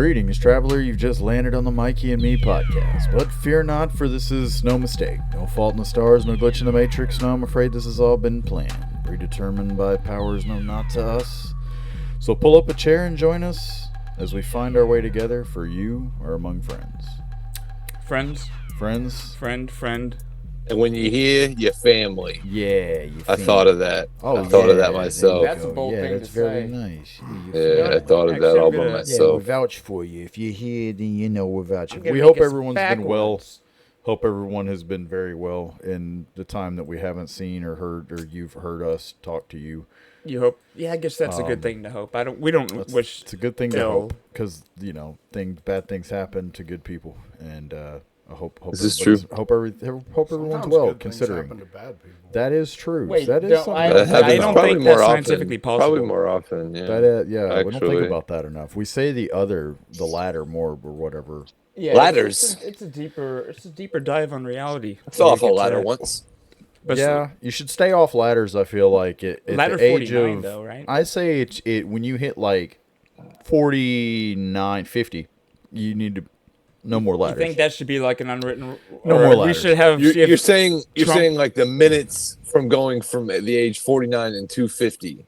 Greetings, traveler. You've just landed on the Mikey and Me podcast. But fear not, for this is no mistake. No fault in the stars, no glitch in the matrix. No, I'm afraid this has all been planned. Predetermined by powers known not to us. So pull up a chair and join us as we find our way together, for you are among friends. Friends? Friends? Friend. And when you hear your family. Yeah, you I thought of that. I thought of that myself. That's a bold thing that's to very say. Nice. Yeah, I thought of that all by myself. Yeah, we vouch for you. If you're here, then you know we're vouching. We hope everyone's been well. Hope everyone has been very well in the time that we haven't seen or heard, or you've heard us talk to you. You hope? Yeah, I guess that's a good thing to hope. We don't wish. It's a good thing to hope, because bad things happen to good people, and I hope this is true. Hope everyone's well, considering to bad people. that is true. Wait, that is no, something. I That happens don't probably think more that's often. scientifically possible. Probably more often, yeah. We don't think Actually. about that enough. We say the latter more, or whatever. Yeah, Ladders. It's a deeper dive on reality. I fell off a ladder once. But Yeah, you should stay off ladders. I feel like at Ladder the age 49 of, though, right? I say it when you hit like 49, 50, you need to no more you ladders. think that should be like an unwritten? No or more We ladders. should have. You're saying Trump- like the minutes from going from the age 49 and 250.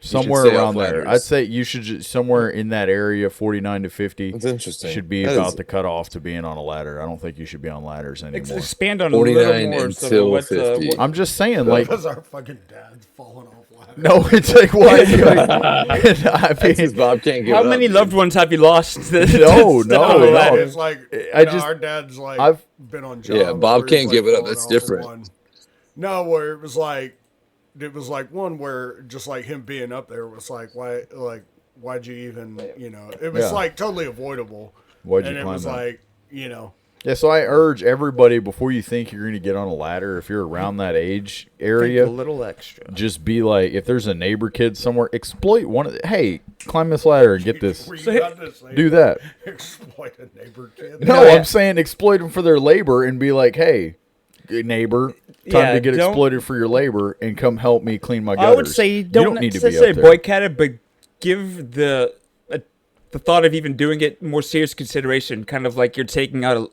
Somewhere stay off around there. ladders. I'd say you should just somewhere in that area, 49 to 50. That's interesting. Should be That about is- the cutoff to being on a ladder. I don't think you should be on ladders anymore. Expand on a little 49 more. until what, 50. I'm just saying, like, Because our fucking dad's falling off ladders. no, it's like what? I That's because mean, Bob can't give how it up. many loved ones have you lost? No, It's like I our dad's like I've- been on jobs. Yeah, Bob where he's, can't like, give it up. falling That's off of different. one. No, where it was like one where just like him being up there was like why'd you even it was Yeah. like totally avoidable. Why'd you and it climb was that? like Yeah, so I urge everybody, before you think you're going to get on a ladder, if you're around that age area, a little extra. just be like, if there's a neighbor kid somewhere, exploit one of the, hey, climb this ladder and get this. where you got this, like, Do that. exploit a neighbor kid. No, yeah. I'm saying exploit them for their labor and be like, hey, neighbor, time Yeah, to get don't- exploited for your labor and come help me clean my gutters. I would say you don't need to be necessarily up there. boycott it, but give the thought of even doing it more serious consideration. Kind of like you're taking out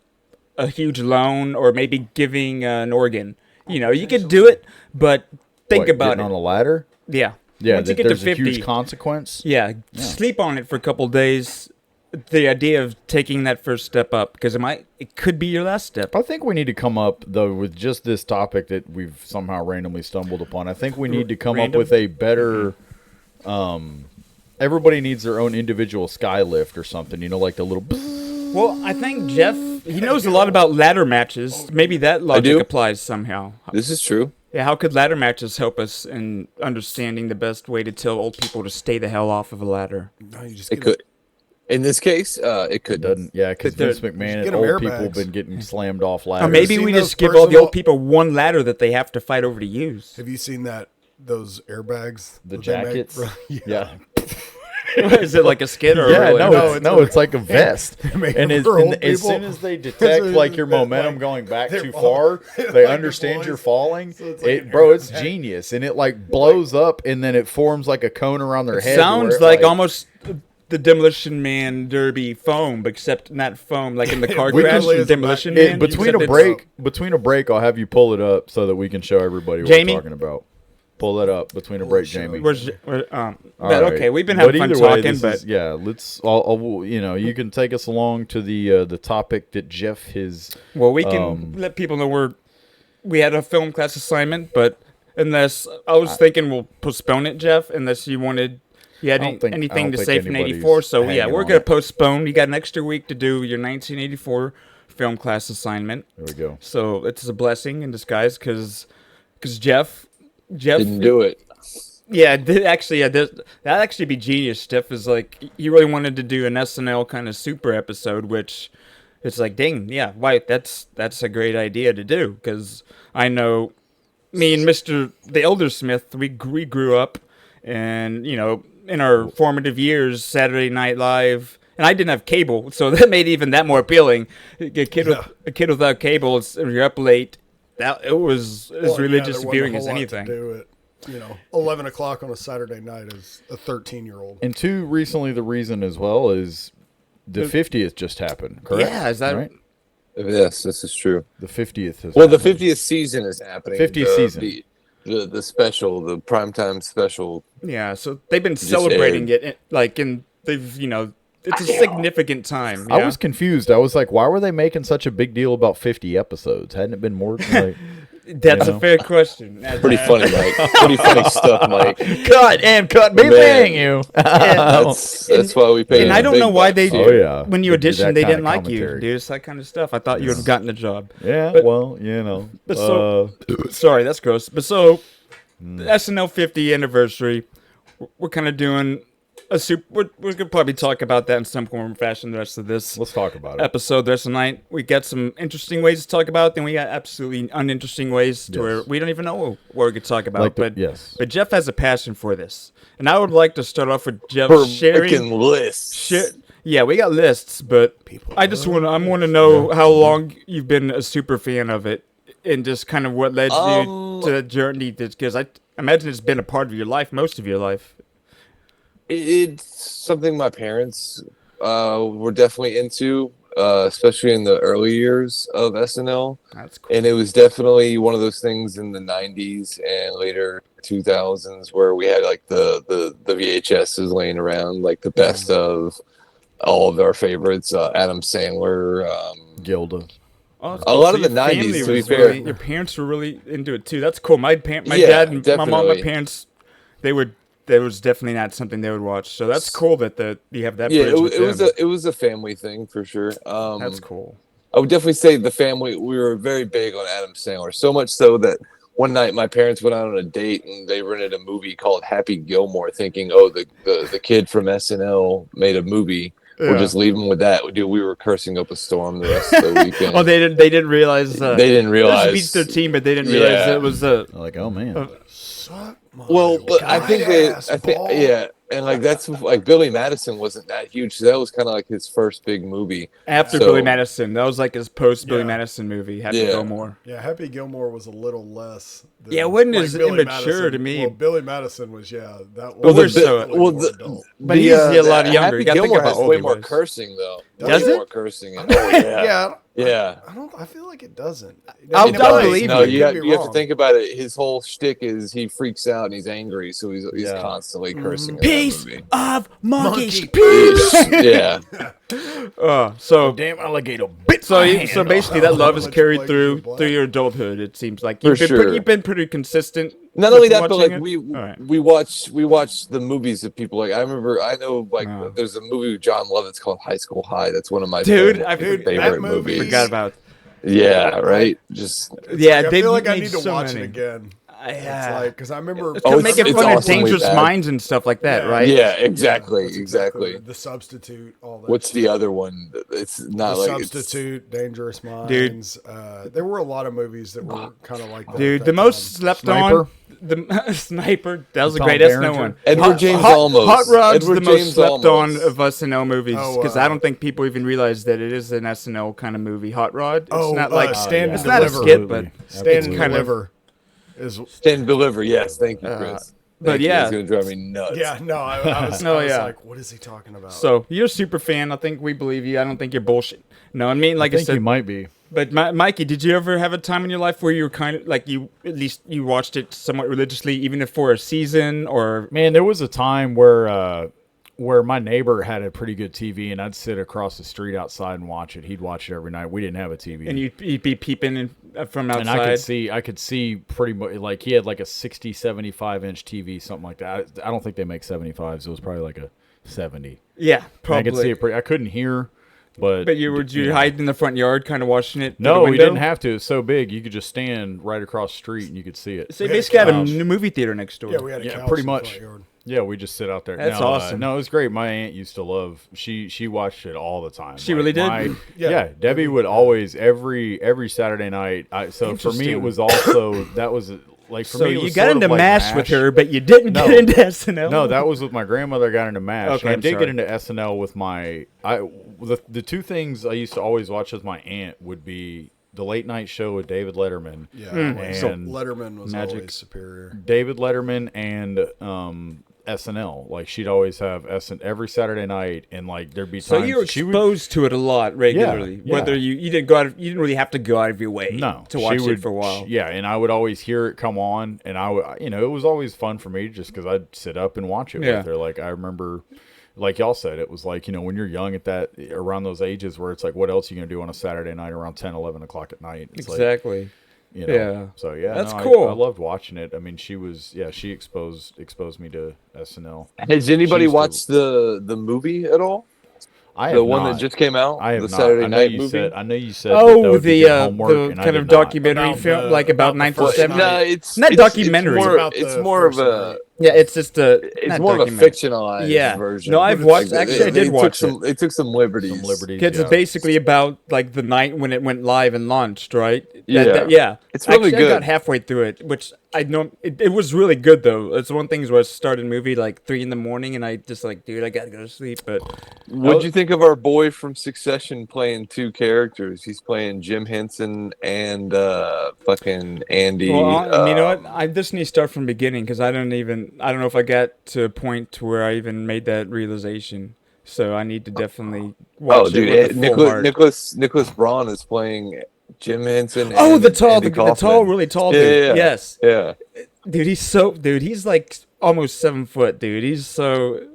a huge loan, or maybe giving an organ. You could do it, but think What, about getting it. on a ladder? Yeah. Yeah, Once you that get to there's 50, a huge consequence. yeah, sleep on it for a couple days. The idea of taking that first step up, because it could be your last step. I think we need to come up, though, with just this topic that we've somehow randomly stumbled upon. I think we need to come up with a better. Everybody needs their own individual sky lift or something. Like the little. Well, I think Jeff, he knows a lot about ladder matches. Maybe that logic do. applies somehow. This is true. Yeah, how could ladder matches help us in understanding the best way to tell old people to stay the hell off of a ladder? No, you just It could. In this case, it could. Doesn't because But Vince they're- McMahon get and 'em old people airbags. been getting slammed off ladders. Or maybe seen we those just give all the personal- old people one ladder that they have to fight over to use. Have you seen those airbags? the that they make? jackets. Yeah, Is it like a skid or yeah. really? It's like a vest. Made And, for old as people. soon as they detect like your momentum like, going back they're too fall- far, like they it understand boys. you're falling. So it's like an It's airbag. genius, and it like blows up, and then it forms like a cone around their head. Sounds where it, like almost the Demolition Man Derby foam, except not foam, like in the car We crash really in is Demolition about- Man. Between except a it's- break, I'll have you pull it up so that we can show everybody what Jamie? we're talking about. Pull that up between a break, Jamie. We're, All but right. okay, we've been having fun either way, talking, this but is- yeah, let's. You can take us along to the topic that Jeff has. well, we can let people know we had a film class assignment, but unless I was thinking we'll postpone it, Jeff, unless you had I don't think anything to say from anybody's '84. So yeah, hanging we're on gonna it. postpone. You got an extra week to do your 1984 film class assignment. There we go. So it's a blessing in disguise because Jeff Didn't do it. Yeah, that'd actually be genius. Steph is like, he really wanted to do an SNL kind of super episode, which it's like, dang, yeah, why? That's a great idea to do, because I know me and the Elder Smith, we grew up, and in our formative years, Saturday Night Live. And I didn't have cable, so that made even that more appealing. A kid without cable, you're up late. It was as religious viewing as anything. Do it. 11 o'clock on a Saturday night as a 13-year-old. And two, recently the reason as well is the 50th just happened, correct? Yeah, is that right? Yes, this is true. The 50th is Well, the 50th season is happening. 50th season. The special, the primetime special. Yeah, so they've been celebrating it, like, and they've, it's a significant time. I was confused. I was like, why were they making such a big deal about 50 episodes? Hadn't it been more than like... That's a fair question. Pretty funny, Mike. Pretty funny stuff, Mike. Cut and cut. Bing, bang you. That's why we pay. And I don't know why they Oh, yeah. when you They do auditioned, that they kind didn't of like you. commentary. Dude, it's that kind of stuff. I thought you would have gotten the job. Yeah, But- well, But so, sorry, that's gross. But so, the SNL 50 anniversary, we're kind of doing a super. We're gonna probably talk about that in some form or fashion the rest of this let's talk about it. episode. The rest of the night, we got some interesting ways to talk about. Then we got absolutely uninteresting ways to where we don't even know what we could talk about. But Jeff has a passion for this, and I would like to start off with Jeff sharing lists. Yeah, we got lists, but I want to know how long you've been a super fan of it, and just kind of what led you to the journey. Because I imagine it's been a part of your life, most of your life. It's something my parents were definitely into, especially in the early years of SNL. That's cool. And it was definitely one of those things in the 90s and later 2000s where we had like the VHSs laying around, like the best of all of our favorites, Adam Sandler, Gilda. Oh, a lot of your the 90s, family to be was fair. really- your parents were really into it too. That's cool. My dad and my mom, my definitely. parents, there was definitely not something they would watch. So that's cool that you have that. Yeah, bridge with them. it was a family thing for sure. That's cool. I would definitely say the family, we were very big on Adam Sandler, so much so that one night my parents went out on a date and they rented a movie called Happy Gilmore, thinking, oh, the kid from SNL made a movie. Yeah. We'll just leave them with that. Dude, we were cursing up a storm the rest of the weekend. Oh, they didn't realize. They didn't realize. It was Beats 13, but they didn't realize it was Like, oh man. Well, but I think yeah, and like that's like Billy Madison wasn't that huge, so that was kind of like his first big movie after Billy Madison. That was like his post Billy Madison movie. Happy Gilmore. Yeah, Happy Gilmore was a little less. Than, Yeah, it wasn't as Billy immature Madison. to me. Well, Billy Madison was that Well, was we're but he's a lot younger. Happy You gotta think Gilmore about has old way he more was. cursing though. Does way it? More cursing. Oh yeah. Yeah. I feel like it doesn't. I'll It does. believe no, you. you have to think about it. His whole shtick is he freaks out and he's angry, so he's constantly cursing. Piece in that movie. of monkey. Peace. Yeah. So Damn alligator. so basically that love is Much carried like through Black. your adulthood. It seems like For you've been sure. you've been pretty consistent. Not with only that, but watching like it. All right. we watch the movies that people like. I know like there's a movie with John Lovitz called High School High. That's one of my Dude, favorite that movie- movies. Forgot about. Yeah, right. Just Yeah, I they feel like I made need to so watch many. it again. It's Yeah. like because I remember It's to make it it's fun of awesomely Dangerous bad. Minds and stuff like that, Yeah. right? yeah, exactly, That's exactly. the substitute. All that. What's the other one? It's not The like Substitute, Dangerous Minds. Dude. There were a lot of movies that were kind of like that. Dude, at the that most time. slept Sniper? on, the Sniper. That was a Tom great SNL Berenger? one. Edward James Olmos. Hot Rod's Edward the most James slept on Olmos. of SNL movies Oh, because I don't think people even realize that it is an SNL kind of movie. Hot Rod. It's not like Stand it's and not a Deliver. skit, but Stand it's and kind of. Deliver is Stand and Deliver. Yes, thank you, Chris. but Thank you. yeah. It's gonna drive me nuts. yeah. No, I was, No, I was yeah. like, what is he talking about? So you're a super fan. I think we believe you. I don't think you're bullshit. No, I mean, like I, I think said, you might be. But Mikey, did you ever have a time in your life where you were kind of like you at least you watched it somewhat religiously, even if for a season or? Man, there was a time where my neighbor had a pretty good TV, and I'd sit across the street outside and watch it. He'd watch it every night. We didn't have a TV, And you'd be peeping from outside. and I could see pretty much like he had like a 60, 75-inch TV, something like that. I don't think they make 75s. It was probably like a 70. Yeah, And probably. I could see it. I couldn't hear, but But you hide in the front yard, kind of watching it. through No, the we window? didn't have to. It's so big, you could just stand right across the street and you could see it. So you We had a basically had a couch. new movie theater next door. yeah, we had a Yeah, couch pretty in the much. front yard. Yeah, we just sit out there. That's No, awesome. No, it was great. My aunt used to love. She watched it all the time. She really did? Yeah, Debbie would always every Saturday night. So for me, it Interesting. was also that was like for So me. It you was got sort of into like MASH with her, but you didn't No. get into SNL. No, that was with my grandmother. Got into MASH. Okay, I I'm did sorry. get into SNL with the two things I used to always watch with my aunt would be the late night show with David Letterman. Yeah, so And Letterman was Magic. always superior. David Letterman and SNL. Like she'd always have every Saturday night, and like there'd be times. So you were exposed to it a lot regularly. Yeah. Whether you didn't go out, you didn't really have to go out of your way to watch it for a while. Yeah, and I would always hear it come on, and I would, it was always fun for me just because I'd sit up and watch it with her. Like I remember, like y'all said, it was like when you're young around those ages where it's like, what else are you gonna do on a Saturday night around 10, 11 o'clock at night? It's exactly. Like, Yeah. So that's cool. I loved watching it. I mean, she exposed me to SNL. Has anybody watched the movie at all? The one that just came out. I have the not. Saturday night movie. I know you said. Oh, the kind of documentary film, like about 9/7. No, it's not documentary. It's more of a. Yeah, it's just it's more of a fictionalized version. No, I've watched. Actually, I did watch it. They took some liberties. It's basically about like the night when it went live and launched, right? Yeah. It's really good. I got halfway through it, which I know it was really good though. It's one of the things where I started a movie like 3 a.m. and I just like, dude, I gotta go to sleep. But what'd you think of our boy from Succession playing 2 characters? He's playing Jim Henson and fucking Andy. Well, you know what? I just need to start from the beginning because I don't know if I got to a point to where I even made that realization. So I need to definitely watch it with full heart. Nicholas Braun is playing Jim Henson. The tall, really tall dude. Yes. Yeah. Dude, he's like almost 7 foot, dude. He's so,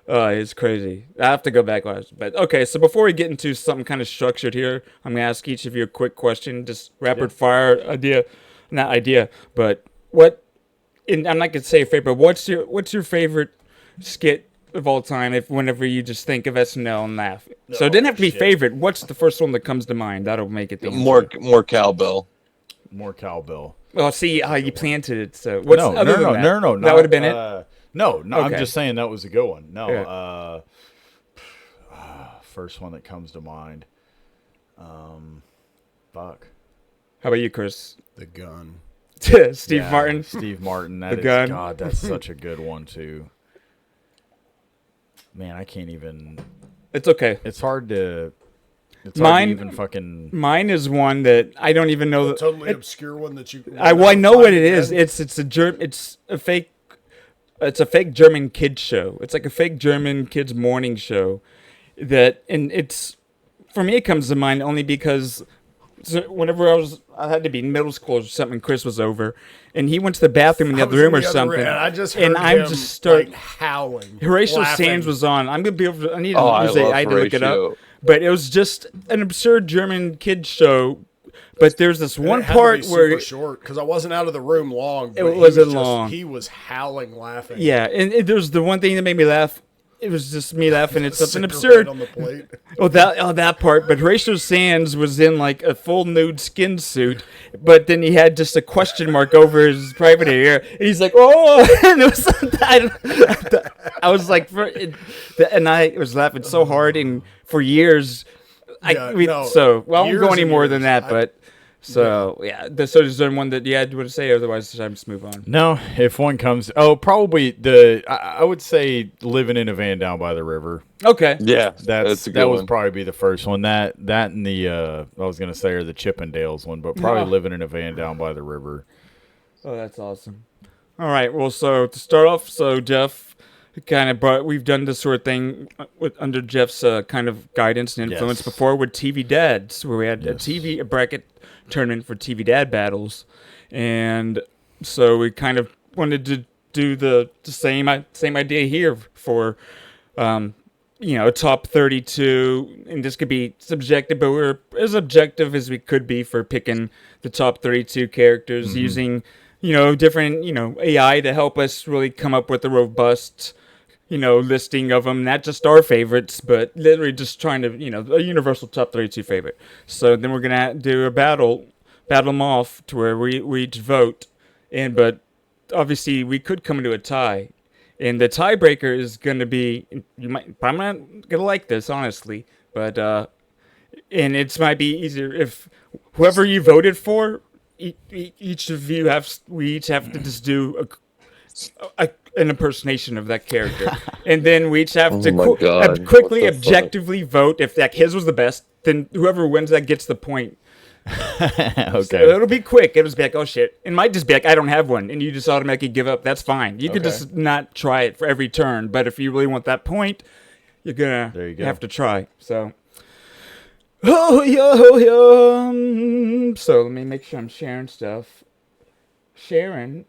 it's crazy. I have to go back last. But okay, so before we get into something kind of structured here, I'm gonna ask each of you a quick question, just rapid fire but what? And I'm not gonna say a favorite. What's your favorite skit of all time? Whenever you just think of SNL and laugh, so it didn't have to be favorite. What's the first one that comes to mind? That'll make it more cowbell. More cowbell. Well, see how you planted it. So what's no. That would have been it. No. Okay. I'm just saying that was a good one. No. First one that comes to mind. Fuck. How about you, Chris? The gun. Steve Martin. Steve Martin. The gun. God, that's such a good one too. Man, I can't even. It's okay. It's hard to. Mine even fucking. Mine is one that I don't even know. Totally obscure one that you. I know what it is. It's a fake. It's a fake German kids show. It's like a fake German kids morning show. For me, it comes to mind only because. So whenever I had to be in middle school or something, Chris was over, and he went to the bathroom in the other room or something. And I just heard him howling. Horatio Sands was on. I'm gonna be able to. I had to look it up, but it was just an absurd German kids show. But there's this one part where short because I wasn't out of the room long. It wasn't long. He was howling, laughing. Yeah, and there's the one thing that made me laugh. It was just me laughing at something absurd. On the plate. that part. But Horatio Sands was in like a full nude skin suit, but then he had just a question mark over his private area. And he's like, "Oh!" And it was. I was like, and I was laughing so hard, and for years, I won't go any more than that, but. So, so is there one that you had to say? Otherwise, I just move on. No, if one comes... probably I would say Living in a Van Down by the River. Okay. Yeah, that's a good that one. would probably be the first one. That and the, I was going to say, or the Chippendales one, but probably Living in a Van Down by the River. Oh, that's awesome. All right, well, so to start off, Jeff... we've done this sort of thing under Jeff's kind of guidance and influence before with TV Dads, where we had a bracket tournament for TV Dad battles, and so we kind of wanted to do the same idea here for top 32, and this could be subjective, but we're as objective as we could be for picking the top 32 characters using different AI to help us really come up with a robust listing of them, not just our favorites, but literally just trying to, a universal top 32 favorite. So then we're going to do a battle them off to where we each vote. But obviously we could come into a tie. And the tiebreaker is going to be, I'm not going to like this, honestly, but, and it might be easier if whoever you voted for, each of you we each have to just do an impersonation of that character, and then we each have to quickly, objectively vote. If his was the best, then whoever wins that gets the point. So Okay. it'll be quick. It'll just be like, oh shit. It might just be like, I don't have one, and you just automatically give up. That's fine. You could Okay. just not try it for every turn. But if you really want that point, you're gonna There you go. have to try. So. Oh yeah. So let me make sure I'm sharing stuff. Sharon.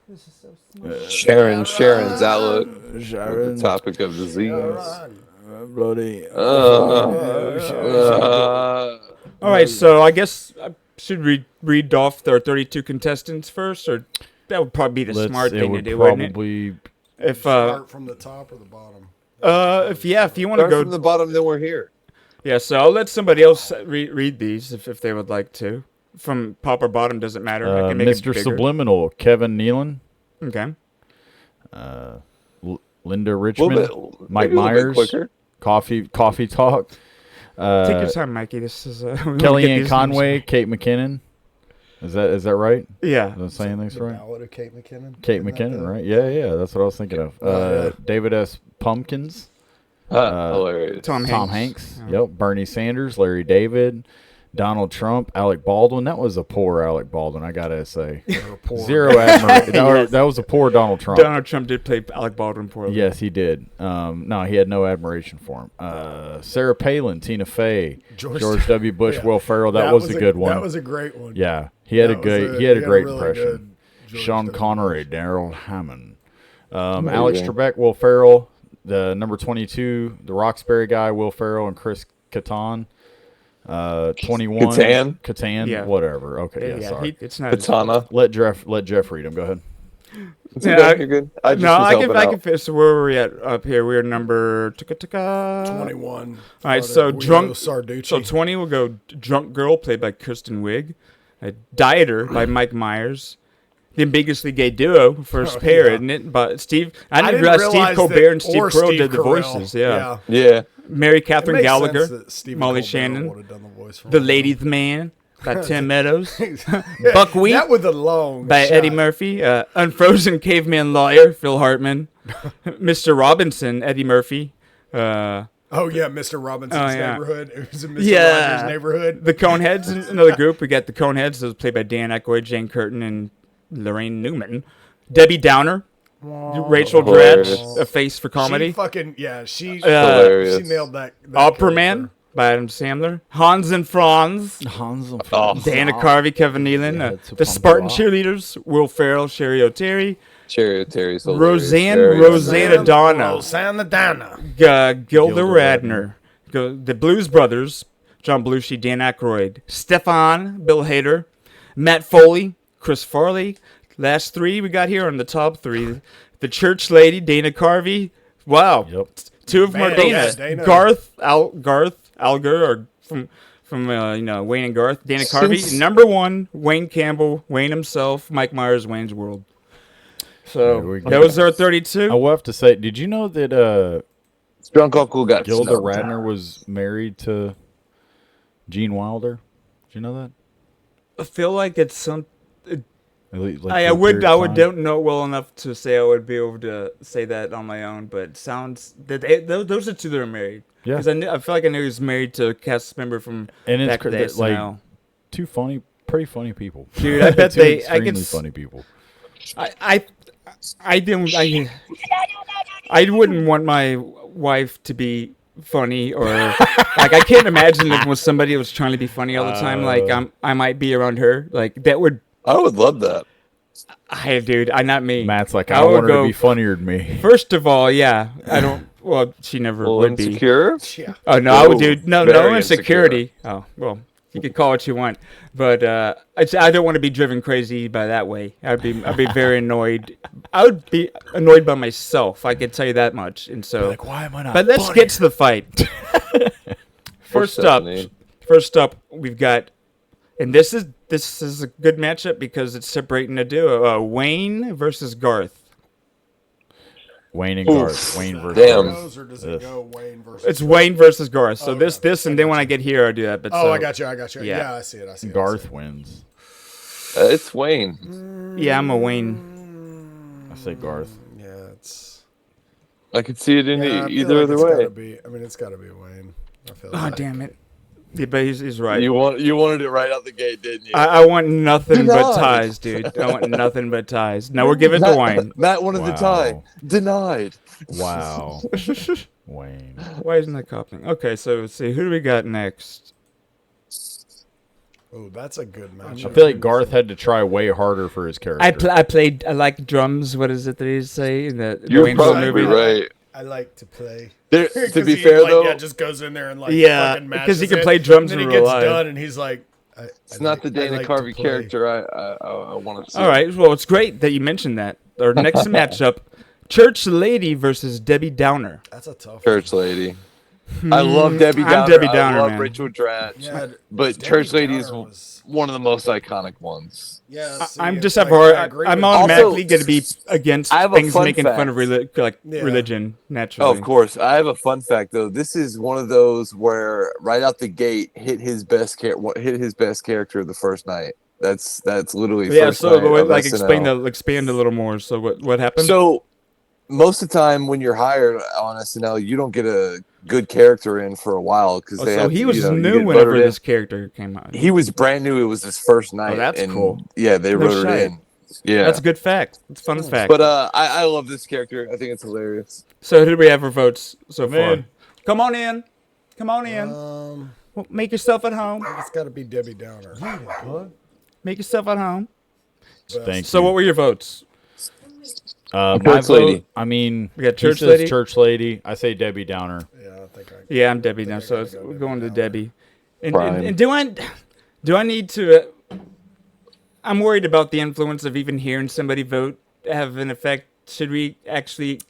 This is so smart. Sharon's outlook. Sharon. The topic of disease. Bloody. All right, so I guess I should read off our 32 contestants first, or that would probably be the smart thing to do, wouldn't it? Probably. If Start from the top or the bottom. if you want to Start go from the bottom, then we're here. yeah, so I'll let somebody else read these if they would like to. From top or bottom doesn't matter. I can make it Mr. bigger. Subliminal, Kevin Nealon, Okay. Linda Richmond, Mike maybe a little bit Myers, quicker. Coffee Talk, Take your time, Mikey. This is we wanna get Kellyanne these Conway, Kate McKinnon. Is that right? Yeah. Am I saying things The right? Ballad of Kate McKinnon. Kate Isn't that McKinnon, the- right? Yeah, that's what I was thinking of. yeah. David S. Pumpkins, Hilarious. Tom Tom Hanks. Hanks. Yep. Bernie Sanders, Larry David, Donald Trump, Alec Baldwin. That was a poor Alec Baldwin, I gotta say. Or poor. Zero admiration. Yes. That was a poor Donald Trump. Donald Trump did play Alec Baldwin poorly. Yes, he did. No, he had no admiration for him. Sarah Palin, Tina Fey, George W. Bush, Yeah. Will Ferrell. That was a good one. That was a great one. Yeah, he had That a was good. He had a great really impression. good George Sean W. Connery, Bush. Daryl Hammond, Alex Trebek, Will Ferrell, the number 22, the Roxbury guy, Will Ferrell, and Chris Kattan. 21, Catan, Yeah. whatever. Okay, yeah, sorry. It's not. Katana. Let Jeff read them. Go ahead. Yeah, You're good. I just No, was I can helping I out. can fit. So where were we at up here? We're number 21. All right, so drunk. Sarducci. So 20 will go Drunk Girl, played by Kristen Wiig. Dieter by Mike Myers. The Ambiguously Gay Duo, first pair, yeah. isn't it? But Steve, I didn't didn't realize Steve realize Colbert that- and Steve or Carell Steve did the Carell. voices. Yeah. Yeah. Mary It Catherine makes Gallagher, sense that Stephen Molly Colbert Shannon, would have done the voice for The him. Ladies Man by Tim Meadows, Yeah, Buckwheat that with the long by shot. Eddie Murphy, Unfrozen Caveman Lawyer, Phil Hartman, Mr. Robinson, Eddie Murphy, Oh yeah, Mr. Robinson's yeah. neighborhood. It was in Mr. Yeah. Rogers' neighborhood. the Coneheads, another group. We got the Coneheads, that was played by Dan Aykroyd, Jane Curtin, and Lorraine Newman. Debbie Downer, Rachel Hilarious. Dratch, a face for comedy. She fucking she Hilarious. nailed that. Operaman by Adam Sandler. Hans and Franz. Hans and Oh. Dana Carvey, Kevin Nealon. Yeah, it's a the pump Spartan rock. Cheerleaders. Will Ferrell, Sherry O'Terry. Terry's hilarious. Rosanne, Very Rosanna Donna. Rosanna Donna. Gilda Gilda Radner. The Blues Brothers. John Belushi, Dan Aykroyd. Stefan, Bill Hader. Matt Foley, Chris Farley. Last three we got here on the top three. The Church Lady, Dana Carvey. Wow. Yep. Two of them are Man, Dana. yeah, Dana. Garth Alger, or from Wayne and Garth. Dana Carvey. Since- Number one, Wayne Campbell, Wayne himself, Mike Myers, Wayne's World. There So we go. those are 32. I will have to say, did you know that Drunk Uncle got Gilda snubbed. Radner was married to Gene Wilder? Did you know that? I feel like it's some. Like for I a would period of time? don't know well enough to say I would be able to say that on my own, but it sounds that those are two that are married. Yeah. Because I feel like I knew he was married to a cast member from And it's back to the like SNL. two pretty funny people. Dude, I bet Two they. I extremely could. funny people. I didn't. I wouldn't want my wife to be funny, or like I can't imagine if with somebody who was trying to be funny all the time. Like I might be around her. Like that would. I would love that. Dude, not me. Matt's like, I I would want her go- to be funnier than me. First of all, yeah, I don't. Well, she never Well, would be. insecure. Yeah. Oh no, I would Oh, do no very insecurity. Oh well, you could call it what you want, but I don't want to be driven crazy by that way. I'd be very annoyed. I would be annoyed by myself. I can tell you that much. And so, Like, why am I not? but let's get to the fight. First up, we've got, and this is a good matchup because it's separating a duo: Wayne versus Garth. Wayne and Oof. Garth. Wayne versus Damn. Garth. Goes, or does it go Wayne versus? It's Wayne versus Garth. So Oh, this, and then when I get here, I do that. But Oh, so, I got you. yeah. Yeah, I see it. I see it. Garth wins. It's Wayne. Yeah, I'm a Wayne. I say Garth. Yeah, it's. I could see it in Yeah, I feel either like other it's way. gotta be. I mean, it's got to be Wayne. I feel Oh like. damn it! Yeah, but he's right. You wanted it right out the gate, didn't you? I want nothing but Denied. ties, dude. I want nothing but ties. Now we're giving it to Wayne. Matt wanted the tie. Wow. Denied. Wow. Wayne. Why isn't that copying? Okay, so let's see. Who do we got next? Oh, that's a good match. I feel like Garth had to try way harder for his character. I like drums. What is it that he say in the You're Wayne's World probably movie? right. I like to play. To 'Cause be he, fair, like, though, yeah, just goes in there and like Yeah, fucking because he matches can it, play drums and in then he real gets life. done and he's like, it's not the Dana Carvey character I want to see. All right. Well, it's great that you mentioned that. Our next matchup: Church Lady versus Debbie Downer. That's a tough Church Lady. I love Debbie Downer. I'm Debbie Downer, I love man. Rachel Dratch. Yeah, but Debbie Church Lady is Downer was- one of the most iconic ones. Yeah, see, I'm it's just like, have I agree I'm with automatically Also, going to be against I have a things fun making fun of fact. Yeah. religion naturally. Oh, of course. I have a fun fact though. This is one of those where right out the gate hit his best character the first night. That's literally Yeah. first So night of like SNL. expand a little more. So what happened? So most of the time when you're hired on SNL, you don't get a good character in for a while because so he was you new get whenever voted in. this character came out. He was brand new. It was his first night. that's and cool. Yeah, they No wrote shite. it in. Yeah, That's a good fact. It's a fun fact. But I love this character. I think it's hilarious. So who do we have for votes so far? Man. Come on in. Come on in. Well, make yourself at home. It's got to be Debbie Downer. Make yourself at home. Thank So you. what were your votes? My Church vote, Lady. I mean, We got he Church says Lady? Church Lady. I say Debbie Downer. Yeah, I think I. Yeah, I'm Debbie now, I so gotta it's, go we're Debbie going to Downer. Debbie. And Prime. do I need to? I'm worried about the influence of even hearing somebody vote have an effect. Should we actually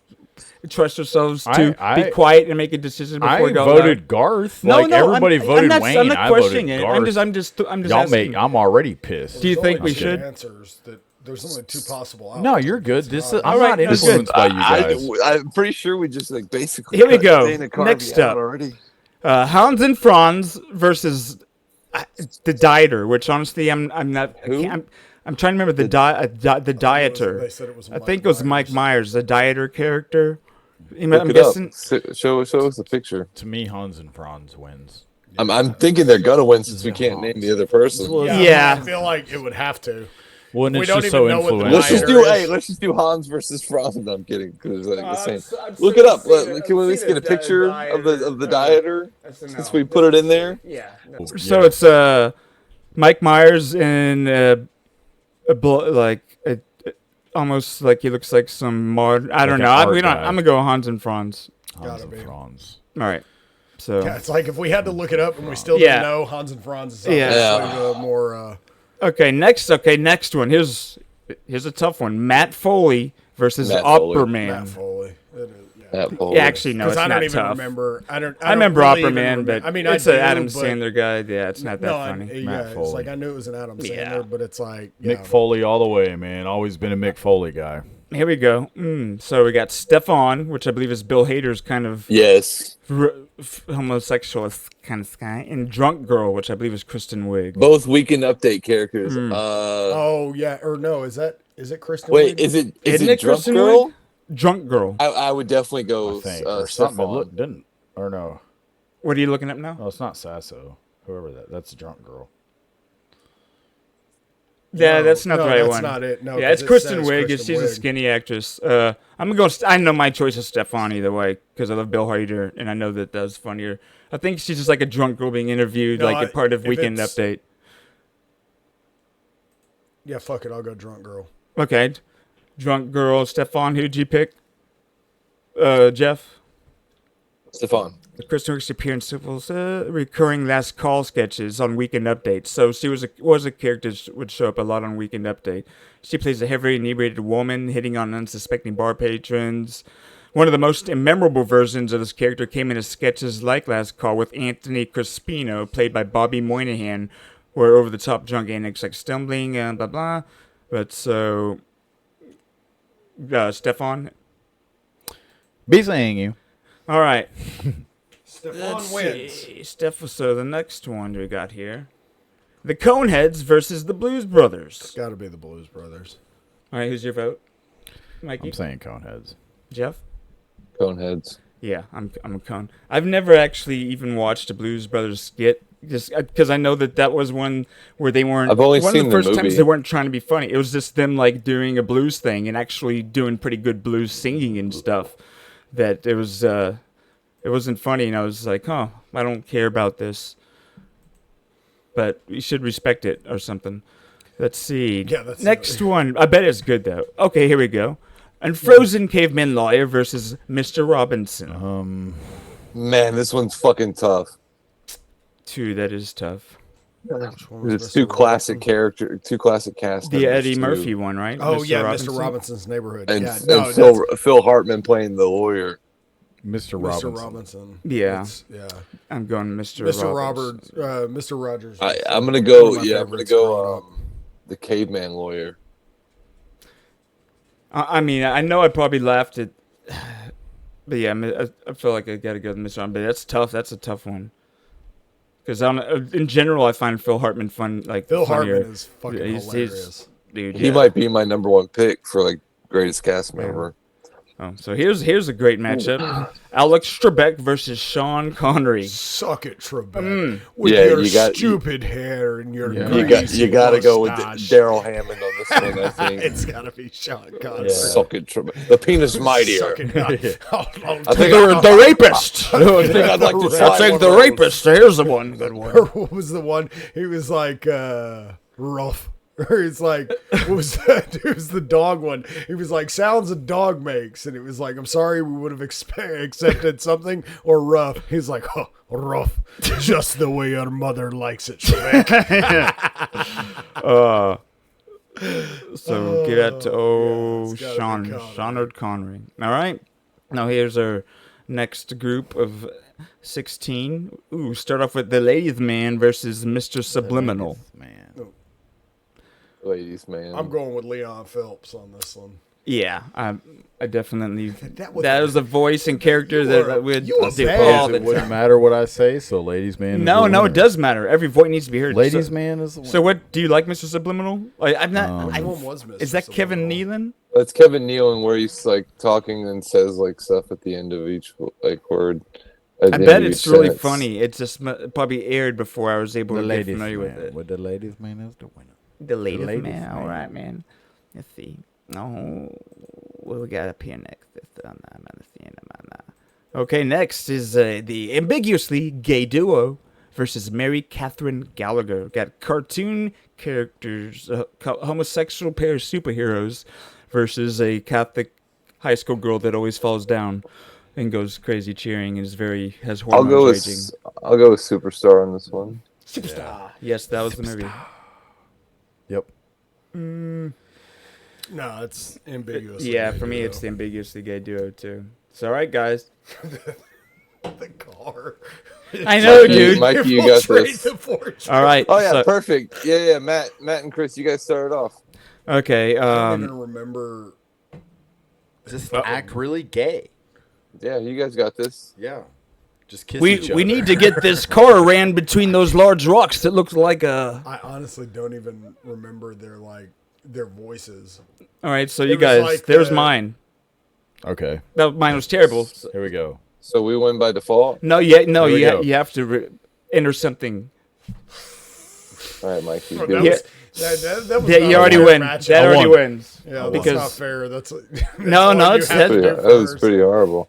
trust ourselves to I- be quiet and make a decision before I we go? voted Garth. Like everybody voted I'm not, Wayne. I'm not I questioning voted it. Garth. I'm just Y'all asking. I'm already pissed. Do you There's think only we two should? Answers that there's only two possible outcomes. No, you're good. It's I'm All right, not no, influenced by you guys. I'm pretty sure we just like basically. Here we cut go. Dana Carvey Next out up. already. Hans and Franz versus the dieter, which honestly I'm not. Who? I'm trying to remember the dieter. They said it was I think it was Mike Myers, the dieter character. I'm Look it guessing. up. Show us the picture. To me, Hans and Franz wins. I'm thinking they're gonna win since we can't name the other person. Yeah. I feel like it would have to. Well, and We it's don't just even so know what the influential. Let's just Dieter do is- let's just do Hans versus Franz. No, I'm kidding. Because like the I'm same. I'm Look sure it up. I've seen Can we at least I've get a seen picture of the dieter since we put it in there? Yeah. Oh, So yeah. it's Mike Myers in almost like he looks like some modern. I don't an know. art I'm guy. gonna go Hans and Franz. Hans Gotta and be. Franz. All right. So Yeah, it's like if we had to look it up and we still Yeah. didn't know, Hans and Franz is Yeah. obviously the more. okay, next one. Here's a tough one. Matt Foley versus Matt Foley. Operaman. Matt Foley. It is, yeah. That Foley. Yeah, actually, no, Because it's I not don't even tough. remember. I don't remember really even Operaman, remember- but I mean, it's I an do, Adam but- Sandler guy. Yeah, it's not that funny. Matt It's Foley. like I knew it was an Adam Sandler, Yeah. but it's like Mick Foley all the way, man. Always been a Mick Foley guy. Here we go. So we got Stefan, which I believe is Bill Hader's kind of Yes. homosexual kind of guy, and Drunk Girl, which I believe is Kristen Wiig. Both Weekend Update characters. Oh yeah, or no? Is it Kristen? Wait, Wiig? is it Isn't it Drunk Kristen Girl? Drunk Girl. I would definitely go I think. Or something. It Stefan. looked, didn't. Or no. What are you looking up now? No, it's not Sasso. Whoever that's a drunk girl. Yeah, No, that's not the no, right that's one. not it. No, yeah, 'cause it's it Kristen says Wiig. Kristen She's a Wiig. skinny actress. I'm gonna go. I know my choice is Stefan either way because I love Bill Hader and I know that's funnier. I think she's just like a drunk girl being interviewed, No, like a part of if Weekend it's- Update. Yeah, fuck it. I'll go drunk girl. Okay, drunk girl. Stefan, who'd you pick? Jeff. Stefan. Kristen Wiig's appearance was recurring last call sketches on Weekend Update. So she was a character that would show up a lot on Weekend Update. She plays a heavily inebriated woman hitting on unsuspecting bar patrons. One of the most memorable versions of this character came in as sketches like Last Call with Anthony Crispino, played by Bobby Moynihan, where over-the-top drunk antics like stumbling and blah blah. But so, Stefan. Be saying you. All right. Stefan wins. So the next one we got here. The Coneheads versus the Blues Brothers. Got to be the Blues Brothers. All right, who's your vote? Mikey? I'm saying Coneheads. Jeff? Coneheads. Yeah, I'm a Cone. I've never actually even watched a Blues Brothers skit just because I know that was one where they weren't. I've only one seen of the the first times movie. they weren't trying to be funny. It was just them like doing a blues thing and actually doing pretty good blues singing and stuff. That it wasn't funny, and I was like, I don't care about this. But you should respect it or something. Let's see. Yeah, that's next one. I bet it's good though. Okay, here we go. Unfrozen Caveman Lawyer versus Mr. Robinson. Man, this one's fucking tough. That is tough. It's two classic cast. The members, Eddie too. Murphy one, right? Oh yeah, Mr. Robinson's Neighborhood. And, yeah, and Phil Hartman playing the lawyer. Mr. Robinson. Yeah. Yeah. I'm going Mr. Mr. Rogers. I'm gonna go. One of my Yeah, I'm gonna favorites growing go. up. The Caveman lawyer. I mean, I know I probably laughed at, but yeah, I feel like I gotta go with Mr. Robinson. But that's tough. That's a tough one. Because in general, I find Phil Hartman fun. Like Phil funnier. Hartman is fucking hilarious. Dude. He might be my number one pick for like greatest cast member. Oh, so here's a great matchup: Alex Trebek versus Sean Connery. Suck it, Trebek. With Yeah, your you got- stupid hair and your You got to go with mustache. Daryl Hammond on this one. I think. It's gotta be Sean Connery. Suck it, Trebek. The penis mightier. Suck it. I think The rapist. I think I'd like to try I'll take one the of those. rapist. Here's the one. Good one. What was the one? He was like rough. Or it's like, what was that? It was the dog one. He was like, sounds a dog makes. And it was like, I'm sorry, we would have accepted something. Or rough. He's like, rough. Just the way your mother likes it, Trebek. So get out to it's gotta be Connery. Sean Connery. All right. Now here's our next group of 16. Ooh, start off with the Ladies Man versus Mr. Subliminal. Man. Ladies, man. I'm going with Leon Phelps on this one. Yeah, I definitely. That That was a voice and character that would you a do bad- all the It wouldn't time. matter what I say, so ladies man. is No, the no, winner. it does matter. Every voice needs to be heard. Ladies So, man is the winner. so what do you like, Mr. Subliminal? I'm not. Which one was Mr. Is that Kevin Subliminal? Nealon? That's Kevin Nealon, where he's like talking and says like stuff at the end of each like word. I bet it's really funny. It just probably aired before I was able the to get ladies familiar man. with it. With the ladies man is the winner. The latest latest man. man. All right, man. Let's see. Oh, what we got up here next? Okay, next is the ambiguously gay duo versus Mary Katherine Gallagher. Got cartoon characters, homosexual pair of superheroes versus a Catholic high school girl that always falls down and goes crazy cheering and has I'll hormones go raging. with Superstar on this one. Superstar. Yes, that was the movie. Yep. No, it's ambiguous. Yeah, for me, it's the ambiguously gay duo too. So, all right, guys. the car. I know, Mikey, dude. Mikey, you Full got straight this. to fortune. All right. Oh yeah, so- perfect. Yeah, Matt and Chris, you guys started off. Okay. I'm gonna remember. Does this act really gay? Yeah, you guys got this. Yeah. Just kiss each other. we need to get this car ran between those large rocks that looks like a. I honestly don't even remember their voices. All right, so It you was guys, like there's the- mine. Okay. Mine was terrible. Here we go. So we win by default. No, Here we you go. you have to enter something. All right, Mikey. That do Yeah. it. that was Yeah, not you a already fair win. matchup. That already won. wins. Yeah, that's because not fair. That's No, one no, you it's- have to that- do That was first. pretty horrible.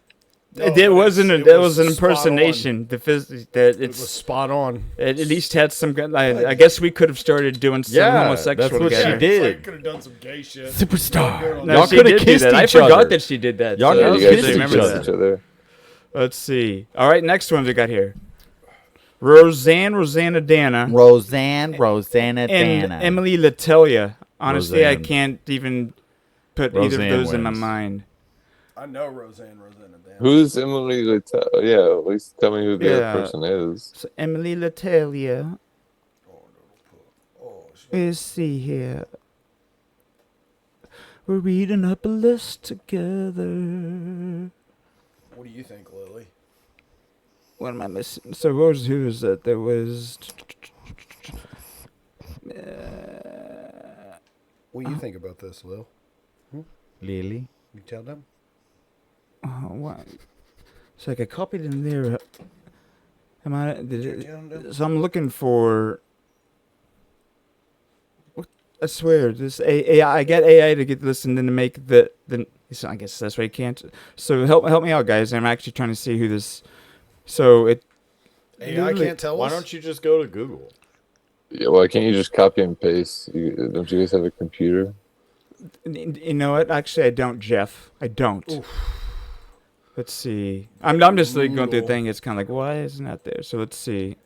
No, it wasn't. it That was an spot on. impersonation. It was It's spot on. it at least had some. I guess we could have started doing some Yeah, homosexual that's what she together. did. Could have done some gay shit. Superstar. No, Y'all she coulda did do kissed that. I each forgot other. that she did that. Y'all so Yeah, coulda you kissed guys each didn't remember kiss other. each other. Let's see. All right, next one we got here. Rosanna, Danna, Rosanna, and Emily Litella. Honestly, I Rosanne. can't even put either Rosanne of those in my wins. mind. I know Rosanna and Dan. Who's Emily Litella? Yeah, at least tell me who the Yeah. other person is. So Emily Litella. Let's see here. We're reading up a list together. What do you think, Lily? What am I missing? So who was that? There was. What do you think about this, Lil? Lily. You tell them. What? So I copied in there. Am I? So I'm looking for. I swear, this AI. I get AI to get this and then to make the. So I guess that's why you can't. So help me out, guys. I'm actually trying to see who this. So it. AI can't tell Why us. don't you just go to Google? Yeah, why can't you just copy and paste? Don't you guys have a computer? You know what? Actually, I don't, Jeff. I don't. Oof. Let's see. I'm just like going through the thing. It's kind of like, why isn't that there? So let's see.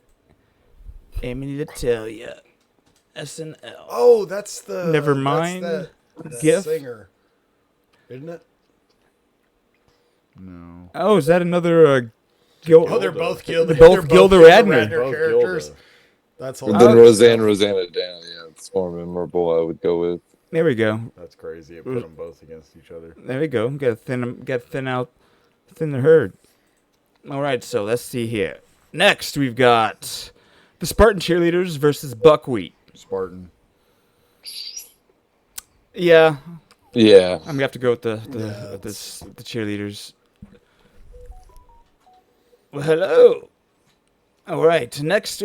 Litella. SNL. Oh, that's the. Never mind. That's that GIF? singer, isn't it? No. Oh, is that another Gil? Oh, they're both Gilda. They're both Gilda Radner. Both characters. Gilda. That's And hilarious. then Rosanna, Danna. Yeah, it's more memorable. I would go with. There we go. That's crazy. It put them both against each other. There we go. Got to thin the herd. All right, so let's see here. Next, we've got the Spartan Cheerleaders versus Buckwheat. Spartan. Yeah, Yeah. I'm gonna have to go with the that's- Cheerleaders. Well, hello. All right, next,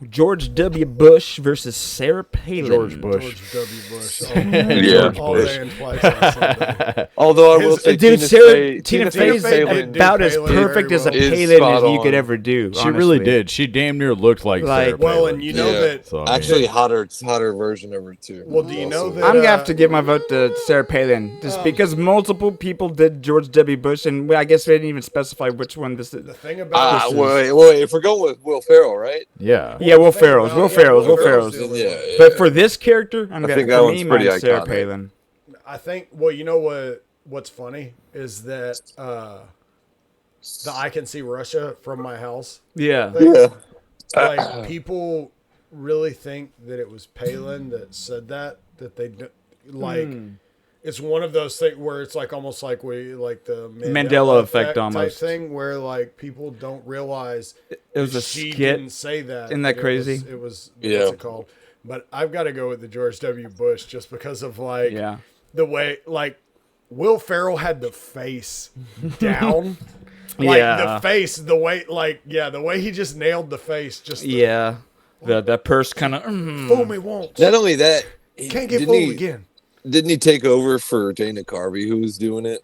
George W. Bush versus Sarah Palin. George Bush. George W. Bush. Yeah. All day and twice on Sunday. Although I will say, Dude, Tina Fey is Palin did about as Palin perfect very as a well. Is Palin spot as you could on. ever do. She really honestly. did. She damn near looked like Like- Sarah Well, Palin. and you know Yeah. that. So, I mean, actually hotter version of her too. Well, do you know Also. that- I'm gonna have to give my vote to Sarah Palin, just because multiple people did George W. Bush, and I guess they didn't even specify which one this is. The thing about this is- wait. If we're going with Will Ferrell, right? yeah. Yeah, Will think Ferrell's, about- Will yeah, Ferrell's, Will Will Ferrell's. Ferrell's Yeah. But for this character, I'm I gonna think that for one's me, pretty mine's Sarah iconic. Palin. I think. Well, you know what's funny is that the I can see Russia from my house. Yeah, Yeah. Like people really think that it was Palin that said that they like. It's one of those things where it's like almost like the Mandela effect type almost. thing where like people don't realize it was a she skit. didn't say that. Isn't that crazy? It was Yeah. what's it called? But I've got to go with the George W. Bush just because of like Yeah, the way like Will Ferrell had the face down. Like Yeah. the face, the way he just nailed the face. Just yeah. That purse kind of. fool me once, Not only that, can't get didn't fooled he- again. Didn't he take over for Dana Carvey, who was doing it?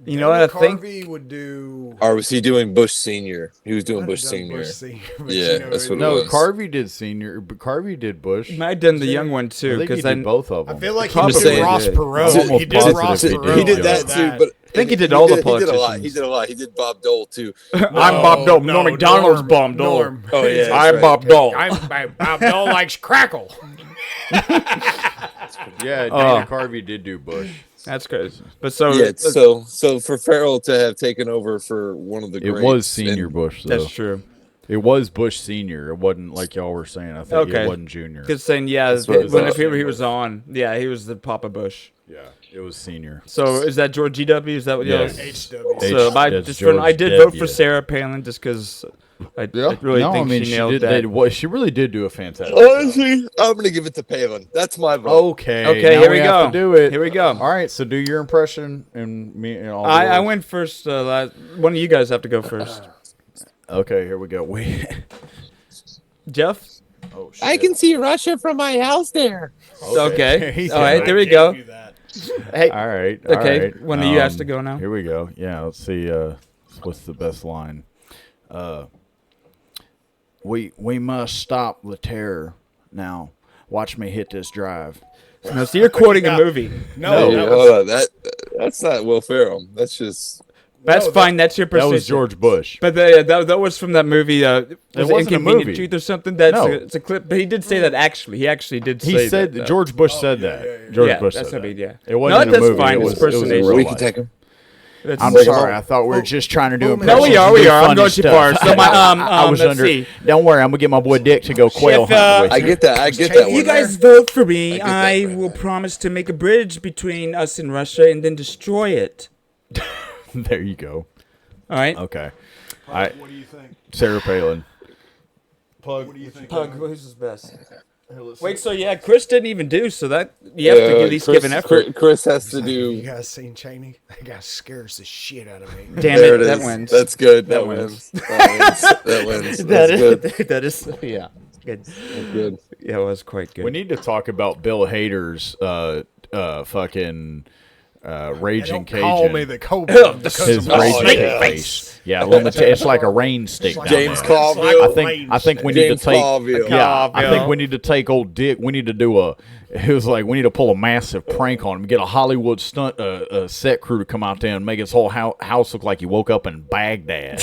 You know what I think? Carvey would do. Or was he doing Bush Senior? He was doing I'd Bush have done Senior. Bush Senior, but Yeah, that's what it No, was. Carvey did senior, but Carvey did Bush. Might have done the young one I too, think he because did both of them. I feel like he Probably did saying Ross did. I'm Perot. almost He did positive Ross he Perot. did. He did Yeah. that too, but I think he did all the He did a lot. politicians. He did a lot. He did Bob Dole too. I'm Bob Dole. Norm McDonald's Bob Dole. Norm. Oh yeah, that's I'm right. Bob Dole. Bob Dole likes crackle. Yeah, Dana Carvey did do Bush. That's crazy. But so Yeah, so for Farrell to have taken over for one of the It greats, was senior and- Bush, though. that's true. It was Bush senior. It wasn't like y'all were saying. I think Okay. it wasn't junior. Because saying what it when was. if he was on, yeah, he was the Papa Bush. Yeah, it was senior. So is that George GW? Is that what y'all? Yes. HW. So That's George I did vote for W. Sarah Palin just because I really no, think I mean, she nailed did, that. she really did do a fantastic job. Honestly, I'm gonna give it to Palin. That's my vote. Okay. Okay, now here we have go. to do it. Here we go. All right, so do your impression and me and all. I yours. went first. One of you guys have to go first. Okay, here we go. Wait. Jeff. Oh shit. I can see Russia from my house there. Okay. He's All right. got There it. we go. Hey. All right. Okay, All right. one of you has to go now. Here we go. Yeah. Let's see. What's the best line? We must stop the terror now. Watch me hit this drive. No, so you're quoting a movie. No, Hey, that hold was, on. That's not Will Ferrell. That's just That's No, fine. That's your That was perception. George Bush. But that was from that movie. Was it wasn't a Inconvenient movie. Truth or something? That's No. it's a clip. But he did say that actually. He actually did say He said that. George Bush said yeah, that. yeah, yeah. George Yeah, Bush that's said what I mean, that. yeah. It wasn't No, in a that's movie. fine. It It's was in impersonation. real we life. can take him. That's- I'm Bring 'em sorry. home. I thought we were just trying to do No, impressions. we are. and We do are. I'm funny going too stuff. far. So my I was let's under. see. Don't worry. I'm gonna get my boy Dick to go quail If, hunt with I you. get that. I get that If you one. guys vote for me, that I right will there. promise to make a bridge between us and Russia and then destroy it. There you go. All right. Okay. what do you think? Sarah Palin. What do you think? Pug, who's his best? Wait, so yeah, Chris didn't even do, so that you have to at least give an effort. Chris has to You do. guys seen Cheney? That guy scares the shit out of me. Damn There it, it that is. wins. That's good. That That wins. wins. That wins. That That's is, good. that is, yeah, good. That's good. Yeah, it was quite good. We need to talk about Bill Hader's fucking raging Don't Cajun. call me the Cobra. His Oh, raging yes. face. Yeah, it's like a rain stick. down James there. Carville. I think we need James to take. Carville. Yeah, I Carville. think we need to take old Dick. We need to do a. It was like we need to pull a massive prank on him. Get a Hollywood stunt set crew to come out there and make his whole house look like he woke up in Baghdad.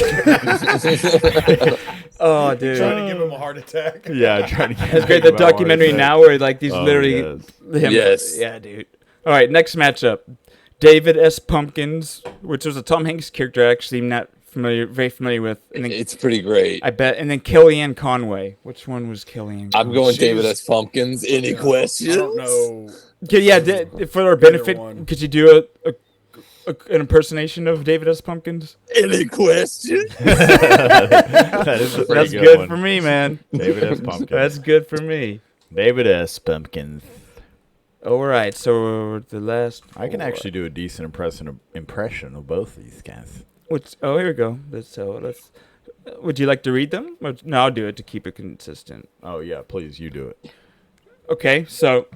Oh, dude. Trying to give him a heart attack. Yeah, trying to get It's great, the documentary now where like these literally yes. him. Yes. Yeah, dude. All right, next matchup. David S. Pumpkins, which was a Tom Hanks character actually I'm not very familiar with. And then, It's pretty great. I bet. And then Kellyanne Conway. Which one was Kellyanne? I'm going She David was- S. Pumpkins. Any I questions? don't know. Yeah, for our benefit, one. could you do an impersonation of David S. Pumpkins? Any questions? That is a pretty That's good, good one. for me, man. David S. Pumpkins. That's good for me. David S. Pumpkins. All right, so the last. I can four. actually do a decent impression of both these guys. Oh, here we go. Let's. Would you like to read them? Or, no, I'll do it to keep it consistent. Oh yeah, please, you do it. Okay, so,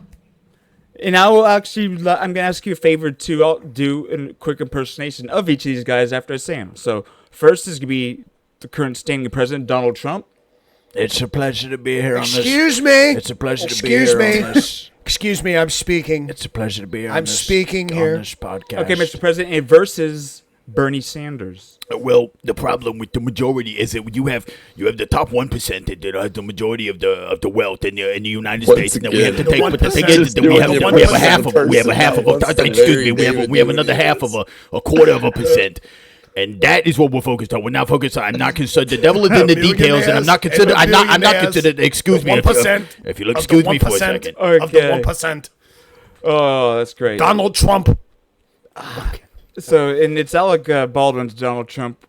and I will actually. I'm gonna ask you a favor to do a quick impersonation of each of these guys after I say them. So first is gonna be the current standing president, Donald Trump. It's a pleasure to be here Excuse me. It's a pleasure Excuse me. Excuse me. I'm speaking. It's a pleasure to be here. I'm speaking here. podcast. Okay, Mr. President, versus Bernie Sanders. Well, the problem with the majority is that you have the top 1% that are the majority of the wealth in the United Once States, and then we have to again, take. But the thing is, that doing we have the we have a 1% half of we have a half of person. excuse me, we David have another David half of a quarter of a percent. And that is what we're focused on. We're not focused on. I'm not concerned. The devil is in the details, and I'm not considered. I'm not considered. Excuse me. If you'll excuse me for a second. Of the Okay. 1%. Oh, that's great. Donald Trump. So, and it's Alec Baldwin's Donald Trump.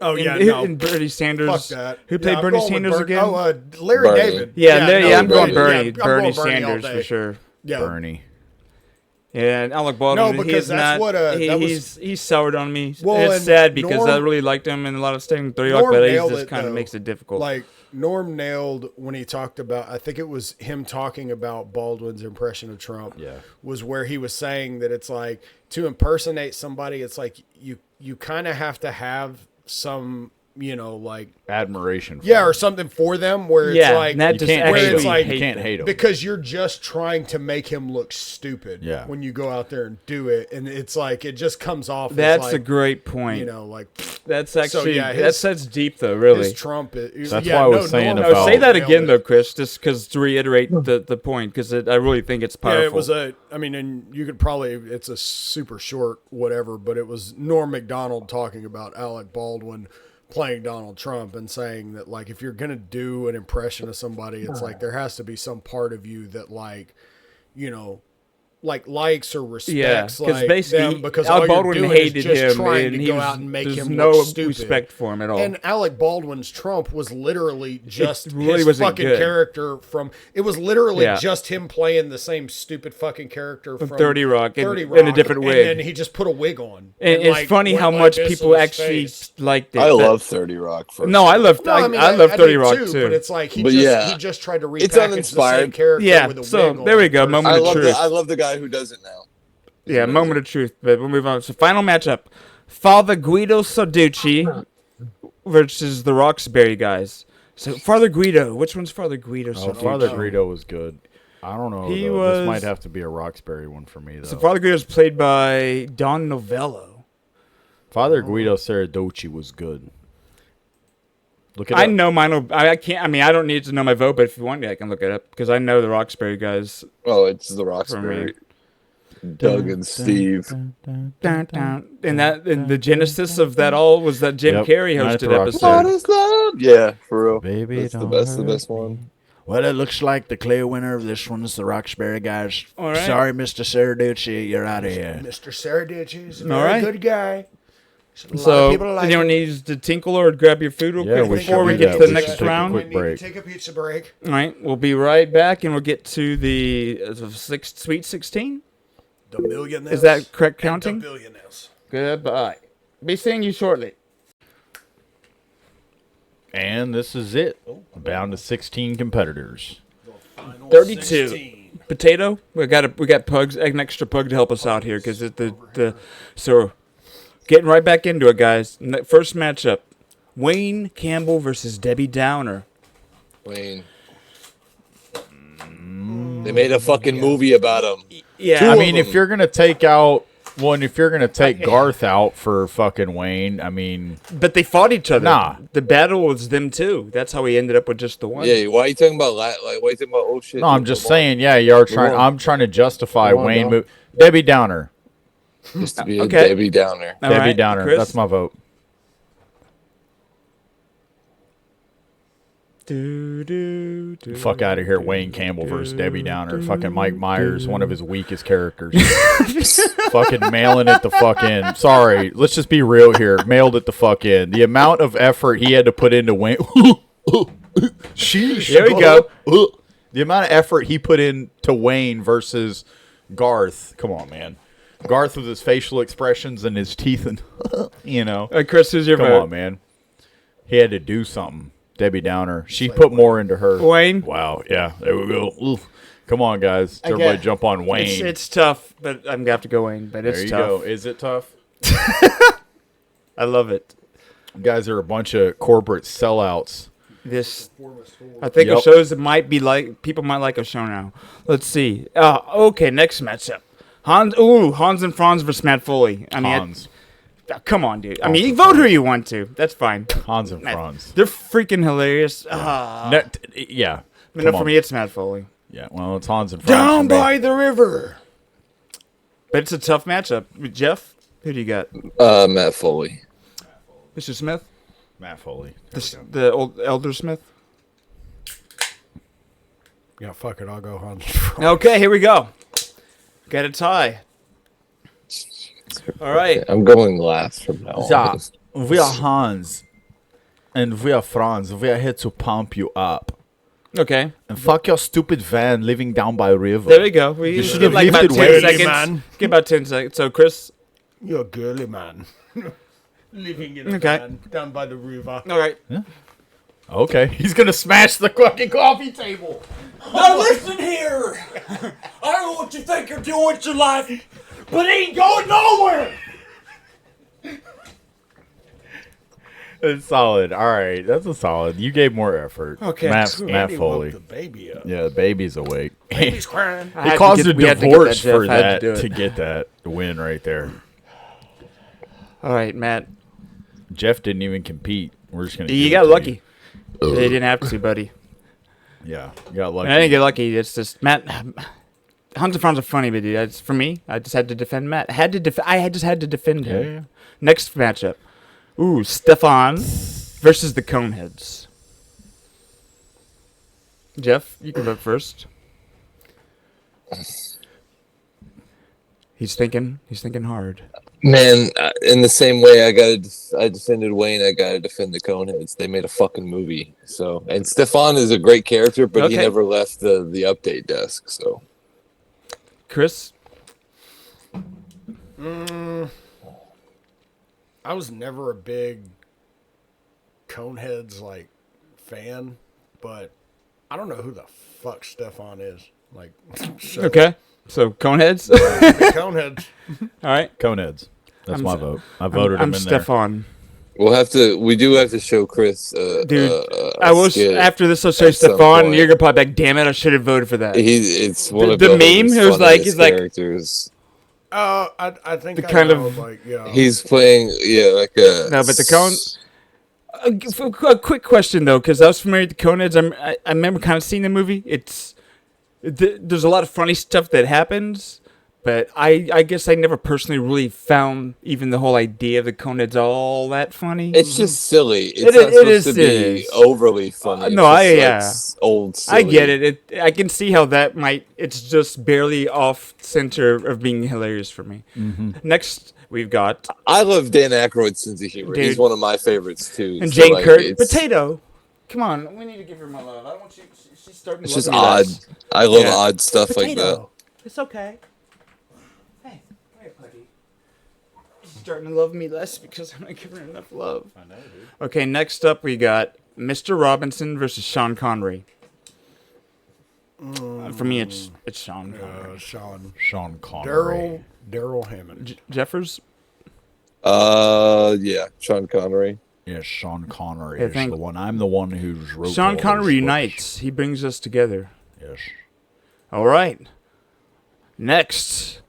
Oh yeah, and, no. and Bernie Sanders. Fuck that. Who played I'm Bernie going with Sanders Bert- again? Oh, Larry Bernie. David. yeah, I'm Bernie. going Bernie. Yeah, I'm Bernie going Bernie all Sanders day. for sure. Yeah. Bernie. Yeah, and Alec Baldwin. No, because he's that's not, what, that was- he's soured on me. Well, And it's and sad because Norm- I really liked him in a lot of Staying 30 Rock, Norm but he nailed just it, kind of though. makes it difficult. Like Norm nailed when he talked about, I think it was him talking about Baldwin's impression of Trump. Yeah. Was where he was saying that it's like to impersonate somebody, it's like you kind of have to have some, like Admiration. For yeah, him. or something for them where yeah, it's like and that you just can't actually hate it's him. like- You can't hate him. because you're just trying to make him look stupid. Yeah. When you go out there and do it, and it's like it just comes off. That's as a like, great point. like That's actually yeah, that's deep though, really. his Trump. That's why I was saying No, about- say that nailed again it. though, Chris, just because to reiterate the point, because I really think it's powerful. Yeah, it was and you could probably, it's a super short whatever, but it was Norm Macdonald talking about Alec Baldwin playing Donald Trump and saying that, like, if you're going to do an impression of somebody, it's like there has to be some part of you that, like, likes or respects because like basically them, because Alec all Baldwin you're doing hated is just him, trying and to he go was, out and make there's him no look stupid. respect for him at all. And Alec Baldwin's Trump was literally just really his wasn't fucking good. character from. It was literally Yeah. just him playing the same stupid fucking character from 30 Rock in- 30 in a Rock, different wig. and then he just put a wig on. and it's like, funny went how like much this people in his actually face. liked it. I That- love 30 Rock. For No, I love No, I, mean, I love 30 do Rock too, too. but it's like he But just yeah. he just tried to It's repackage the same uninspired. character Yeah, with a so wig there we on. go, moment I of love truth. I love the guy who does it now. Yeah, moment of truth, but we'll move on. So final matchup. Father Guido Sarducci versus the Roxbury guys. So Father Guido, which one's Father Guido Oh, Sarducci? Father Greedo was good. I don't know. He though. was- This might have to be a Roxbury one for me though. So Father Guido is played by Don Novello. Father Guido Sarducci was good. Look at I know mine. I can't. I mean, I don't need to know my vote, but if you want me, I can look it up because I know the Roxbury guys. Oh, it's the For Roxbury. me. Doug and Steve. Dun, dun. And the genesis of that all was that Jim Yep. Carrey Night at the hosted Roxbury. What episode. is that? Yeah, for real. Baby, That's the don't best. The hurt best me. one. Well, it looks like the clear winner of this one is the Roxbury guys. All right. Sorry, Mr. Sarducci, you're out of here. Mr. Sarducci is a All very right. good guy. So, people like anyone it. needs to tinkle or grab your food real Yeah, quick we before should we do get that. to the We next should take a round? quick break. Take a pizza break. All right, we'll be right back, and we'll get to the Sweet 16. The millionaires. Is that correct and counting? The billionaires. Goodbye. Be seeing you shortly. And this is it. Down to 16 competitors. 32. 16. Potato. We got pugs, an extra pug to help us out here because so getting right back into it, guys. First matchup: Wayne Campbell versus Debbie Downer. Wayne. They made a fucking movie about him. Yeah, I mean, if you're gonna take Garth out for fucking Wayne, I mean, but they fought each other. Nah. The battle was them too. That's how we ended up with just the one. Yeah, why are you talking about why are you talking about oh shit? no, I'm just saying, yeah, you are trying. on. I'm trying to justify Come on, Wayne. dog. Debbie Downer. Used to be a Okay. Debbie Downer. All Debbie right, Downer. Chris? That's my vote. Fuck out of here, Wayne Campbell versus Debbie Downer. Fucking Mike Myers, one of his weakest characters. Fucking mailing it the fuck in. Sorry, let's just be real here. Mailed it the fuck in. The amount of effort he had to put into Wayne. Sheesh. There we go. The amount of effort he put into Wayne versus Garth. Come on, man. Garth with his facial expressions and his teeth and you know. Chris, who's your Come vote? on, man. He had to do something. Debbie Downer. She put more into her. Wayne. Wow. Yeah. There we go. Oof. Come on, guys. Everybody jump on Wayne. It's tough, but I'm gonna have to go Wayne. But it's there you tough. go. Is it tough? I love it. You guys are a bunch of corporate sellouts. I think Yep. a shows that might be like people might like a show now. Let's see. Okay, next matchup. Hans and Franz versus Matt Foley. I mean, Hans. come on, dude. I mean, you vote who you want to. That's fine. Hans and Franz. They're freaking hilarious. Yeah. But no, Come for on. me, it's Matt Foley. Yeah. Well, it's Hans and Franz. Down for me. by the river. But it's a tough matchup. Jeff, who do you got? Matt Foley. Mr. Smith, Matt Foley. the old Elder Smith. Yeah, fuck it. I'll go Hans. Okay, here we go. Got a tie. All right. I'm going last from now Yeah. on. We are Hans. And we are Franz. We are here to pump you up. Okay. And fuck your stupid van living down by river. There we go. We should get have like about lifted 10 weights. seconds. Man. Get about 10 seconds. So, Chris. You're a girly man. Living in a Okay. van down by the river. All right. Okay. He's going to smash the fucking coffee table. Now listen here. I don't know what you think you're doing with your life, but it ain't going nowhere. It's solid. All right. That's a solid. You gave more effort. Okay. Matt Andy Foley. woke the baby up. Yeah, the baby's awake. Baby's crying. He caused a we had to get divorce Jeff. for I had that do to it. get that win right there. All right, Matt. Jeff didn't even compete. We're just gonna. You give got it to lucky. They didn't have to, buddy. Yeah, you got lucky. I didn't get lucky. It's just Matt. Hans and Franz are funny, but dude, for me, I just had to defend Matt. I just had to defend him. Yeah. Next matchup. Ooh, Stefan versus the Coneheads. Jeff, you can vote first. He's thinking hard. Man, in the same way I defended Wayne, I gotta defend the Coneheads. They made a fucking movie. So, and Stefan is a great character, but he Okay. never left the update desk. So, Chris? I was never a big Coneheads like fan, but I don't know who the fuck Stefan is. Like, so Okay. So Coneheads. the Coneheads. All right. Coneheads. That's I'm my s- vote. I voted I'm him in Stefan. we do have to show Chris. Dude, I was after this. I'll say at some Stefan. point. You're gonna probably be like, damn it, I should have voted for that. It's one of the his meme, it was like- funniest he's like- characters. I think The I kind know, of- like, yeah. He's playing like a No, but the Cone. A quick question though, because I was familiar with the Coneheads. I remember kind of seeing the movie. There's a lot of funny stuff that happens, but I guess I never personally really found even the whole idea of the Coneheads all that funny. It's just silly. It's It not is- supposed it to is- be it is. overly funny. It's no, just, like, old. Silly. I get it. I can see how that might. It's just barely off center of being hilarious for me. Mm-hmm. Next we've got I love Dan Aykroyd's sense of humor. Dude. He's one of my favorites too. and So, Jane like, Curtin. it's- Potato, come on, we need to give her my love. I don't want you. She's starting to It's love just me odd. less. I love Yeah. odd stuff like that. Potato, it's okay. Hey, buddy. She's starting to love me less because I'm not giving her enough love. I know, dude. Okay, next up we got Mr. Robinson versus Sean Connery. For me, it's Sean Connery. Sean Connery. Daryl Hammond. Jeffers. Yeah, Sean Connery. Yes, Sean Connery I is think the one. I'm the one who's wrote Sean all those Connery books. unites. He brings us together. Yes. All right. Next,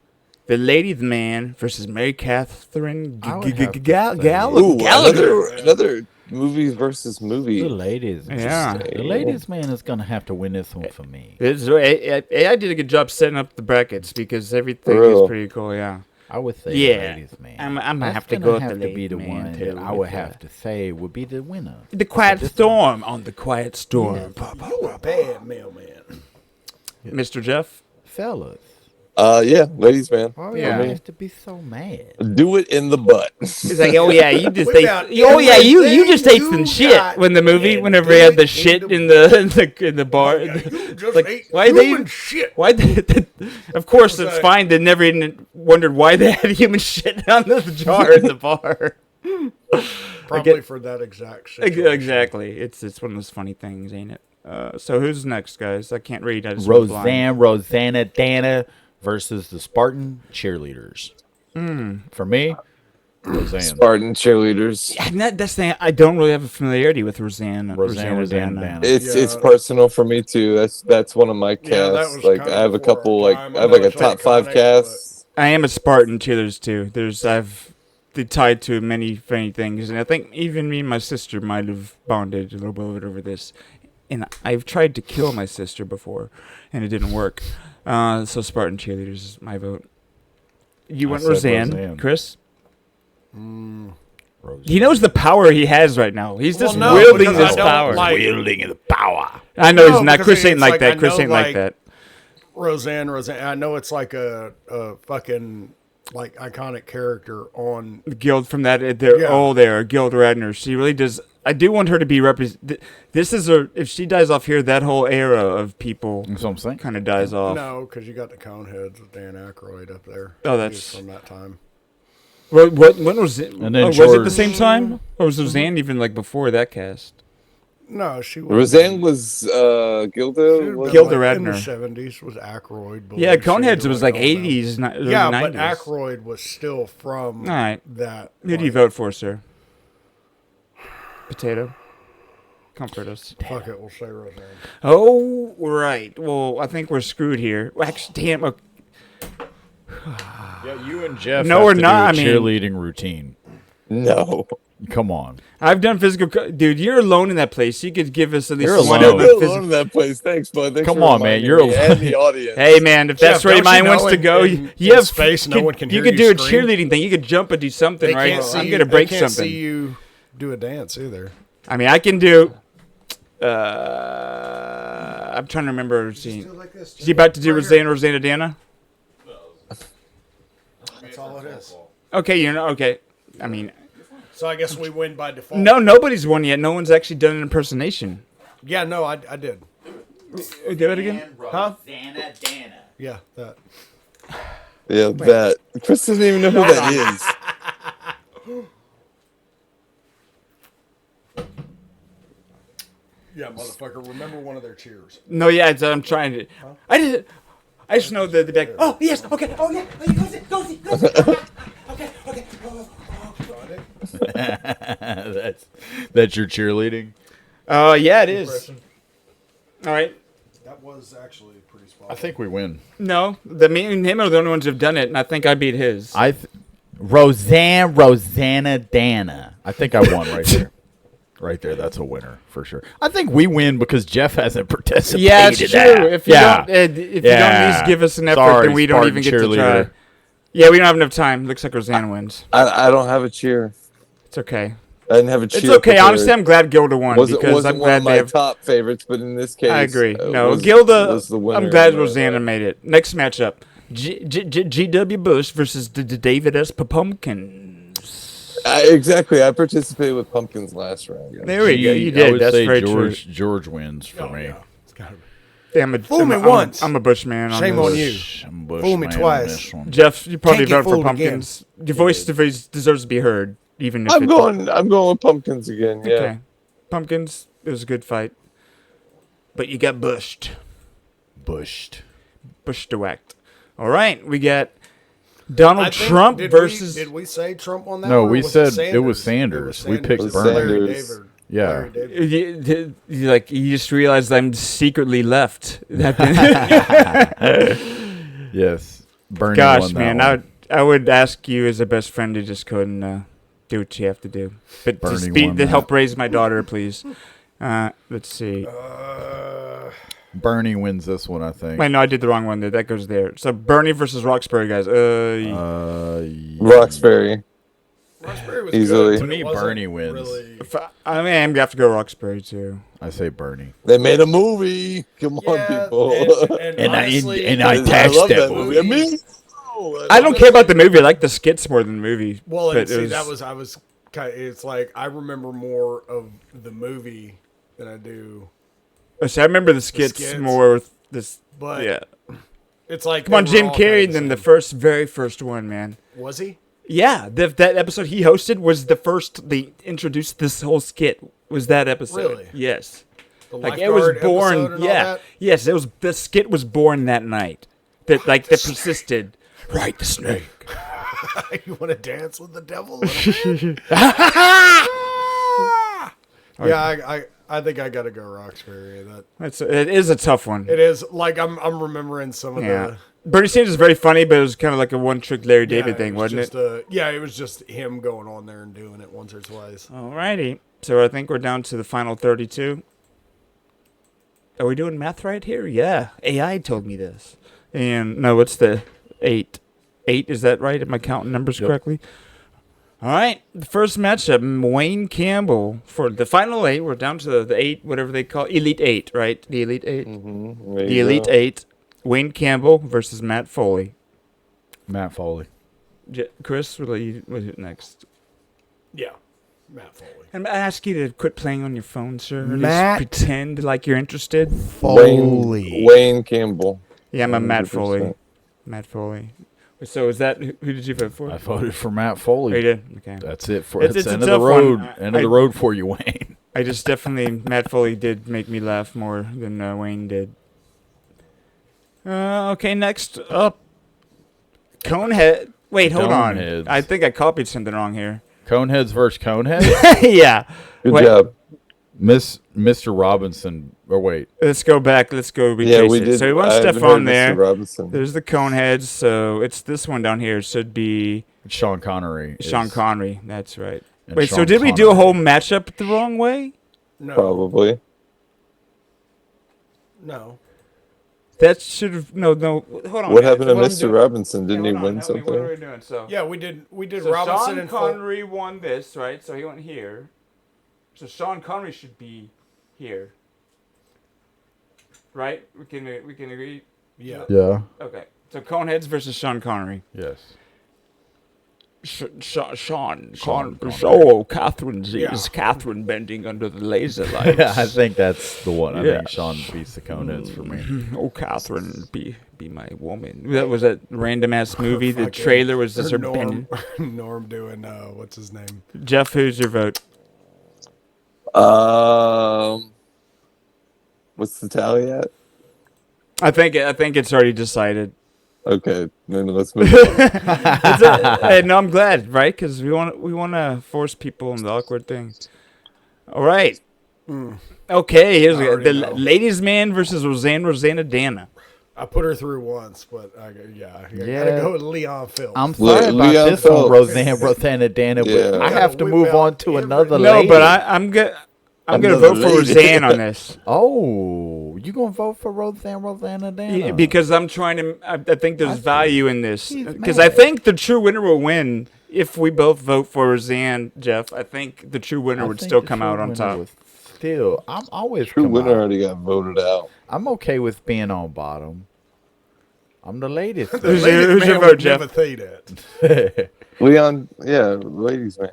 the Ladies Man versus Mary Catherine I would have to Gallagher. Ooh, another movies versus movie. The ladies. Yeah. The ladies man is gonna have to win this one for me. AI did a good job setting up the brackets because everything is Real. pretty cool. Yeah. I would say Yeah. the ladies man. I'm gonna That's have to gonna go with have the to be the ladies man, one too, that I with would the- have to say would be the winner. The Quiet Storm on the Quiet Storm. You a bad mailman. Mr. Jeff. Fellas, Yeah, ladies man. why Yeah. do you have to be so mad? Do it in the butt. He's like, oh yeah, you just What ate. about Oh yeah, you just ate everything some you shit got when the movie, and whenever do he had it the in shit the in the bar. You just Like, ate why they? human shit. Why? Of course, it's Okay. fine. They never even wondered why they had human shit on the jar in the bar. Probably for that exact situation. Exactly. It's one of those funny things, ain't it? So who's next, guys? I can't read. I just went blind. Rosanna, Danna versus the Spartan cheerleaders. For me, Rosanne. Spartan cheerleaders. And that's the thing. I don't really have a familiarity with Rosanne. Rosanna, Danna. Danna. It's personal for me too. That's one of my Yeah, that casts. was like kinda I have a before couple our like time. I have I like know a it's top 5 iconic, casts. I am a Spartan cheerleaders too. They tied to many funny things, and I think even me and my sister might have bonded a little bit over this. And I've tried to kill my sister before, and it didn't work. So Spartan cheerleaders is my vote. You I went said Rosanne, Rosanne. Chris. Rosanne. He knows the power he has right now. He's just no, wielding because this I don't power. like- Wielding the power. I know No, he's not. because Chris ain't it's like like, that. I Chris know, ain't like like- that. Rosanne. I know it's like a fucking like iconic character on. Guild from that. They're Yeah. all there. Guild Radner. She really does. I do want her to be This is if she dies off here, that whole era of people That's what I'm saying. kind of dies off. No, because you got the Coneheads with Dan Aykroyd up there. Oh, He that's- was from that time. When was it? And then Was it the George- same time, or was Rosanne even like before that cast? No, she was. Rosanne was Gilda. Gilda like, in the Radner. 70s was Aykroyd. Yeah, believe she Coneheads did was like like all them. 80s, early Yeah, 90s. but Aykroyd was still from All right. that. Who do you vote for, sir? Potato. Comfort us. Fuck it, we'll say Rosanne. Oh, right. Well, I think we're screwed here. Well, actually, damn. Okay. Yeah, you and Jeff No, have we're to not, do I a mean- cheerleading routine. No. Come on. I've done physical. Dude, you're alone in that place. You could give us at least You're one alone. of You're the alone in that place. Thanks, bud. Thanks Come for on, man. reminding You're me alone. and the audience. Hey, man, if that's Jeff, where your don't you mind know wants to in- go, in you have space, no one can You hear could you do a scream? cheerleading thing. You could jump and do something, They right? can't see I'm you- gonna break they can't something. see you do a dance either. I mean, I can do. I'm trying to remember. Is he about to do Rosanna Danna? That's all it is. Okay, you're not okay. I mean, So I guess we win by default. no, nobody's won yet. No one's actually done an impersonation. Yeah, no, I did. Do it again. Huh? Rosanna Danna. Yeah, that. Yeah, that. Chris doesn't even know who that is. Yeah, motherfucker. Remember one of their cheers. No, yeah, I'm trying to. I just know the back. Oh yes, okay. Oh yeah, go see. Okay. That's your cheerleading. Yeah, it is. All right. That was actually pretty spot. I think we win. No, me and him are the only ones who've done it, and I think I beat his. Rosanna Danna. I think I won right there. Right there, that's a winner for sure. I think we win because Jeff hasn't participated. Yeah, it's true. If you don't, if you don't at least Yeah. give us an effort, Sorry, then we don't Spartan even get to try. cheerleader. Yeah, we don't have enough time. Looks like Rosanna wins. I don't have a cheer. It's okay. I didn't have a cheer. It's okay. prepared. Honestly, I'm glad Gilda won Wasn't because I'm one of glad my they have. top favorites, but in this case, I agree. No, was- Gilda. was the winner I'm glad in the- Rosanna made it. Next matchup: G.W. Bush versus David S. Pumpkins. Exactly. I participated with Pumpkins last round. There we go. You I did. would That's say very true. George wins for me. Yeah, it's gotta be. Fool me once. I'm a Bush man. Shame on you. I'm Bush Fool me man on twice. this one. Jeff, you probably Can't get vote for fooled Pumpkins. Your voice deserves to be heard, even if I'm going with Pumpkins again. Yeah. Okay. Pumpkins, it was a good fight. But you got bushed. Bushed. Bushwhacked. All right, we got Donald Trump versus... Did we say Trump on that No, one, or we was said Sanders? it was Sanders. We picked It was Bernie. Sanders. David. Yeah. Larry David. You just realized I'm secretly left. Yes. Bernie Gosh, won that man, one. I would ask you as a best friend to just go ahead and do what you have to do. But Bernie just won to that. help raise my daughter, please. Let's see. Bernie wins this one, I think. Wait, no, I did the wrong one there. That goes there. So Bernie versus Roxbury, guys. Roxbury. Roxbury was Easily. good, To but me, it wasn't Bernie wins. really- I mean, I'm gonna have to go Roxbury too. I say Bernie. They made a movie. Come on, Yeah, people. and honestly, I I attached love that that movie. movie. I mean, I don't care about the movie. I like the skits more than the movie. Well, but and see, it I was kind of, it's like I remember more of the movie than I do. So I remember the skits more with this. But Yeah. it's like Come on, they were Jim all kind Carrey, of then the same. very first one, man. Was he? Yeah, that episode he hosted was the first they introduced this whole skit. Was that episode? Really? Yes. The Like it was lifeguard episode born. and all Yeah. that? Yes, it was. The skit was born that night. That persisted. Right, the snake. You want to dance with the devil? Yeah, I think I got to go Roxbury. It is a tough one. It is like I'm remembering some of Yeah. the. Bernie Sanders is very funny, but it was kind of like a one-trick Larry David Yeah, thing, was wasn't it? just yeah, it was just him going on there and doing it once or twice. Alrighty. So I think we're down to the final 32. Are we doing math right here? Yeah. AI told me this. And no, it's the 8. 8, is that right? Am I counting numbers correctly? All right. The first matchup, Wayne Campbell. For the final 8, we're down to the 8, whatever they call Elite 8, right? The Elite 8. Mm-hmm. The Elite 8. Wayne Campbell versus Matt Foley. Matt Foley. Chris, what is it next? Yeah, Matt Foley. And I ask you to quit playing on your phone, sir. Or Matt just pretend like you're interested. Foley. Wayne Campbell. Yeah, I'm a Matt 100%. Foley. Matt Foley. So is that who did you vote for? I voted for Matt Oh, you Foley. did? Okay. That's it for It's it's a end of the tough road. one. End of the road for you, Wayne. I just definitely Matt Foley did make me laugh more than Wayne did. Okay, next up, Conehead. Wait, hold Coneheads. on. I think I copied something wrong here. Coneheads versus Coneheads. Yeah. Good Wait, job. Mr. Robinson. Or wait. Let's go back. Let's go retrace Yeah, we it. did. So we want I haven't Stefan heard Mr. there. Robinson. There's the Coneheads. So it's this one down here. Should be Sean Connery. Sean is- Connery. That's right. and Wait, so Sean did we do a Connery. whole matchup the wrong way? No, Probably. no. That should have no. Hold on. What happened to What I'm Mr. doing- Robinson? Didn't Yeah, he hold on, win help me. What are we something? doing? So Yeah, we did So Robinson Sean and Connery won this, right? So he went here. So Sean Connery should be here, right? We can agree. Yeah. Yeah. Okay. So Coneheads versus Sean Connery. Yes. Sean Connery. Oh, Catherine Yeah. is Catherine bending under the laser lights. I think that's the one. I Yeah. think Sean beats the Coneheads for me. Oh, Catherine, be my woman. That was that random ass movie. The Fucking- trailer was just her Norm, bending. Norm doing what's his name? Jeff, who's your vote? What's the tally at? I think it's already decided. Okay, then let's move on. No, I'm glad, right? Because we want to force people into awkward things. All right. Okay, here's I already the know. ladies' man versus Rosanna Danna. I put her through once, but I gotta Yeah. go with Leon Phillips. I'm sorry about Leon this one, Phelps. Rosanna Danna, but Yeah. I have to Whip move out on to every- another No, lady. but I'm gonna Another vote for lady. Roseanne on this. Oh, you gonna vote for Rosanna Danna? Yeah, because I'm trying to. I think there's value in this. He's Because I mad. think the true winner will win if we both vote for Roseanne, Jeff. I think the true winner I would think still the come true out on winner top. would Still, I'm always True come winner out. already got voted out. I'm okay with being on bottom. I'm the latest. Who's Ladies your man vote, would Jeff? never say that. Leon, yeah, ladies man.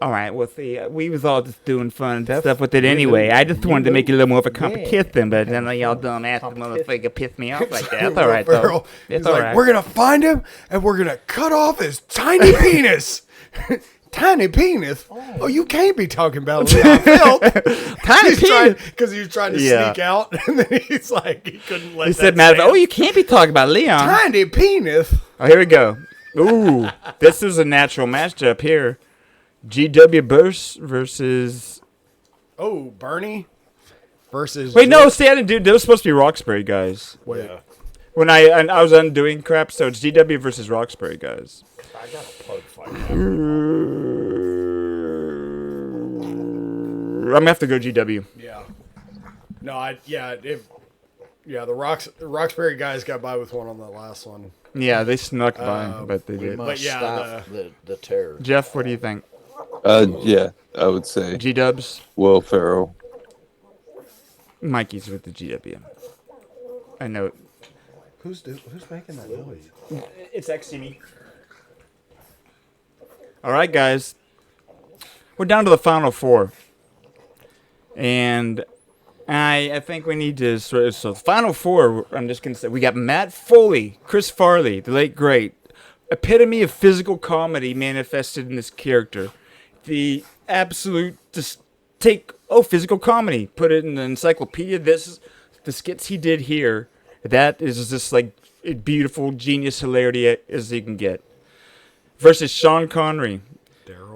All right, well, see, we was all just doing fun stuff with it anyway. I just wanted to make it a little more of a competition, but then y'all dumb ass motherfucker pissed me off like that. That's all right, though. He's It's all like, right. we're gonna find him and we're gonna cut off his tiny penis. Tiny penis? Oh, you can't be talking about Leon Phelps. Tiny penis? Because he was trying to Yeah. sneak out, and then he's like, he couldn't let He that said, Matt, stand. oh, you can't be talking about Leon. Tiny penis. Oh, here we go. Ooh, this is a natural matchup here. GW Burst versus... Oh, Bernie versus. Wait, no, see, I didn't do... They were supposed to be Roxbury guys. Wait. When I was undoing crap, so it's GW versus Roxbury guys. I got a plug fight. I'm gonna have to go GW. Yeah. No, the Roxbury guys got by with one on the last one. Yeah, they snuck by, but they We did. must yeah, stop the terror. Jeff, what do you think? Yeah, I would say G-dubs? Will Ferrell. Mikey's with the GW. I know. Who's making that noise? It's actually me. All right, guys. We're down to the final four. And I think we need to sort of... So, final four, I'm just going to say, we got Matt Foley, Chris Farley, the late great. Epitome of physical comedy manifested in this character. The absolute... Just take... Oh, physical comedy. Put it in the encyclopedia. This is the skits he did here. That is just like beautiful, genius hilarity as you can get. Versus Sean Connery.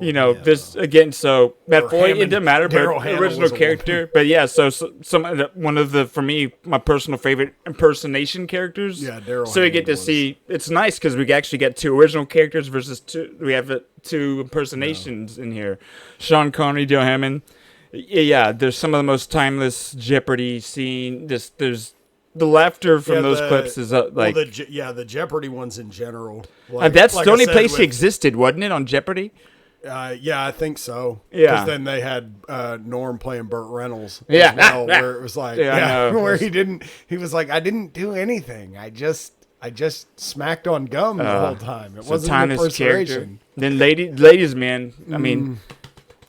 You know, this again. So Matt Foley, it didn't matter, but original character. But yeah, so one of the, for me, my personal favorite impersonation characters. Yeah, Daryl So we get to Hammond was. see. It's nice because we actually get two original characters versus two. We have two impersonations in here. Sean Connery, Daryl Hammond. Yeah, there's some of the most timeless Jeopardy scene. There's the laughter from those clips is like. Well, the Jeopardy ones in general. That's like the I only said place he with- existed, wasn't it, on Jeopardy? Yeah, I think so. Yeah. Because then they had Norm playing Burt Reynolds. as Yeah. well, where it was like, Yeah, I know. where he was like, I didn't do anything. I just smacked on gum the whole time. It So wasn't an timeless character. impersonation. Then ladies, man. I mean,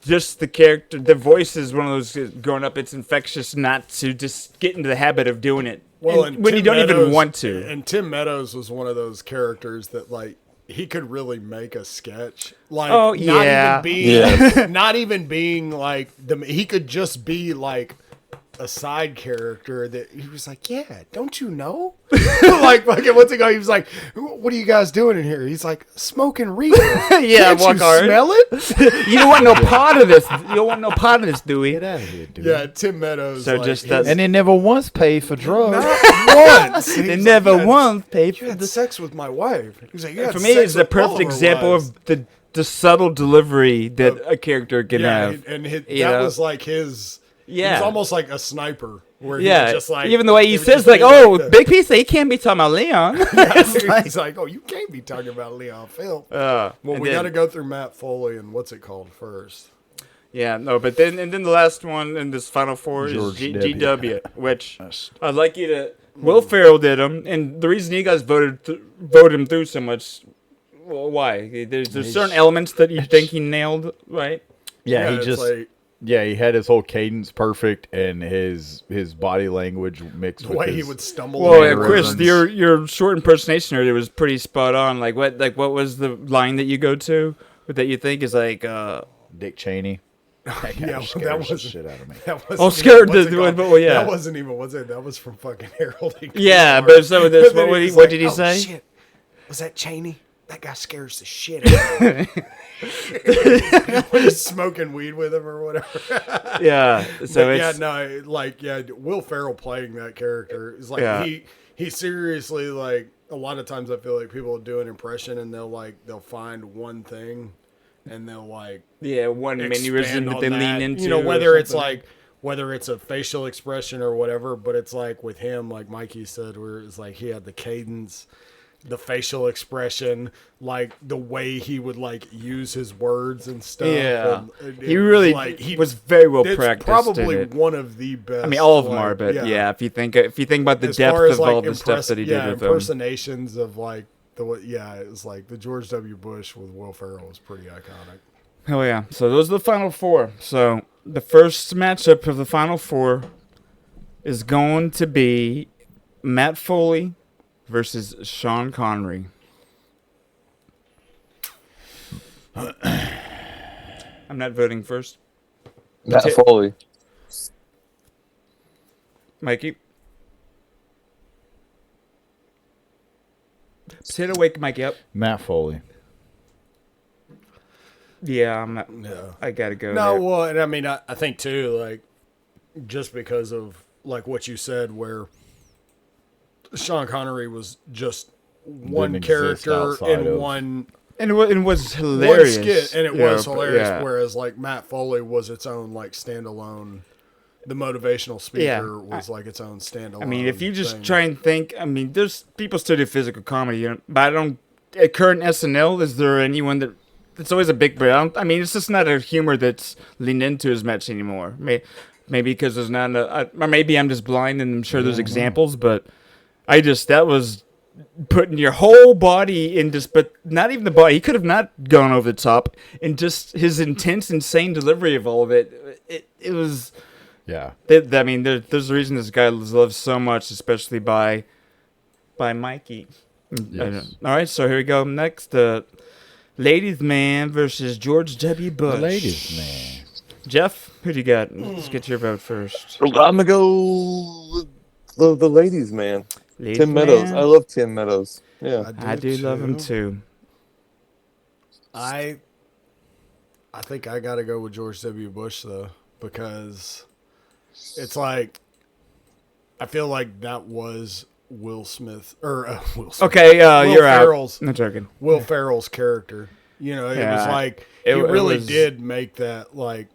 just the character, the voice is one of those growing up. It's infectious not to just get into the habit of doing it. Well, And and when Tim you don't even Meadows- want to. And Tim Meadows was one of those characters that like he could really make a sketch. Like, Oh, not yeah. even being, Yes. not even being like he could just be like a side character that he was like, yeah, don't you know? Like fucking what's it called? He was like, what are you guys doing in here? He's like, smoking reefer. Yeah, Can't you walk hard. smell it? You don't want no part of this. You don't want no part of this, Dewey. Get out of here, dude. Yeah, Tim Meadows. So like, just he's that- And they never once paid for drugs. not once. They He's never like, "You had- once paid You for had this. sex with my wife. He's like, you had For me, sex it's the with all perfect of our example wives." of the subtle delivery that a character can have. and you that know? was like his. Yeah. He's almost like a sniper. Where he Yeah, was just like, even the way he would says, just like, be "Oh, the- big piece, he can't be talking about Leon." he's like, oh, you can't be talking about Leon Phil. And Well, we then- got to go through Matt Foley and what's it called first. Yeah, no, but then the last one in this final four George is W. GW, which I'd like you to. Will Ferrell did him, and the reason you guys voted him through so much. Well, why? There's certain elements that you think he nailed, right? Yeah, he it's just like, he had his whole cadence perfect and his body language mixed the with way his, he would stumble. Well, over Chris, mannerisms. your short impersonation earlier was pretty spot on. Like what was the line that you go to that you think is like? Dick Cheney. That guy Yeah, scares that the was shit out of me. That wasn't Oh, even- scared what's the- it called? but, yeah. That wasn't even. What's it? That was from fucking Harold. and Yeah, Kumar. but so with this, And then what he was what like, did he "Oh, say? Shit. Was that Cheney? That guy scares the shit out of me. When he's smoking weed with him or whatever. Yeah, so But it's Will Ferrell playing that character is like Yeah. he seriously like a lot of times I feel like people do an impression and they'll find one thing and they'll like one mannerism expand that on they that. lean into. You know, or whether something. it's a facial expression or whatever, but it's like with him, like Mikey said, where it's like he had the cadence the facial expression, like the way he would like use his words and stuff. Yeah, and he really was very well practiced. Probably in it. one of the best. I mean, all of them are, but yeah, if you think about the as depth far as, of like, all the stuff that he did with them. impersonations of like it was like the George W. Bush with Will Ferrell was pretty iconic. Oh yeah, so those are the final four. So the first matchup of the final four is going to be Matt Foley versus Sean Connery. I'm not voting first. Matt Foley. Mikey. Sit awake, Mikey, up. Matt Foley. Yeah, I'm not. No. I gotta go. No, there. well, and I mean, I think too, like, just because of like what you said, where Sean Connery was just one Didn't exist character outside in of- one And it was hilarious. one skit, and it Yeah, was hilarious. yeah. Whereas like Matt Foley was its own like standalone. The motivational speaker was like its own standalone. I mean, if you just thing. try and think, I mean, there's people still do physical comedy, but I don't. At current SNL, is there anyone that? It's always a big break. I mean, it's just not a humor that's leaned into as much anymore. Maybe because there's not or maybe I'm just blind and I'm sure there's examples, but that was putting your whole body in just, but not even the body. He could have not gone over the top, and just his intense, insane delivery of all of it. It was. Yeah. I mean, there's a reason this guy is loved so much, especially by Mikey. Yes. All right, so here we go. Next, Ladies Man versus George W. Bush. The ladies, man. Jeff, who do you got? Let's get your vote first. I'm gonna go with the ladies, man. Ladies Tim Meadows. Man. I love Tim Meadows. Yeah. I do love him too. I think I got to go with George W. Bush though, because it's like I feel like that was Will Smith or Will Smith. Okay, Will you're Ferrell's, out. No joking. Will Ferrell's character. You know, it was Yeah, like it he really was- did make that like,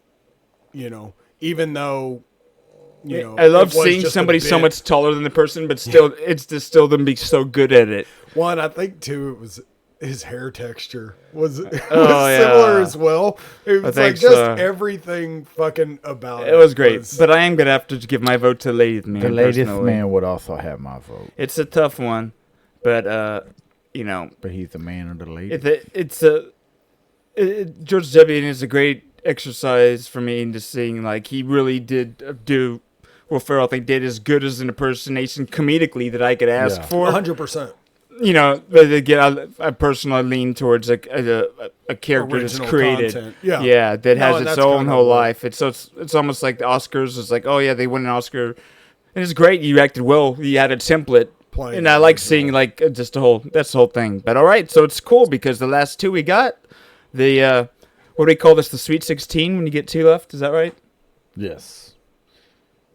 you know, even though. You know, I love it was seeing just a somebody so bit. much taller than the person, but still, it's just still them be so good at it. One, I think too, it was his hair texture was yeah. similar as well. It was think like just so. everything fucking about it. It was great, but I am gonna have to give my vote to Ladies Man. The ladies, personally. man, would also have my vote. It's a tough one, but you know, But he's the man of the ladies. George W. is a great exercise for me in just seeing like he really did do. Will Ferrell, I think, did as good as an impersonation comedically that I could ask Yeah. for. 100%. You know, but again, I personally lean towards a character that's Original created, content. Yeah. that No, has and its that's own kinda whole what- life. It's almost like the Oscars. It's like, oh yeah, they won an Oscar, and it's great. You acted well. You had a template, Playing and I like original. seeing like just that's the whole thing. But all right, so it's cool because the last two we got the what do we call this? The Sweet 16 when you get two left. Is that right? Yes.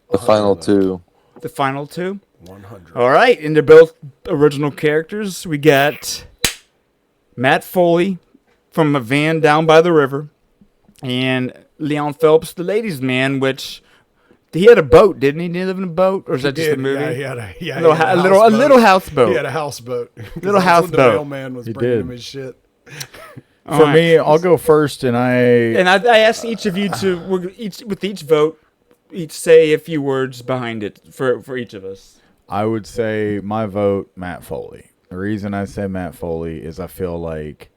The final two. The final two. 100. All right, and they're both original characters. We got Matt Foley from a van down by the river, and Leon Phelps, the ladies' man, which he had a boat, didn't he? Did he live in a boat, or is that just a movie? Yeah, he had a, a little houseboat. He had a houseboat. Little The houseboat. mailman was He bringing did. him his shit. All For right. me, I'll go first, and I asked each of you to with each vote, each say a few words behind it for each of us. I would say my vote, Matt Foley. The reason I say Matt Foley is I feel like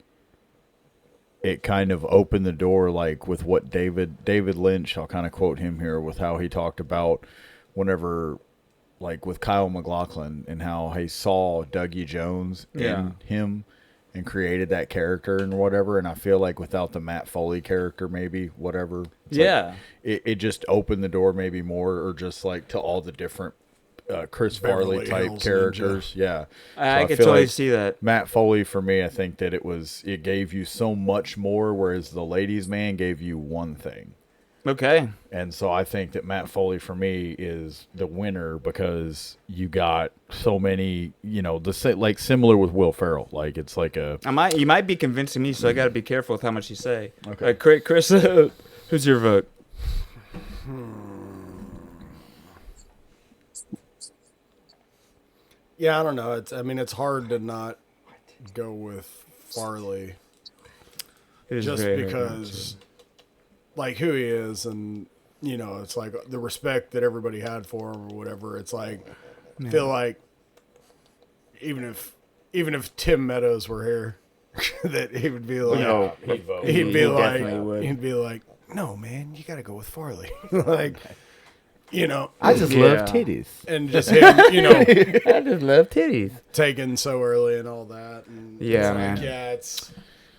it kind of opened the door, like with what David Lynch, I'll kind of quote him here, with how he talked about whenever, like with Kyle MacLachlan, and how he saw Dougie Jones in him and created that character and whatever. And I feel like without the Matt Foley character, maybe whatever, it's like it just opened the door maybe more, or just like to all the different Chris Farley Beverly type Hills characters. Yeah. I So could feel totally like see that. Matt Foley, for me, I think that it gave you so much more, whereas the ladies' man gave you one thing. Okay. And so I think that Matt Foley, for me, is the winner, because you got so many, like similar with Will Ferrell. Like, it's like You might be convincing me, so I got to be careful with how much you say. Okay. Chris, who's your vote? Yeah, I don't know. It's hard to not go with Farley. Just because, like, who he is, and, you know, it's like the respect that everybody had for him or whatever. It's like, I feel like even if Tim Meadows were here, that he would be like, he'd be like, no, man, you got to go with Farley. Like, you know, I just love titties. And just him, you know, I just love titties. Taken so early and all that. And yeah, man.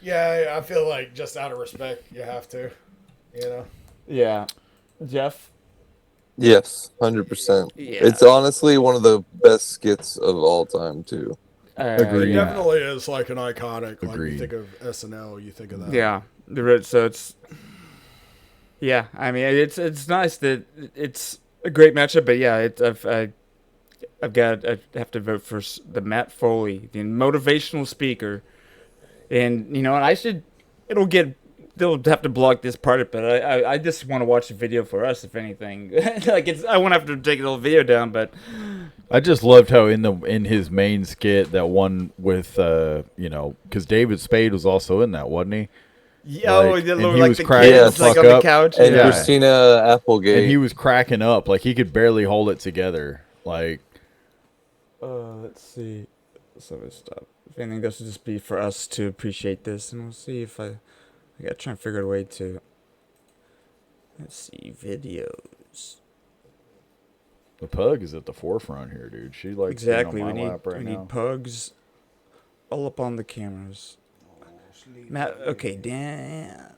Yeah, I feel like just out of respect, you have to, you know. Yeah, Jeff. Yes, 100%. Yeah. It's honestly one of the best skits of all time, too. It definitely is like an iconic. Like you think of SNL, you think of that. Yeah, so it's. Yeah, I mean it's nice that it's a great matchup, but yeah, I have to vote for the Matt Foley, the motivational speaker, and you know, and they'll have to block this part of it, but I just want to watch the video for us, if anything. Like I won't have to take the whole video down, but I just loved how in his main skit, that one with you know, because David Spade was also in that, wasn't he? Yeah, like, and he was cracking kids, like on the couch, and Christina Applegate, and he was cracking up, like he could barely hold it together. Like, let's see. So let's stop. If anything, this will just be for us to appreciate this, and we'll see if I gotta try and figure out a way to. Let's see videos. The pug is at the forefront here, dude. She like exactly. On my lap right we now. need pugs all up on the cameras. Matt, okay, Dan.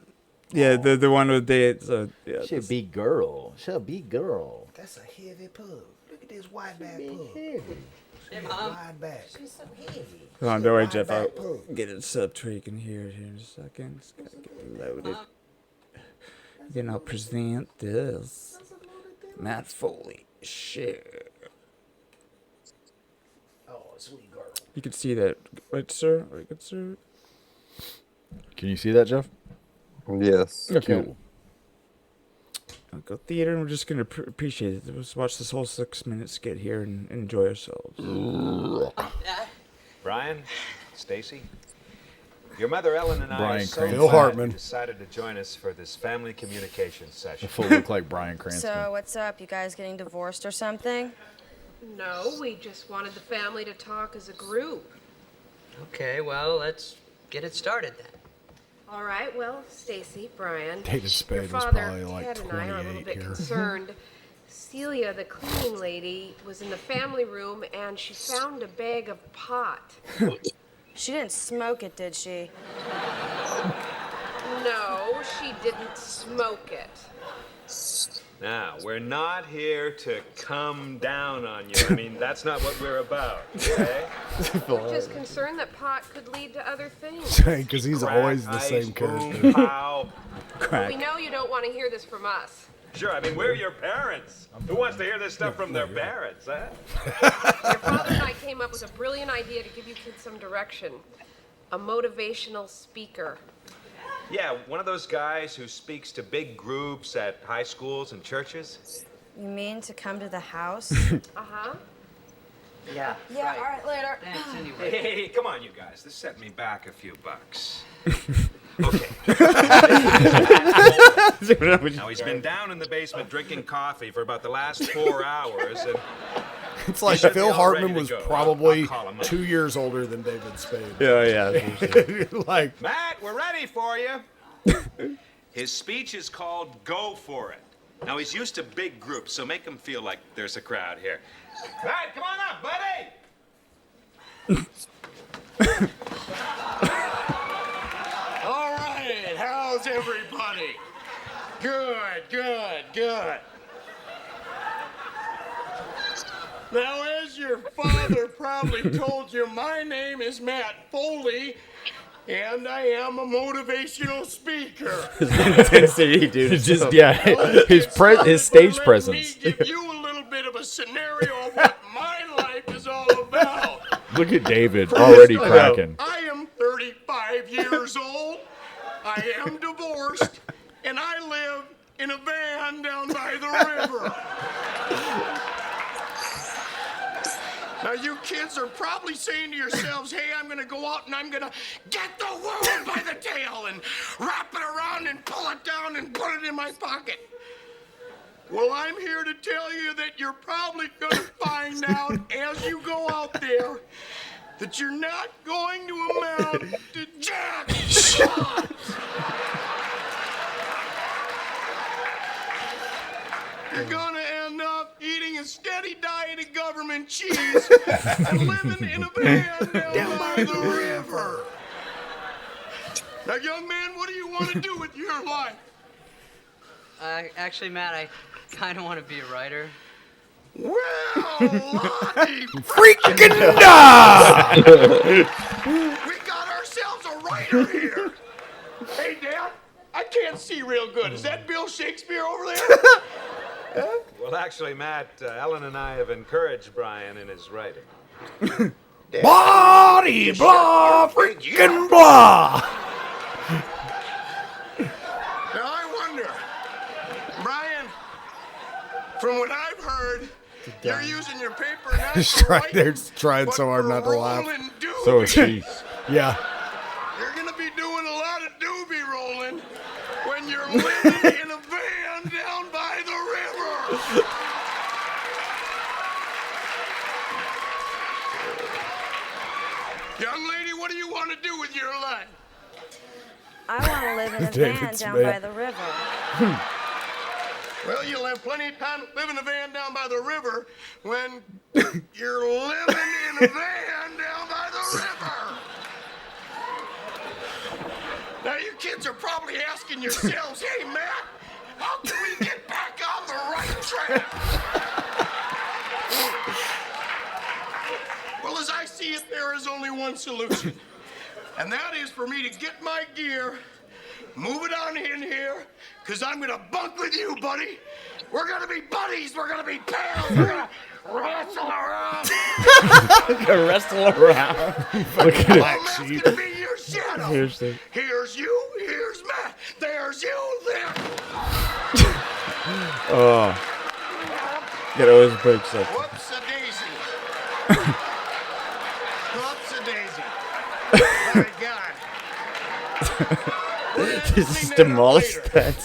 Yeah, the one with the. Yeah, She a big girl. She a big girl. That's a heavy pug. Look at this wide back pug. She's wide back. She's so heavy. Hold on, don't worry, Jeff. I'll get it set up so you can hear it here in a second. It's gotta get loaded. Then I'll present this. Matt Foley. Share. Oh, sweet girl. You can see that, right, sir? Right, good, sir? Can you see that, Jeff? Yes. Cool. I'll go theater, and we're just gonna appreciate it. Let's watch this whole 6 minute skit here and enjoy ourselves. Brian, Stacy, your mother Ellen and I Brian are so Cranston. Phil glad Hartman. you decided to join us for this family communications session. Full look like Brian Cranston. So, what's up? You guys getting divorced or something? No, we just wanted the family to talk as a group. Okay, well, let's get it started then. All right, well, Stacy, Brian, David Spade your was father, probably like Ted, and I are a little 28 bit here. concerned. Celia, the cleaning lady, was in the family room and she found a bag of pot. She didn't smoke it, did she? No, she didn't smoke it. Now, we're not here to come down on you. I mean, that's not what we're about, okay? We're just concerned that pot could lead to other things. Because he's always the same character. Pow. We know you don't want to hear this from us. Sure, I mean, we're your parents. Who wants to hear this stuff from their parents, huh? Your father and I came up with a brilliant idea to give you kids some direction. A motivational speaker. Yeah, one of those guys who speaks to big groups at high schools and churches. You mean to come to the house? Uh-huh. Yeah. Yeah, all right, later. Thanks anyway. Hey, come on, you guys. This set me back a few bucks. Okay. Now, he's been down in the basement drinking coffee for about the last 4 hours, and It's like should be Phil all Hartman ready to was go. probably I'll call him up. 2 years older than David Spade. Yeah. Like, Matt, we're ready for you. His speech is called Go For It. Now, he's used to big groups, so make him feel like there's a crowd here. Matt, come on up, buddy! All right, how's everybody? Good. Now, as your father probably told you, my name is Matt Foley, and I am a motivational speaker. Intensity, dude. It's just his stage presence. Let me give you a little bit of a scenario of what my life is all about. Look at David already cracking. I am 35 years old. I am divorced, and I live in a van down by the river. Now, you kids are probably saying to yourselves, hey, I'm going to go out and I'm going to get the world by the tail and wrap it around and pull it down and put it in my pocket. Well, I'm here to tell you that you're probably going to find out as you go out there that you're not going to amount to jack shit. You're gonna end up eating a steady diet of government cheese and living in a van down by the river. Now, young man, what do you want to do with your life? Actually, Matt, I kind of want to be a writer. Well, Lottie, Freaking da! we got ourselves a writer here. Hey, Dad, I can't see real good. Is that Bill Shakespeare over there? Well, actually, Matt, Ellen and I have encouraged Brian in his writing. Body blah, freaking blah. Now, I wonder, Brian, from what I've heard, you're using your paper not for writing, They're trying but so hard for not to laugh. rolling doobies. So is she. Yeah. You're gonna be doing a lot of doobie rolling when you're living in a van down by the river. Young lady, what do you want to do with your life? I want to live in a David van down Smith. by the river. Well, you'll have plenty of time to live in a van down by the river when you're living in a van down by the river. Now, you kids are probably asking yourselves, hey, Matt, how can we get back on the right track? Well, as I see it, there is only one solution. And that is for me to get my gear, move it on in here, because I'm going to bunk with you, buddy. We're going to be buddies. We're going to be pals. We're going to wrestle around. Wrestle around. Look at Oh, it. Matt's going to be your shadow. Seriously. Here's you. Here's Matt. There's you. There. Oh. It always breaks up. Whoops-a-daisy. Whoops-a-daisy. My God. Just demolish that.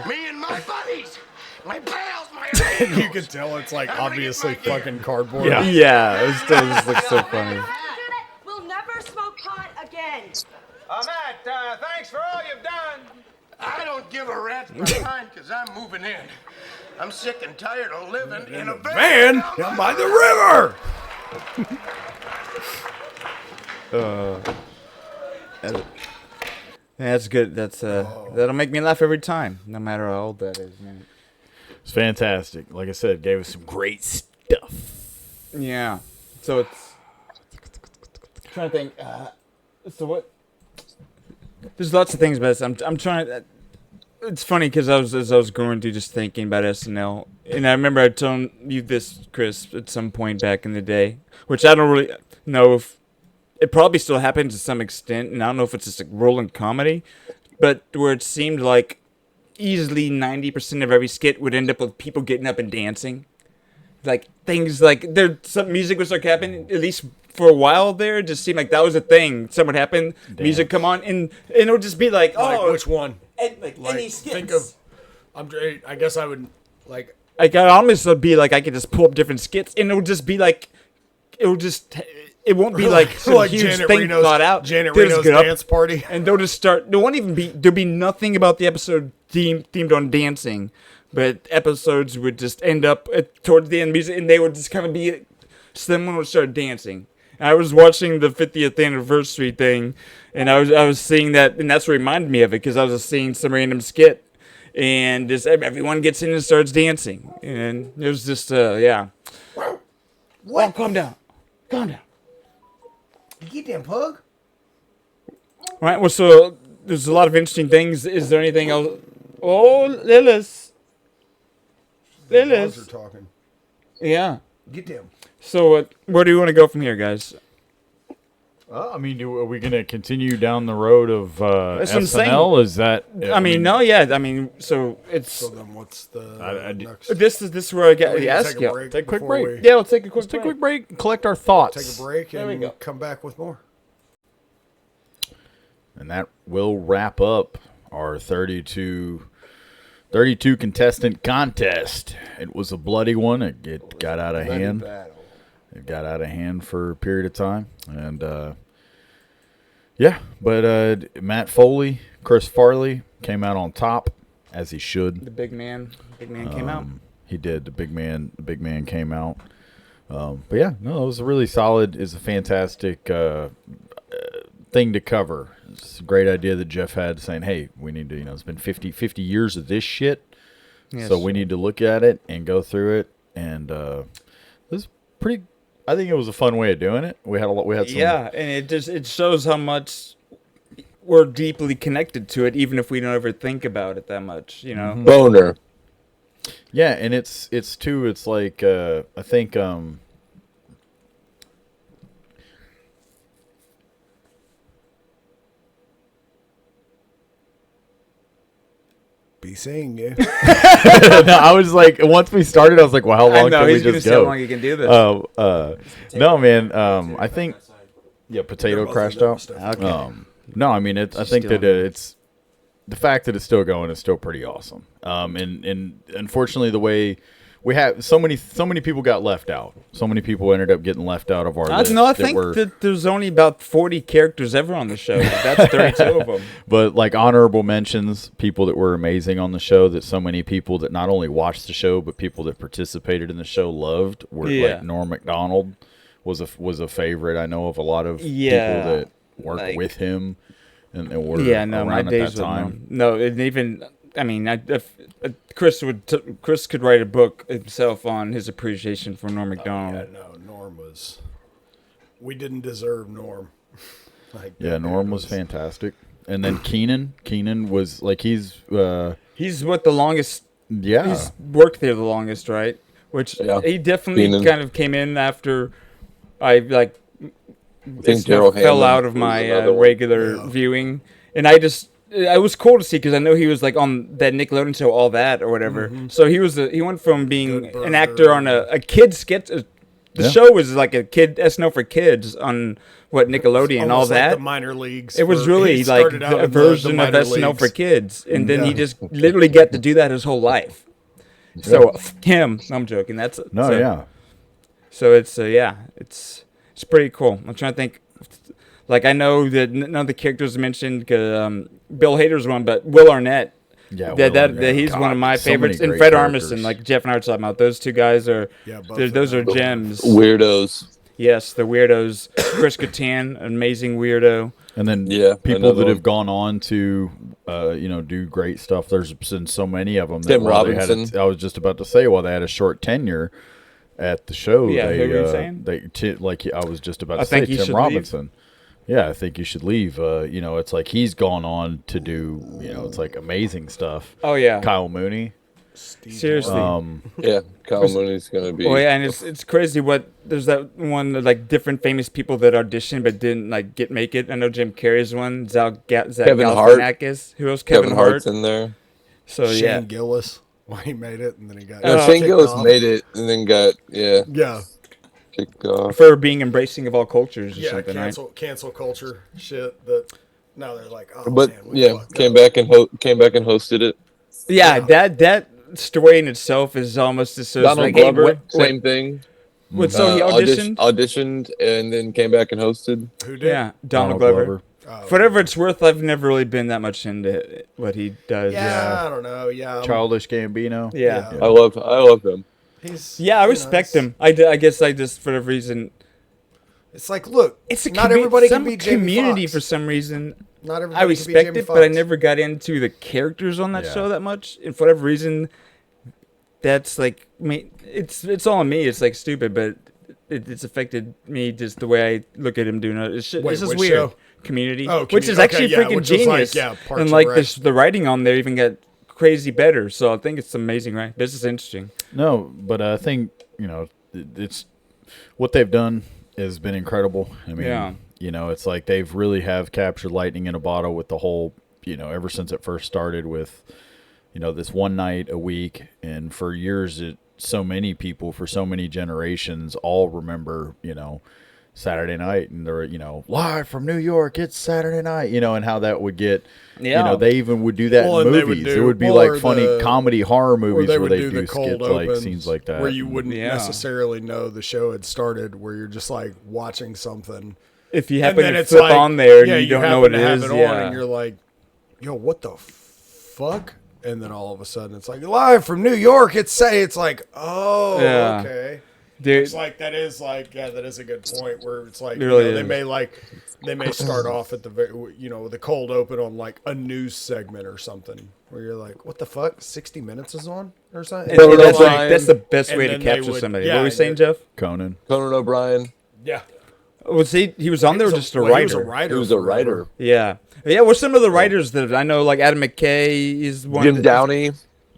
Me and my buddies. My pals. My You can tell it's like obviously fucking cardboard. Yeah. Yeah, it still just looks so funny. We'll never smoke pot again. Matt, thanks for all you've done. I don't give a rat's behind because I'm moving in. I'm sick and tired of living in a Van down by the river. That's good. That's that'll make me laugh every time, no matter how old that is, man. It's fantastic. Like I said, gave us some great stuff. Yeah. So it's trying to think. So what? There's lots of things, but I'm trying. It's funny because as I was going through just thinking about SNL, and I remember I told you this, Chris, at some point back in the day, which I don't really know if it probably still happens to some extent, and I don't know if it's just like rolling comedy, but where it seemed like easily 90% of every skit would end up with people getting up and dancing. Like things like some music would start happening, at least for a while there. It just seemed like that was a thing. Something would happen, music come on, and it would just be like, oh, Which one? like any skits. Think of. I guess I would like. Like I almost would be like I could just pull up different skits, and it would just be like, it won't be like some like huge Janet thing Reno's, thought out. Janet They'll just Reno's get up, dance party. and they'll just start. There won't even be. There'll be nothing about the episode themed on dancing, but episodes would just end up towards the end of music, and they would just kind of be. Someone would start dancing. I was watching the 50th anniversary thing, and I was seeing that, and that's what reminded me of it, because I was just seeing some random skit, and just everyone gets in and starts dancing, and it was just yeah. What? Oh, calm down, calm down. You get them pug. All right. Well, so there's a lot of interesting things. Is there anything else? Oh, Lillis. Dogs are talking. Yeah. Get them. So where do you want to go from here, guys? I mean, are we going to continue down the road of That's what I'm saying. SNL? Is that? I mean, no, yeah. I mean, so it's. So then what's the next? This is where I get We the can ask take a you. break Take a quick before break. we Yeah, we'll take a quick Take a quick break and collect our thoughts. Take a break There we and go. come back with more. And that will wrap up our 32 contestant contest. It was a bloody one. It got out of hand. It got out of hand for a period of time. And, yeah, but Matt Foley, Chris Farley came out on top, as he should. The big man came out. He did. The big man came out. But yeah, no, it was a really solid. It's a fantastic thing to cover. It's a great idea that Jeff had, saying, "Hey, we need to. It's been 50 years of this shit, Yes. so we need to look at it and go through it." And it was pretty. I think it was a fun way of doing it. We had some. Yeah, and it shows how much we're deeply connected to it, even if we don't ever think about it that much. You know. Boner. Yeah, and it's too. It's like I think Be seeing you. no, I was like, once we started, I was like, well, how long can we he's gonna just see go? how long you can do this. No, man. I think potato crashed out. Okay. No, I mean, I think that it's the fact that it's still going is still pretty awesome. And unfortunately, the way we have so many people got left out. So many people ended up getting left out of our list. No, I think that there's only about 40 characters ever on the show. That's 32 of them. But like honorable mentions, people that were amazing on the show, that so many people that not only watched the show but people that participated in the show loved, were like Norm Macdonald was a favorite. I know of a lot of people that work with him and were around my at days that time. No, and even I mean, Chris could write a book himself on his appreciation for Norm Macdonald. Norm was. We didn't deserve Norm. Norm was fantastic. And then Keenan was like he's what the longest. Yeah, he's worked there the longest, right? Which he definitely kind of came in after I fell out of my regular viewing, and it was cool to see because I know he was like on that Nickelodeon show, All That or whatever. Mm-hmm. So he went from being an actor on a kid sketch. The show was like a kid SNL for kids on Nickelodeon, All That. Like the minor leagues. It was really like a version of SNL for kids, and then he just literally got to do that his whole life. So him, I'm joking. So it's it's pretty cool. I'm trying to think. Like I know that none of the characters mentioned. Bill Hader's one, but Will Arnett. Yeah, he's one of my favorites. And Fred Armisen, like Jeff and I were talking about, those two guys are those are gems. Weirdos. Yes, the weirdos. Chris Kattan, amazing weirdo. And then people that have gone on to do great stuff. There's been so many of them. Tim Robinson. I was just about to say, while they had a short tenure at the show, who were you saying? I was just about to say Tim Robinson. Leave. Yeah, I think you should leave. It's like he's gone on to do, it's like amazing stuff. Oh, yeah. Kyle Mooney. Seriously. Kyle Mooney's going to be. Oh, yeah, and it's crazy there's that one, like, different famous people that auditioned but didn't, like, make it. I know Jim Carrey's one, Kevin Hart. Who else? Kevin Hart's in there. So, Shane Gillis. Well, he made it, and then he got Shane Gillis made it, and then got, kicked off. For being embracing of all cultures or something, cancel culture shit that now they're like, came back and hosted it. Yeah, that story in itself is almost as Donald Glover, same thing. So he auditioned and then came back and hosted. Who did? Yeah, Donald Glover. For whatever it's worth, I've never really been that much into what he does. Yeah, I don't know. Yeah, Childish Gambino. Yeah. I love him. I respect him. I guess I just, for whatever reason, it's like, look, it's not everybody can be Jamie community Foxx. For some reason. Not everybody I respect can be Jamie it, Foxx. but I never got into the characters on that show that much. And for whatever reason, that's like me. It's all on me. It's like stupid, but it's affected me just the way I look at him doing it. It's just weird. Show? Community, Oh, which is actually freaking genius. And like the writing on there even got crazy better. So I think it's amazing, right? This is interesting. No, but I think it's what they've done has been incredible. I mean, You know, it's like they've really have captured lightning in a bottle with the whole, you know, ever since it first started with, you know, this one night a week. And for years, so many people for so many generations all remember, you know, Saturday night, and they're, you know, live from New York, it's Saturday night, you know, and how that would get, you know, they even would do that in movies. It would be like funny comedy horror movies where they do skits like scenes like that. Where you wouldn't necessarily know the show had started, where you're just like watching something. If you happen to flip on there and you don't know what it is, and you're like, yo, what the fuck? And then all of a sudden it's like, live from New York, it's like, oh, okay. Dude, it's like that is a good point where it's like, really, you know, they may start off at the, you know, the cold open on like a news segment or something where you're like, what the fuck, 60 Minutes is on or something. That's the best way to capture somebody. What were we saying, Jeff? Conan O'Brien. Yeah. Was he was on there, or just a writer? He was a writer. He was a writer. Yeah. Well, some of the writers that I know, like Adam McKay is one. Jim Downey.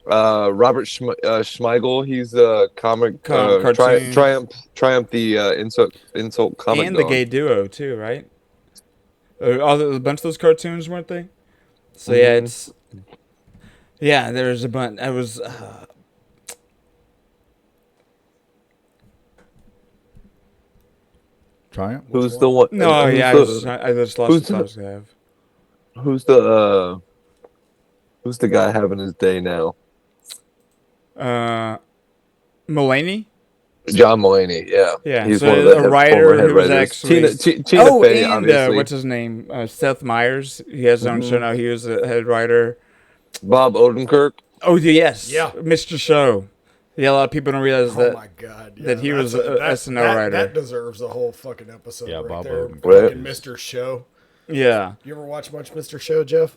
Robert Schmeigel, he's a comic cartoon. Triumph the insult comic and dog. The Gay Duo too, right? A bunch of those cartoons, weren't they? So there's a bunch. I was Triumph. Who's the one? No, I just lost the thoughts I have. Who's the guy having his day now? Mulaney? John Mulaney, yeah. He's so one of the a writer head who was writers. actually... Tina Fey, obviously. What's his name? Seth Meyers. He has his own show now. He was a head writer. Bob Odenkirk. Oh, yes. Yeah. Mr. Show. Yeah, a lot of people don't realize that. Oh my God! That he was an SNL writer. That deserves a whole fucking episode. Yeah, right Bob there. Odenkirk. Fucking Mr. Show. Yeah. You ever watch much Mr. Show, Jeff?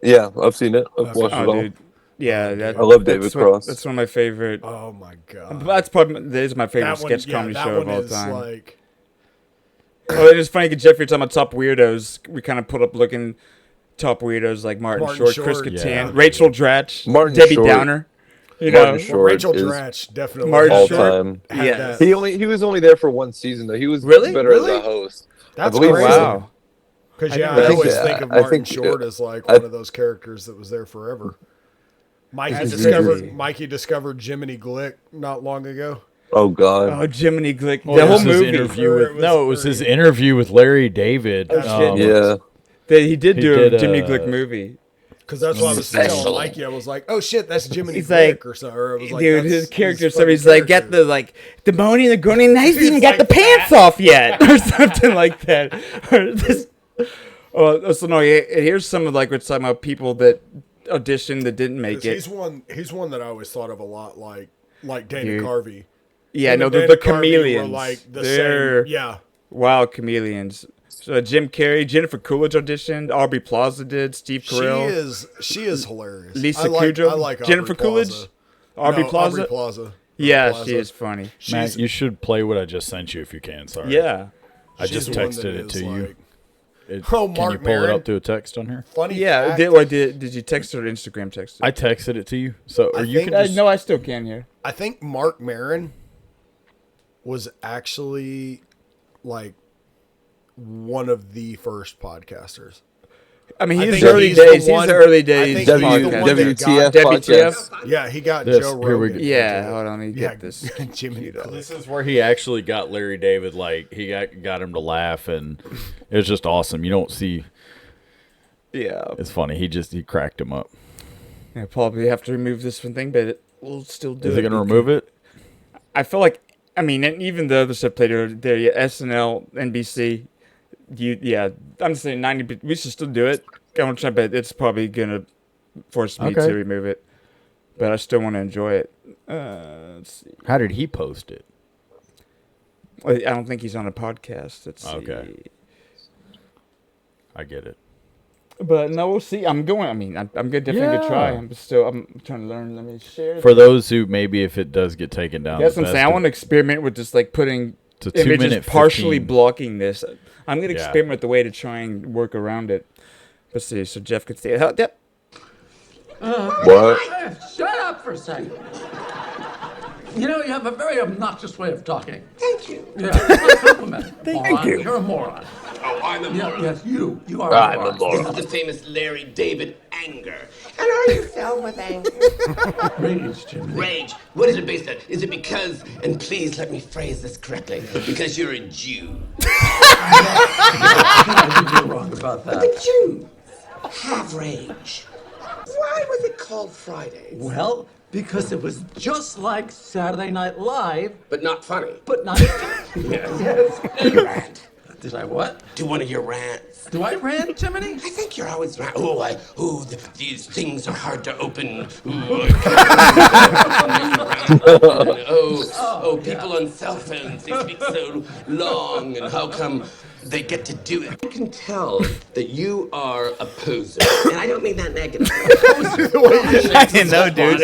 Yeah, I've seen it. I've watched it all. Dude. Yeah, I love David Cross. That's one of my favorite. Oh my God! That is my favorite sketch comedy show of all time. Like... Oh, it is funny because Jeff, you're talking about top weirdos. We kind of put up looking top weirdos like Martin Short, Chris Kattan, Rachel Dratch, Debbie Downer. You know, Rachel Dratch definitely all time. Yeah, he was only there for one season though. He was better as a host. That's crazy. Wow. Because I always think of Martin Short as like one of those characters that was there forever. Mikey discovered Jiminy Glick not long ago. Oh God! Oh, Jiminy Glick! The whole movie. It was his interview with Larry David. Yeah, he did a Jiminy Glick movie. Because that's what I was telling Mikey. I was like, "Oh shit, that's Jiminy Glick," or something. Or I was like, dude, his character. So he's like, "Get the the bony, the grony, and he's even got the pants off yet," or something like that. Or this. Oh, so no. Here's some of we're talking about people that auditioned that didn't make it. He's one that I always thought of a lot like Dana Carvey. Yeah, no, the chameleons. They're same, wild chameleons. So Jim Carrey, Jennifer Coolidge auditioned. Aubrey Plaza did. Steve Carell. She is hilarious. Lisa Kudrow. I like Jennifer Coolidge. Aubrey Plaza. Yeah, she is funny. Matt, you should play what I just sent you if you can. Sorry. Yeah. I just texted it to you. Mark can you pull it up to a text on here? Funny. Yeah. Did you text it or Instagram text it? I texted it to you. So no, I still can here. I think Mark Maron was actually one of the first podcasters. I mean, he's early days. He's the early days. WTF. Yeah, he got Joe Rogan. Yeah, hold on, let me get this. Jimmy. This is where he actually got Larry David. He got him to laugh, and it was just awesome. You don't see. Yeah, it's funny. He cracked him up. Yeah, probably have to remove this one thing, but we'll still do it. Is it going to remove it? I feel like. I mean, and even the other stuff played there. SNL, NBC. I'm saying 90. We should still do it. I'm gonna try, but it's probably gonna force me to remove it. But I still want to enjoy it. Let's see. How did he post it? I don't think he's on a podcast. Let's see. Okay. I get it. But no, we'll see. I'm going. I mean, I'm definitely gonna try. I'm trying to learn. Let me share. For those who maybe if it does get taken down, that's what I'm saying. I want to experiment with just putting images partially blocking this. I'm gonna experiment with the way to try and work around it. Let's see. So Jeff could stay. Yep. What? Shut up for a second. You know, you have a very obnoxious way of talking. Thank you. Yeah, it's a compliment. Thank you. You're a moron. Oh, I'm a moron. Yes, you are a moron. This is the famous Larry David Anger. And are you filled with anger? Rage, Jimmy. Rage. What is it based on? Is it because, and please let me phrase this correctly, because you're a Jew? You're wrong about But that. the Jews have rage. Why was it called Fridays? Well, because it was just like Saturday Night Live, But not funny. but not. Yes. You rant. Did I what? Do one of your rants. Do I rant, Jiminy? I think you're always rant. These things are hard to open. People on cell phones, they speak so long, and how come they get to do it? I can tell that you are a poser, and I don't mean that negative. I didn't know, dude.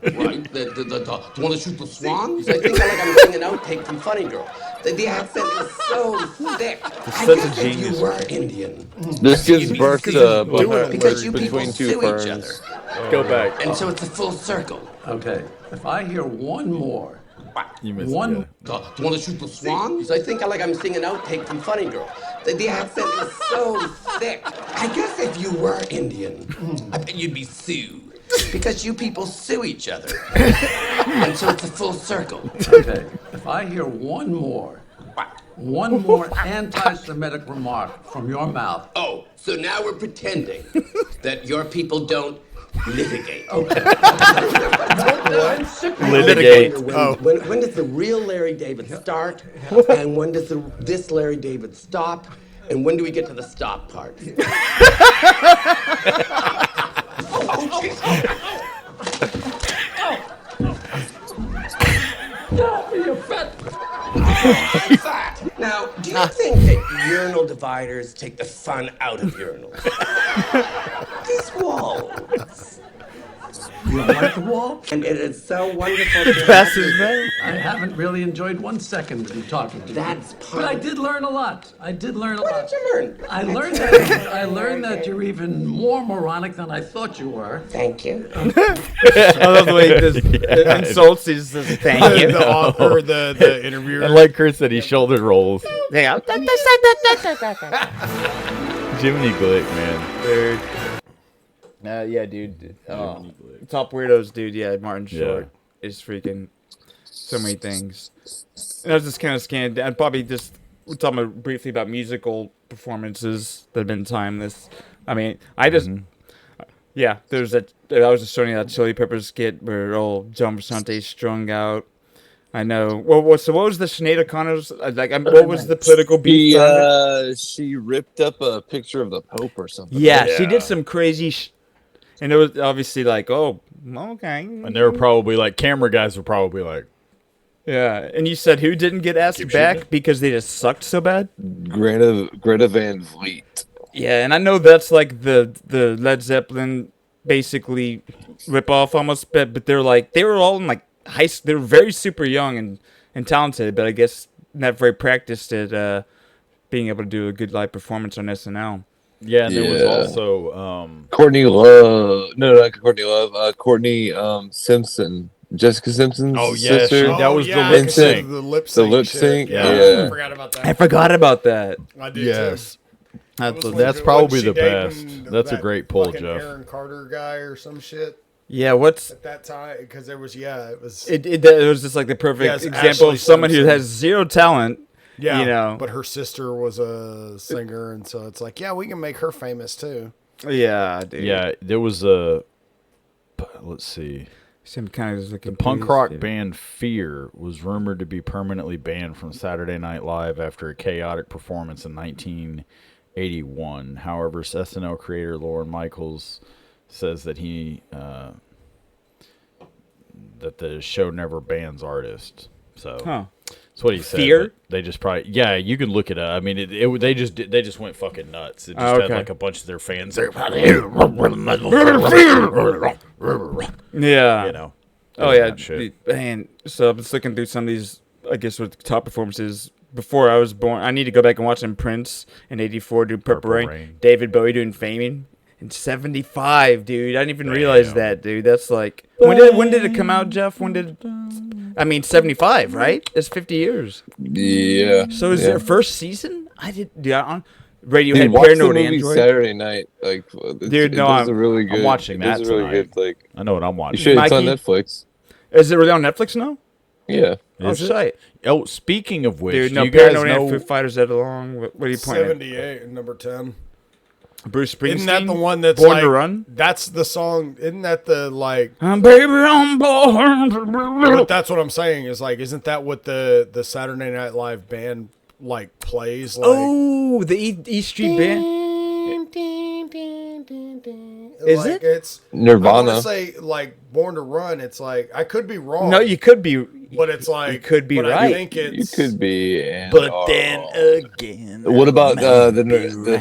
Right? The one that shoots the swans? I think I'm singing an outtake from Funny Girl. The accent is so thick. I guess if you were Indian. This gives birth to because you people between two sue ferns. each other. Go back. And so it's a full circle. Okay, if I hear one more, You missed one. it. The one that shoots the swans? I think I'm singing an outtake from Funny Girl. The accent is so thick. I guess if you were Indian, I bet you'd be sued. Because you people sue each other. And so it's a full circle. Okay, if I hear one more anti-Semitic remark from your mouth. Oh, so now we're pretending that your people don't litigate. Okay. Litigate. When does the real Larry David start? And when does this Larry David stop? And when do we get to the stop part? Now, do you think that urinal dividers take the fun out of urinals? These walls. You don't like the wall? And it is so wonderful It's to past have his you. name. I haven't really enjoyed 1 second of you talking to me. That's part But I of did learn a lot. I did learn a What lot. did you learn? I learned that you're even more moronic than I thought you were. Thank you. I love the way he just insults. He just says, thank you. The author, the interviewer. And like Chris said, he shoulder rolls. Yeah. Jiminy Glick, man. Dude. Yeah, dude. Top weirdos, dude. Yeah, Martin Short is freaking so many things. And I was just kind of scanned. I'd probably just we're talking briefly about musical performances that have been timeless. I mean, I just there's that. I was just showing you that Chili Peppers skit where old John Frusciante strung out. I know. What was the Sinead O'Connor's what was the political beef? She ripped up a picture of the Pope or something. Yeah, she did some crazy. And it was obviously like, oh, okay. And they were probably like, camera guys were probably like, yeah. And you said who didn't get asked back because they just sucked so bad? Greta Van Fleet. Yeah, and I know that's like the Led Zeppelin basically ripoff almost, but they were all in like high school. They were very super young and talented, but I guess not very practiced at being able to do a good live performance on SNL. yeah, and there was also Courtney Love. No, not Courtney Love. Courtney Simpson. Jessica Simpson's sister. that was the lip lip sync. The lip The sync. lip shit. sync. I forgot about that. I forgot about that. I did Yes. too. That's probably the best. That's a great pull, fucking Jeff. Aaron Carter guy or some shit Yeah, what's at that time because there was it was it was just like the perfect Yes, example Ashley of someone who Simpson. has zero talent. yeah, you know. but her sister was a singer, and so it's like we can make her famous too. Yeah, dude. Yeah, there was a. Let's see. Some kind of like The punk rock band Fear was rumored to be permanently banned from Saturday Night Live after a chaotic performance in 1981. However, SNL creator Lorne Michaels says that that the show never bans artists. So that's what he said. Fear? But they just probably you can look it up. I mean, they just went fucking nuts. It just had like a bunch of their fans there. Yeah. You know. Oh yeah. that shit. Man, so I'm just looking through some of these. I guess with top performances before I was born. I need to go back and watch them. Prince in '84 doing Purple Rain. David Bowie doing Fame In 75, dude. I didn't even realize that, dude. That's like when did it come out, Jeff? 75, right? It's 50 years. Yeah. So is their first season? Radiohead Dude, watch the Paranoid movie Android. Saturday night. Like, Dude, no, I'm watching that It's really tonight. good. Like, I know what I'm watching. you should. It's on Mikey? Netflix. Is it really on Netflix now? Yeah. Oh, shit. Oh, speaking of which, Dude, do no, you guys Paranoid know? and Foo Fighters that along. What are you pointing at? 78 and number 10. Bruce Springsteen? Isn't that the one that's Born like, to Run? That's the song. Isn't that the like? Baby, I'm born to run. But that's what I'm saying is like, isn't that what the Saturday Night Live band like plays? Like, Oh, the E Street Band. Is like, it? It's Nirvana. I want to say like Born to Run. It's like I could be wrong. No, you could be. But it's like you could be but right. I think You it's could be. And But then again, what about the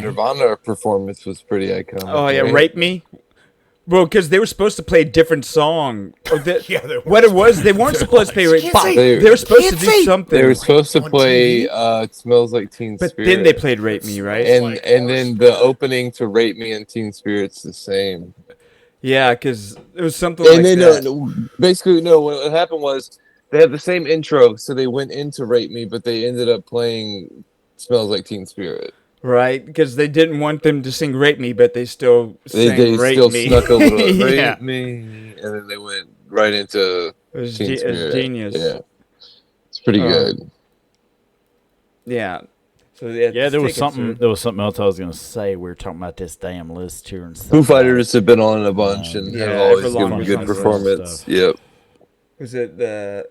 Nirvana performance? Was pretty iconic. Oh yeah, right? Rape Me. Well, because they were supposed to play a different song. Yeah, they what it was, they weren't supposed to play Rape Me. They were supposed to do something. They were supposed to play "It Smells Like Teen but Spirit." then they played Rape Me, right? And then the opening to "Rape Me" and "Teen Spirit's" the same. Yeah, because it was something And like then that. basically, no. What happened was they had the same intro, so they went into "Rape Me," but they ended up playing "Smells Like Teen Spirit." Right, because they didn't want them to sing "Rape Me," but they still sang They "Rape still Me." snuck a little Yeah. "Rape Me," and then they went right into It was, Teen it was Spirit. genius. Yeah, it's pretty good. Yeah. So yeah, Yeah, there was tickets something. are- There was something else I was gonna say. We were talking about this damn list here and stuff. Foo Fighters have been on a bunch and Yeah, have always Everlong given was good on some performance. stuff. Yep. Was it the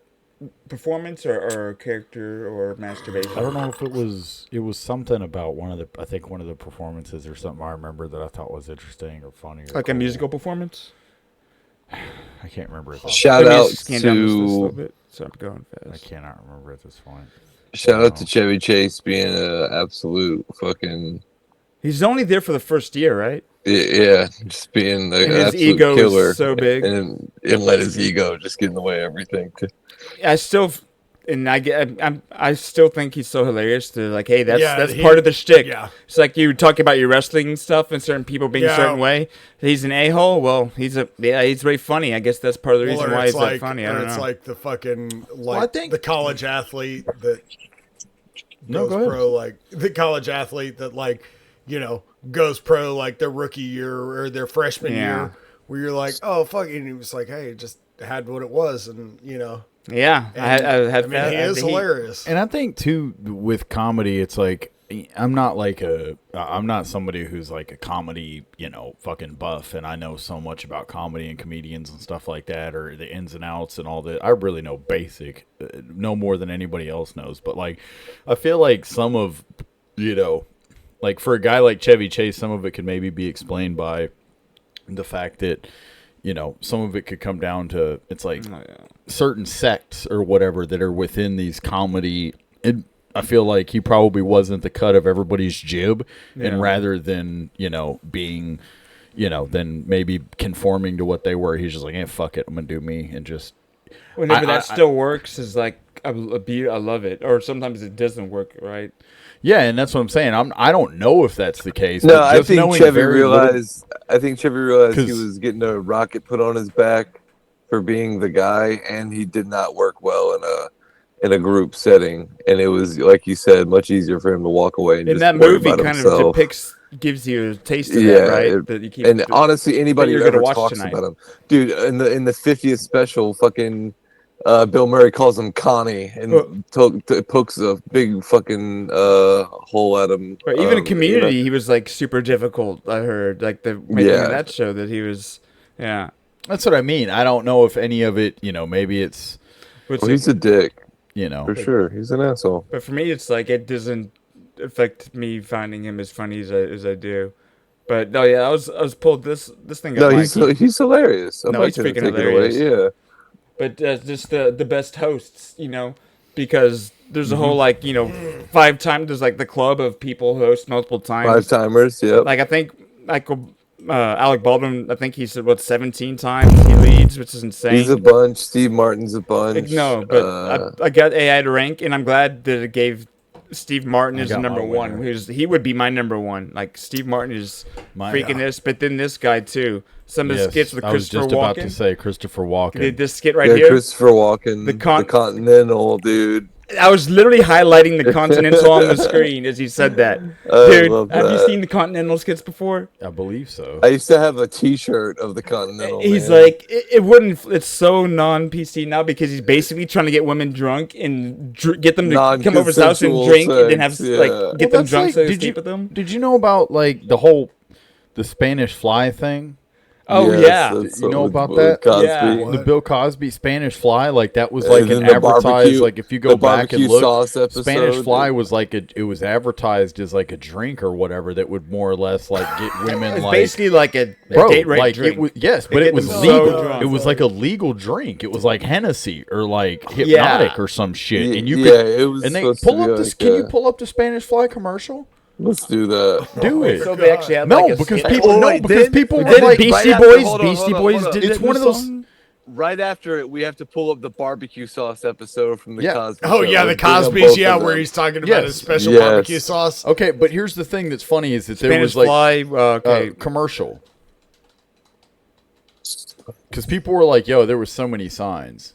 performance or character or masturbation? I don't know if it was. It was something about one of the. I think one of the performances or something I remember that I thought was interesting or funny. Or Like a cool. musical performance? I can't remember. Shout Let me out just scan down this list a little to bit, so I'm going I fast. cannot remember at this point. Chevy Chase being an absolute fucking He's only there for the first year, right? yeah, just being an And his absolute ego killer is so big. and let his ego just get in the way of everything. I still, and I still think he's so hilarious. To like, hey, that's he- part of the shtick. yeah. It's like you talk about your wrestling stuff and certain people being a Yeah. certain way. He's an a-hole. Well, he's very funny. I guess that's part of the reason or why it's he's like, that funny. I or don't it's know. like the fucking like I think- the college athlete that No, goes go ahead. pro, like the college athlete that like goes pro like their rookie year or their freshman Yeah. year, where you're like, oh fuck, and he was like, hey, it just had what it was, and Yeah, I mean, he is he- hilarious. And I think too with comedy, it's like I'm not somebody who's like a comedy, fucking buff, and I know so much about comedy and comedians and stuff like that, or the ins and outs and all that. I really know basic, no more than anybody else knows. But like, I feel like some of, like for a guy like Chevy Chase, some of it could maybe be explained by the fact that, some of it could come down to it's like certain sects or whatever that are within these comedy. I feel like he probably wasn't the cut of everybody's jib, and rather than being, then maybe conforming to what they were, he's just like, hey, fuck it, I'm gonna do me, and just. Whenever that still works, is like I love it. Or sometimes it doesn't work, right? Yeah, and that's what I'm saying. I don't know if that's the case. No, but I just think knowing Chevy very little- realized. I think Chevy realized he 'Cause- was getting a rocket put on his back for being the guy, and he did not work well in a group setting. And it was, like you said, much easier for him to walk away and And just that worry movie about kind himself. of gives you a taste of that, right? That you keep, and honestly, anybody that who you're gonna ever watch talks tonight. about him, dude, in the 50th special, fucking Bill Murray calls him Connie and pokes a big fucking hole at him. Or even in Community, he was like super difficult. I heard like the making of that show that he was, That's what I mean. I don't know if any of it, maybe it's. Well, he's a dick, for sure. He's an asshole. But for me, it's like it doesn't affect me finding him as funny as I do. But no, yeah, I was pulled this thing. No, up, he's Mikey. hilarious. I'm No, not he's gonna freaking take it away. hilarious. Yeah. But just the best hosts, because there's a whole 5 times there's like the club of people who host multiple times. 5-timers, yep. Like I think Alec Baldwin, I think he said 17 times he leads, which is insane. He's a bunch. Steve Martin's a bunch. No, but I got AI to rank, and I'm glad that it gave Steve Martin I is got my number one. winner. He would be my number one. Like Steve Martin is freaking this, but then this guy too. Some of the skits with I was Christopher just about to Walken. say Christopher Walken. This skit right here. Christopher Walken, the Continental dude. I was literally highlighting the Continental on the screen as he said that. Dude, have you seen the Continental skits before? I believe so. I used to have a T-shirt of the Continental. He's man. like, it wouldn't. It's so non-PC now because he's basically trying to get women drunk and get them to come over his house and drink, and then have get them drunk so they sleep with them. Did you know about like the Spanish Fly thing? Oh Yes, yeah, that's You know what- about what that? Cosby. Yeah. The Bill Cosby Spanish Fly, like that was like And an then the advertised. barbecue- Like if you go the back and barbecue look, sauce episode. Spanish Fly was like it was advertised as like a drink or whatever that would more or less like get women it's like basically like a date rape like drink. it was yes, but They it get was them so legal. drunk. It was like a legal drink. It was like Hennessy or like Hypnotic or some shit. And you Yeah, could it was and they supposed to pull be up this. like Can you a- pull up the Spanish Fly commercial? Let's do that. Do it. So they actually had No, like a because skit. people no because people were Didn't like Beastie after- Boys. hold on, Beastie hold on, Boys hold on. did It's that one of those. song? Right after it, we have to pull up the barbecue sauce episode from the Yeah. Cosby. Oh Show. yeah, the Let's bring up Cosby's, both yeah, of where them. he's talking about Yes. his special Yes. barbecue sauce. Okay, but here's the thing that's funny is that there Spanish was like Fly. Okay. commercial. Because people were like, "Yo, there were so many signs."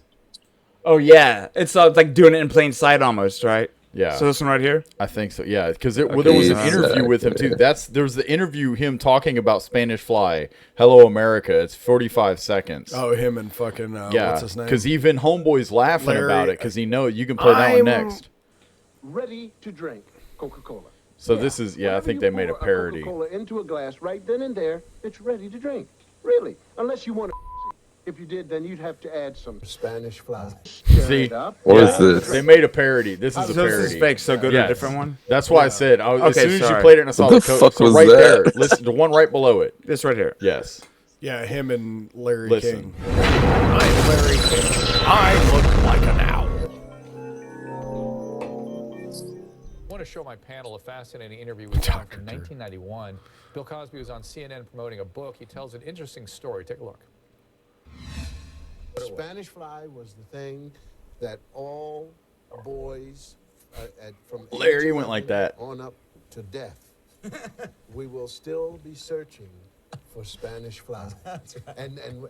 Oh yeah, it's like doing it in plain sight almost, right? Yeah. So this one right here. I think so. Yeah, because there was an interview with him too. There was the interview him talking about Spanish Fly. Hello America. It's 45 seconds. Oh, him and fucking yeah. what's his name? Because even Homeboy's laughing Larry- about it because he know you can play that one next. Ready to drink Coca-Cola. So this is I think they made a parody. Coca-Cola into a glass right then and there. It's ready to drink. Really, unless you want to. If you did, then you'd have to add some Spanish Fly. See, What is this? They made a parody. This is a So parody. this is fake. So go to a different one. That's why I said as Okay, soon as you sorry. played it and I saw What the the code. fuck So was right that? there, listen, the one right below it. This right here. Yes. Yeah, him and Larry Listen. King. I'm Larry King. I look like an owl. I want to show my panel a fascinating interview with him from 1991. Bill Cosby was on CNN promoting a book. He tells an interesting story. Take a look. Spanish Fly was the thing that all boys from Larry age went like that. on up to death. We will still be searching for Spanish Fly. That's right.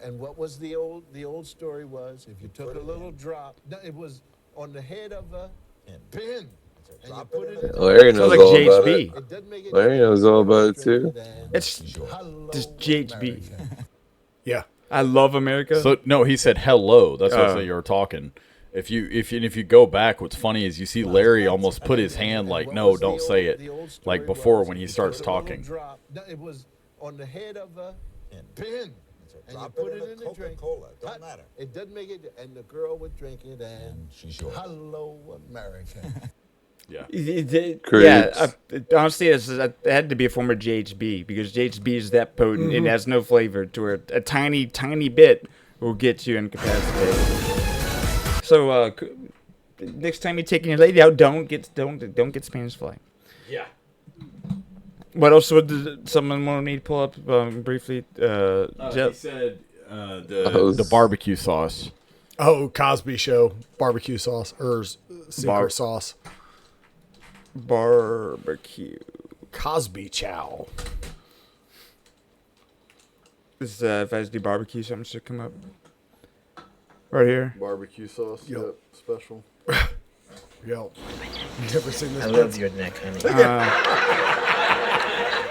And what was the old story was if you took a little drop, no, it was on the head of a pin. And you put it in Larry knows like all JHB. about it. It doesn't make it Larry knows all about it too. It's just GHB. Yeah. I love America. So no, he said hello. That's Oh. what you were talking. If you go back, what's funny is you see Larry almost put his hand like, no, don't say it, like before when he starts talking. Drop. No, it was on the head of a pin. And you put it in a drink. Coca-Cola. It doesn't matter. It doesn't make it. And the girl would drink it, and she's hello, America. Yeah. Yeah, honestly, it had to be a former GHB because GHB is that potent. It has no flavor to it. A tiny, tiny bit will get you incapacitated. So next time you're taking your lady out, don't get Spanish Fly. Yeah. What else would someone want me to pull up briefly? He Jeff? said the barbecue sauce. Oh, Cosby Show barbecue sauce or secret sauce. Barbecue. Cosby Chow. This if I just do barbecue, something should come up. Right here. Barbecue sauce. Yep. Special. Yo, never seen this. I love your neck, honey.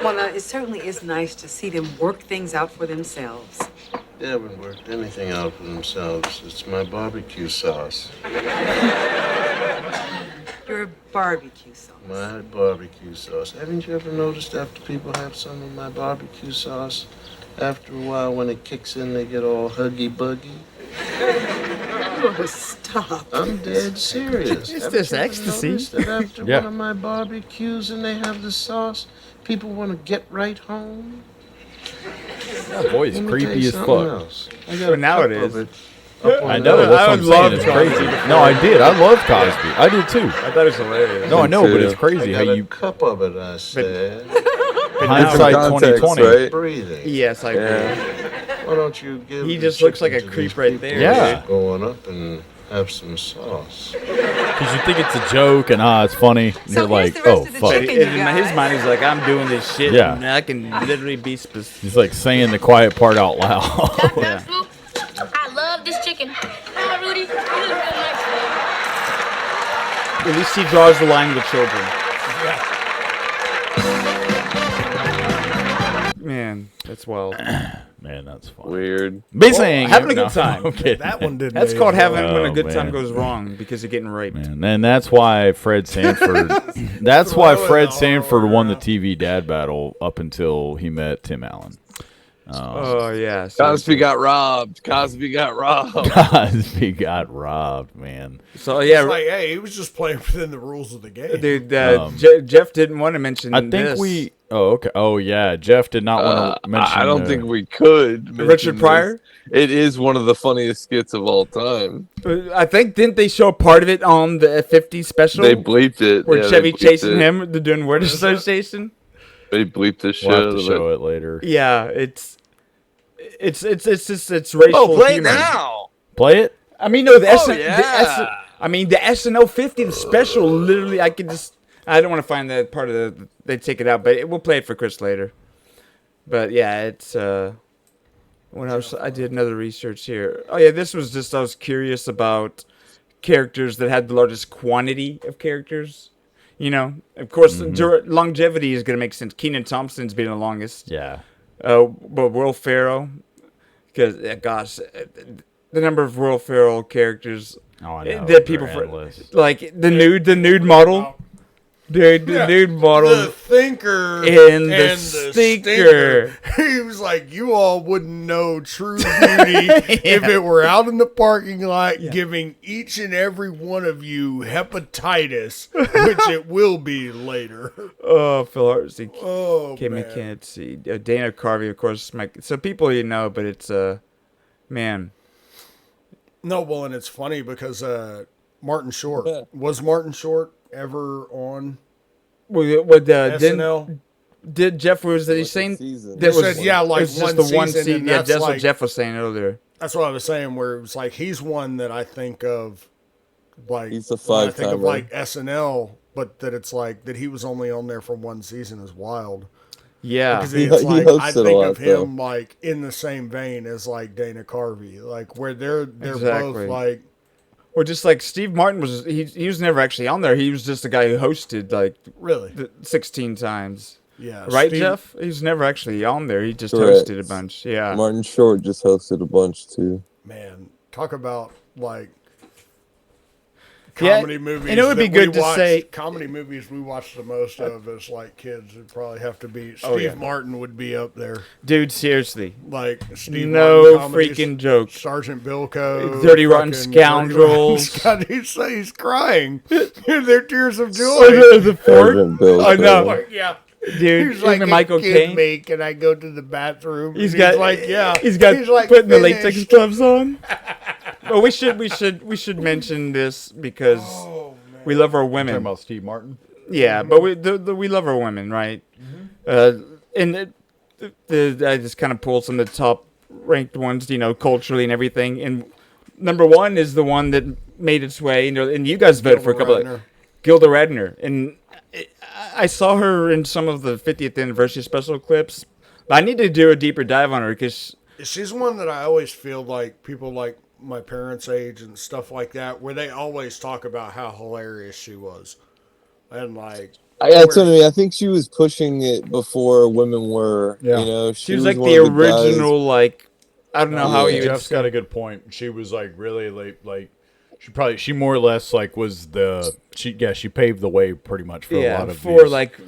Well, it certainly is nice to see them work things out for themselves. They haven't worked anything out for themselves. It's my barbecue sauce. Your barbecue sauce. My barbecue sauce. Haven't you ever noticed after people have some of my barbecue sauce, after a while when it kicks in, they get all huggy-buggy? Oh, stop. I'm dead serious. Is Haven't this you ever ecstasy? noticed that after Yeah. one of my barbecues and they have the sauce, people want to get right home? That boy is Let me tell creepy you as something fuck. else. I got Well, a now cup it of is. it up on I the- know. That's I what I'm would saying. love It's Cosby. crazy. No, I did. I love Cosby. I did too. I thought it was hilarious. No, I know, but it's I crazy how got a you cup of it, I said. hindsight Context, 2020. right? Breathing. Yes, I agree. Why don't you give He the just looks like chicken a to creep these right people there. Yeah. that are going up and have some sauce. Because you think it's a joke and it's funny. And you're like, oh, fuck. In his mind, he's like, I'm doing this shit. Yeah. And I can literally be specific. He's like saying the quiet part out loud. Yeah. I love this chicken. Oh, Rudy, you look really nice today. At least he draws the line with children. Man, that's wild. Man, that's fun. Weird. Basically, having a good time. Okay. That one didn't. That's called having when a good time man. goes wrong because you're getting raped. Man, and that's why Fred Sanford. That's why Fred Sanford won the TV Dad battle up until he met Tim Allen. Oh yeah, Cosby got robbed. Cosby got robbed. Cosby got robbed, man. So yeah, It's like, hey, he was just playing within the rules of the game. dude. Jeff didn't want to mention. I think this. we. Oh, okay. Oh, yeah. Jeff did not want to mention. I don't think we could. mention Richard Pryor. this. It is one of the funniest skits of all time. I think didn't they show part of it on the 50 special? They bleeped it. Where Yeah, Chevy they bleeped chasing it. him, they're doing word association. They bleeped the shit We'll out have to of show it. it later. Yeah, it's racial. Oh, play it humor. now. Play it. I mean, no, the yeah. the SNL 50 the special. Literally, I don't want to find that part of the. They take it out, but we'll play it for Chris later. But yeah, it's when I did another research here. Oh yeah, this was just I was curious about characters that had the largest quantity of characters. You know, of course, longevity is going to make sense. Kenan Thompson's been the longest. Yeah. But Will Ferrell, because gosh, the number of Will Ferrell characters that people like the nude model. Dude, the nude model. The thinker and the stinker. He was like, you all wouldn't know true beauty if it were out in the parking lot giving each and every one of you hepatitis, which it will be later. Oh, Phil Hartley. Oh, Kim man. McKenzie. Dana Carvey, of course. So people you know, but it's, man. No, well, and it's funny because Martin Short. Was Martin Short ever on SNL? Did Jeff was he saying that was like it was one just the one season, season? and Yeah, that's that's like, what Jeff was saying earlier. That's what I was saying. Where it was like he's one that I think of, like he's a when I think of five-timer. like SNL, but that it's like that he was only on there for one season is wild. Yeah, because He it's like I hosted a think lot, of him like in the same vein as like Dana Carvey, like where they're both like. Or just like Steve Martin was, he was never actually on there. He was just a guy who hosted like really 16 times. Yeah, right, Steve- Jeff? He was never actually on there. He just Correct. hosted a bunch. Yeah, Martin Short just hosted a bunch too. Man, talk about like Yeah, comedy movies. and it would be that we good to watched- say- comedy movies we watched the most of as like kids would probably have to be Steve Oh, yeah. Martin would be up there. dude, seriously, Like Steve no Martin comedies, freaking joke. Sergeant Bilko, Dirty Rotten fucking Scoundrels. Dirty Rotten he's crying. They're tears of joy. The fork. Sergeant Bilko. I know. Yeah. Dude, He's like even Michael Caine. me. Can I go to the bathroom? He's And got like, yeah. He's got like, putting the "Finished." latex gloves on. Well, we should mention this because we love our women. Talking about Steve Martin. Yeah, but we love our women, right? And I just kind of pulled some of the top ranked ones, you know, culturally and everything. And number one is the one that made its way, and you guys voted for a couple of Gilda Radner, and I saw her in some of the 50th anniversary special clips. But I need to do a deeper dive on her because She's one that I always feel like people like my parents' age and stuff like that, where they always talk about how hilarious she was. And like, That's what I mean. I think she was pushing it before women were. Yeah. You know, she was like one the of guys- original, like, I don't know how you. Jeff's got a good point. She was like really like she more or less like was she paved the way pretty much for a lot of for these. like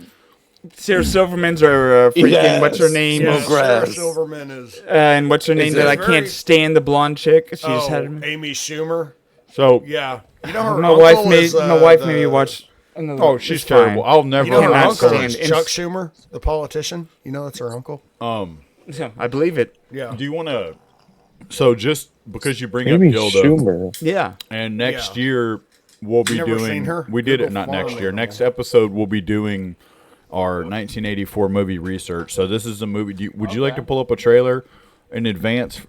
Sarah Silverman's or freaking what's her name? Sarah Silverman is. And what's her name that I can't stand, the blonde chick? She's Amy Schumer. So yeah, you know her my uncle wife made is, my wife made me watch. Oh, she's terrible. I'll never. You know her cannot uncle stand is Chuck Schumer, the politician. You know that's her uncle. I believe it. Yeah. Do you want to? So just because you bring Amy up Gilda, Schumer. Yeah. And next year we'll be You never doing. seen her? We did Google it not Farm next year. Animal. Next episode we'll be doing our 1984 movie research. So this is a movie. Would you like to pull up a trailer in advance?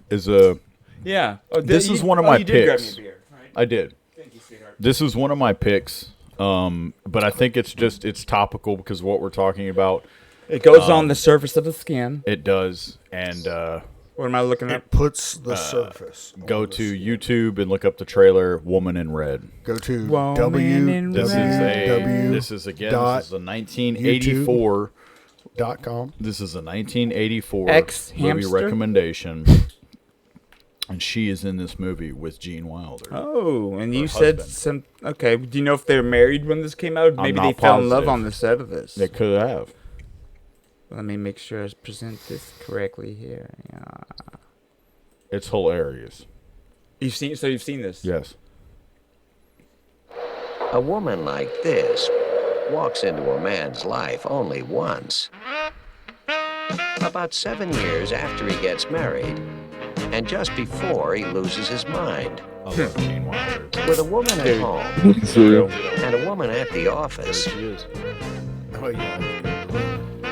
Yeah. Oh, This is one of my you did grab me picks. a beer, I did. Thank you, sweetheart. This is one of my picks, but I think it's topical because of what we're talking about. It goes on the surface of the skin. It does, and what am I looking at? It puts the surface. Go to YouTube and look up the trailer "Woman in Red." Go to This is a 1984.com. This is a 1984 movie X-hamster? recommendation, and she is in this movie with Gene Wilder. Oh, and her you said husband. some. Okay, do you know if they were married when this came out? Maybe they fell in love positive. on the set of this. They could have. Let me make sure I present this correctly here. Yeah. It's hilarious. You've seen this? Yes. A woman like this walks into a man's life only once. About 7 years after he gets married, and just before he loses his mind. I love Gene Wilder. With a woman at home and a woman at the office, Oh yeah.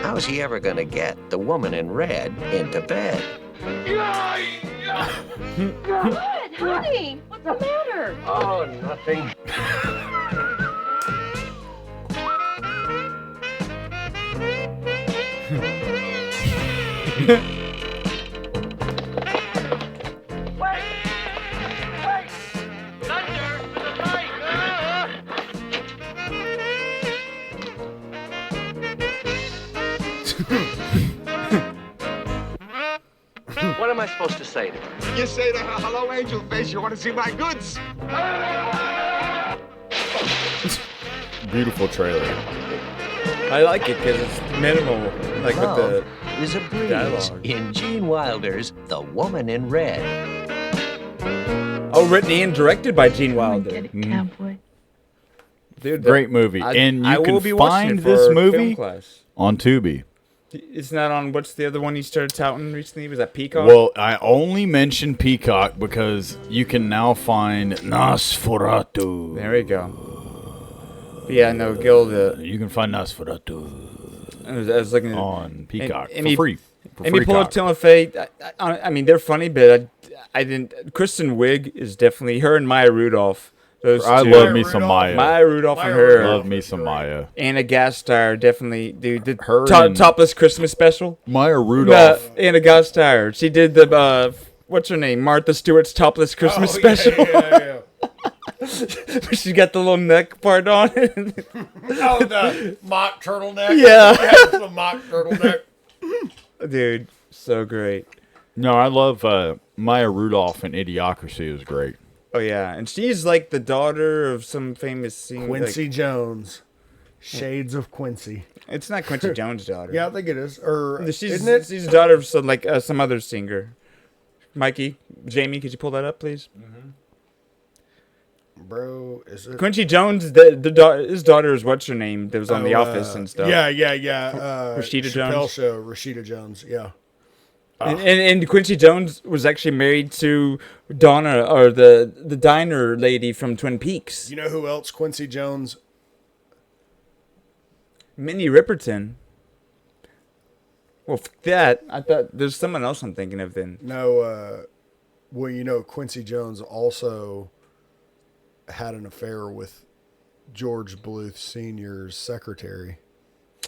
how's he ever gonna get the woman in red into bed? What? Honey, what's the matter? Oh, nothing. What am I supposed to say to her? You say to her, hello, angel face, you want to see my goods? Beautiful trailer. I like it because it's minimal, like Love with is a breeze dialogue. in Gene Wilder's The Woman in Red. Oh, written and directed by Gene Wilder. Cowboy. Dude, Great movie. And you will be can watching find it this for movie film class. on Tubi. It's not on. What's the other one you started touting recently? Was that Peacock? Well, I only mentioned Peacock because you can now find Nosferatu. There we go. But yeah, no, Gil. You can find Nosferatu I was looking at on Peacock and for free. And me pull up Telefae. I mean, they're funny, but I didn't. Kristen Wiig is definitely her and Maya Rudolph. Those I two. love me some Maya. Maya Rudolph and her. Love me some Maya. And a guest star, definitely. Dude, the Her and- topless Christmas special. Maya Rudolph. And a guest star. She did the what's her name? Martha Stewart's topless Christmas special. Yeah. She got the little neck part on. Oh, the mock turtleneck. Yeah. The mock turtleneck. Dude, so great. No, I love Maya Rudolph in Idiocracy. Is great. Oh yeah, and she's like the daughter of some famous singer. Quincy Jones. Shades of Quincy. It's not Quincy Jones' daughter. Yeah, I think it is. Or She's isn't it? the daughter of some other singer. Mikey, Jamie, could you pull that up, please? Bro, is it? Quincy Jones, his daughter is what's her name? That was on The Office and stuff. Yeah. Rashida Chappelle Jones. Show. Rashida Jones. Yeah. And Quincy Jones was actually married to Donna, or the diner lady from Twin Peaks. You know who else Quincy Jones? Minnie Riperton. Well, that I thought there's someone else I'm thinking of then. No. Well, you know, Quincy Jones also had an affair with George Bluth Sr.'s secretary.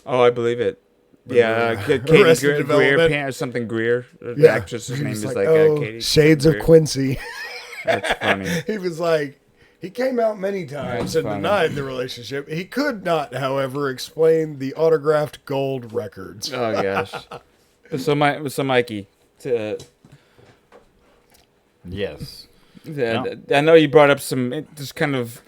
Oh, I believe it. Yeah, Katie Arrested Greer, Development. or something Greer. The Yeah. actress's He name was is like, Katie. Shades of Greer. Quincy. That's funny. He was like, he came out many times That's and funny. denied the relationship. He could not, however, explain the autographed gold records. Oh gosh. So Mikey, Yes. I know you brought up some just kind of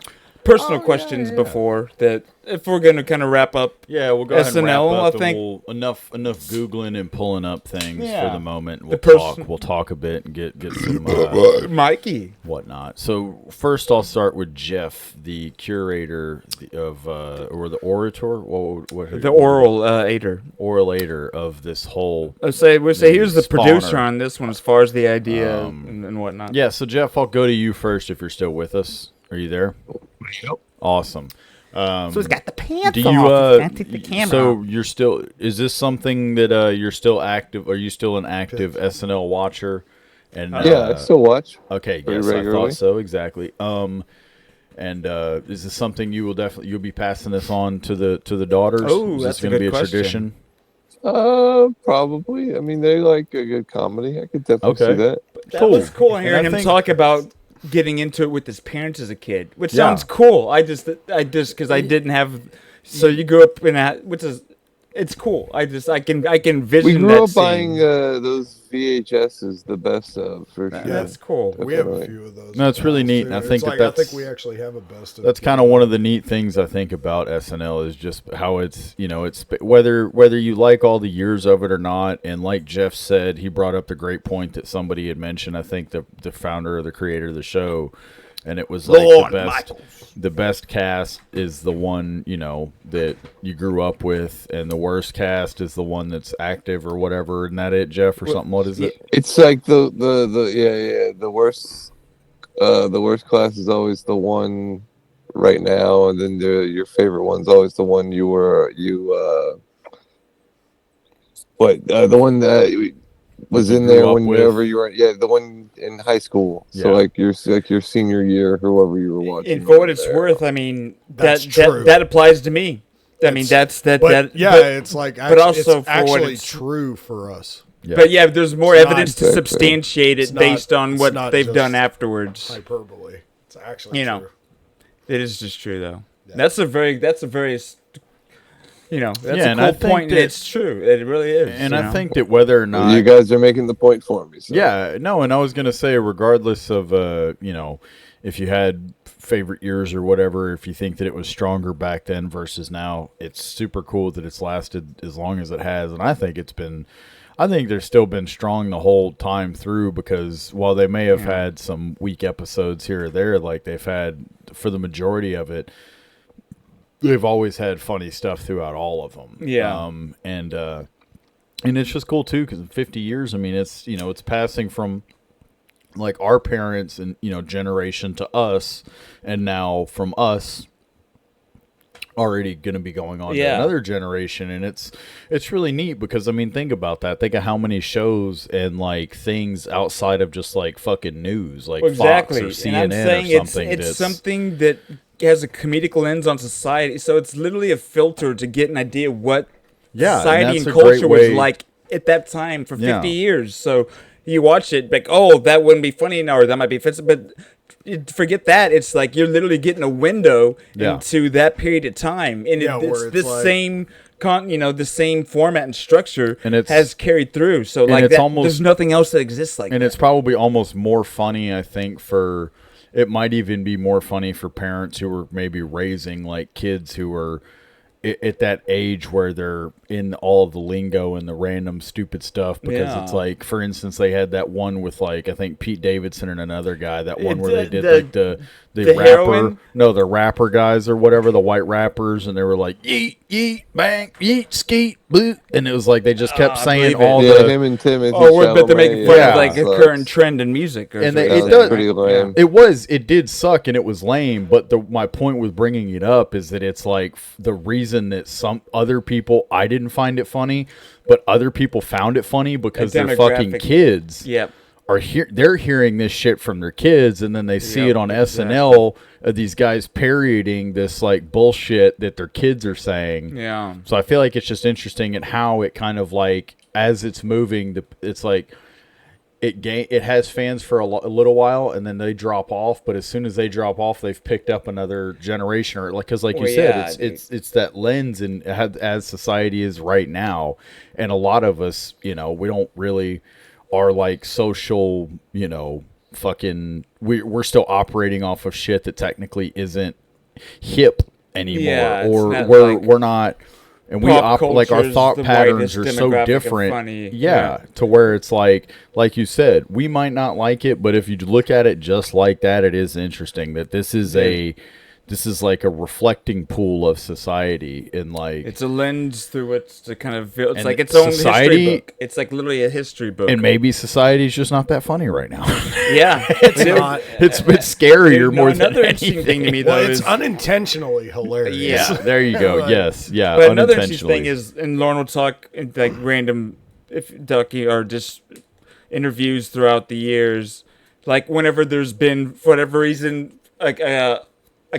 personal questions before that. If we're gonna kind of wrap up, Yeah, we'll go ahead and wrap SNL, up. I and think. enough Googling and pulling up things Yeah. for the moment. The We'll talk a bit and get some Mikey, whatnot. So first, I'll start with Jeff, the curator of or the orator. the oral orator of this whole. we'll say he was the Spawner. producer on this one as far as the idea and whatnot. Yeah, so Jeff, I'll go to you first if you're still with us. Are you there? Yep. Awesome. So he's got the pants Do you, off. He's got to take the camera so off. you're still? Is this something that you're still active? Are you still an active SNL watcher? And I still watch. Okay, pretty yes, I regularly. thought so exactly. And is this something you'll be passing this on to the daughters? Oh, is that's this going to be a question. tradition? Probably. I mean, they like a good comedy. I could definitely see that. That was cool hearing And I him think- talk about getting into it with his parents as a kid, which Yeah. sounds cool. I just because I didn't have. So you grew up in that, which is, it's cool. I can envision. We grew that up scene. buying those VHSs, the best of for sure. That's cool. We have a Definitely. few of those. No, it's really neat, too. and I It's think like, that's I think we actually have a best of. That's kind of one of the neat things I think about SNL is just how it's it's whether you like all the years of it or not. And like Jeff said, he brought up the great point that somebody had mentioned. I think the founder or the creator of the show, and it was like Lorne the best cast is the one that you grew up with, and the worst cast is the one that's active or whatever. Isn't that it, Jeff, or something? What is it? It's like the worst class is always the one right now, and then your favorite one's always the one the one that was in there whenever you were the one in high school. So like your senior year, whoever you were watching. And for what it's worth, I mean That's that true. that applies to me. I mean that's that. It's like but also it's for what actually it's true for us. But yeah, there's more It's evidence not- to substantiate it it's not- based on it's what not they've just done afterwards. Hyperbole. It's actually You true. it is just true though. That's a very that's a Yeah, a and cool I think point. And that- it's true. It really is. And you I know? think that whether or not You guys are making the point for me. So. Yeah, no, and I was gonna say, regardless of if you had favorite years or whatever, if you think that it was stronger back then versus now, it's super cool that it's lasted as long as it has, and I think there's still been strong the whole time through, because while they may have had some weak episodes here or there, like they've had for the majority of it, they've always had funny stuff throughout all of them. Yeah. And it's just cool too, because in 50 years, I mean, it's it's passing from like our parents and generation to us, and now from us already going to be going on to another generation. And it's really neat, because I mean, think about that. Think of how many shows and like things outside of just like fucking news, like Fox or CNN, and I'm saying or something. it's something that has a comedic lens on society. So it's literally a filter to get an idea what society and that's a great culture was way- like at that time for 50 Yeah. years. So you watch it like, oh, that wouldn't be funny now, or that might be offensive, but forget that. It's like you're literally getting a window into that period of time, and Yeah, it's where it's this like- same the same format and structure And it's- has carried through. So and like it's that, almost- there's nothing else that exists like and that. it's probably almost more funny, I think, it might even be more funny for parents who are maybe raising like kids who are at that age where they're in all of the lingo and the random stupid stuff, because it's like, for instance, they had that one with like, I think Pete Davidson and another guy, that one where they did like the rapper, heroin? no, the rapper guys or whatever, the white rappers, and they were like yeet yeet bang yeet skeet boo, and it was like they just kept saying all the him and Timothy. but they're making fun Chalamet, of like a current trend in music. Or and something. it does. pretty lame. It did suck, and it was lame. But my point with bringing it up is that it's like the reason that some other people, I didn't find it funny, but other people found it funny because their fucking kids are here. They're hearing this shit from their kids, and then they see it on SNL. These guys parodying this like bullshit that their kids are saying. Yeah. So I feel like it's just interesting at how it kind of like, as it's moving, it's like it has fans for a little while, and then they drop off. But as soon as they drop off, they've picked up another generation, or like, because like you said, it's that lens, and as society is right now, and a lot of us, we don't really are like social, fucking. We're still operating off of shit that technically isn't hip anymore, Yeah, it's or not we're not. And we like our culture's thought the patterns whitest are so demographic and different. funny. Yeah, to where it's like you said, we might not like it, but if you look at it just like that, it is interesting that this is like a reflecting pool of society, and like it's a lens through which to kind of feel. It's and like its own society- history book. It's like literally a history book. and maybe society's just not that funny right now. Yeah, It's not. It's scarier more than another interesting thing to me though Well, it's is unintentionally hilarious. Yeah. There you go. Yes, yeah. But another interesting unintentionally. thing is, and Lauren will talk in like random, if Ducky or just interviews throughout the years, like whenever there's been, for whatever reason, like a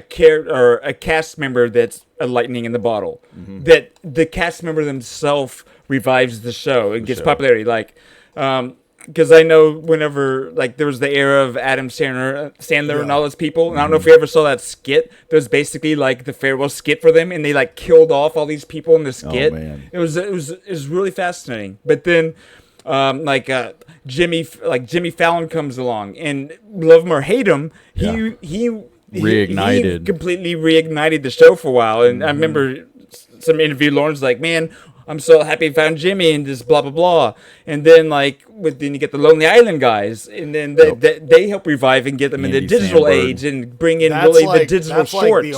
cast member that's a lightning in the bottle, that the cast member themselves revives the show and gets popularity. Like, because I know whenever, like, there was the era of Adam Sandler and all those people, and I don't know if you ever saw that skit. There was basically like the farewell skit for them, and they like killed off all these people in the skit. Oh, man. It was really fascinating. But then, Jimmy Fallon comes along, and love him or hate him, he completely reignited the show for a while. And I remember some interview, Lauren's like, man, I'm so happy I found Jimmy and this blah blah blah. And then then you get the Lonely Island guys, and then they help revive and get them in the digital age and bring in the digital shorts.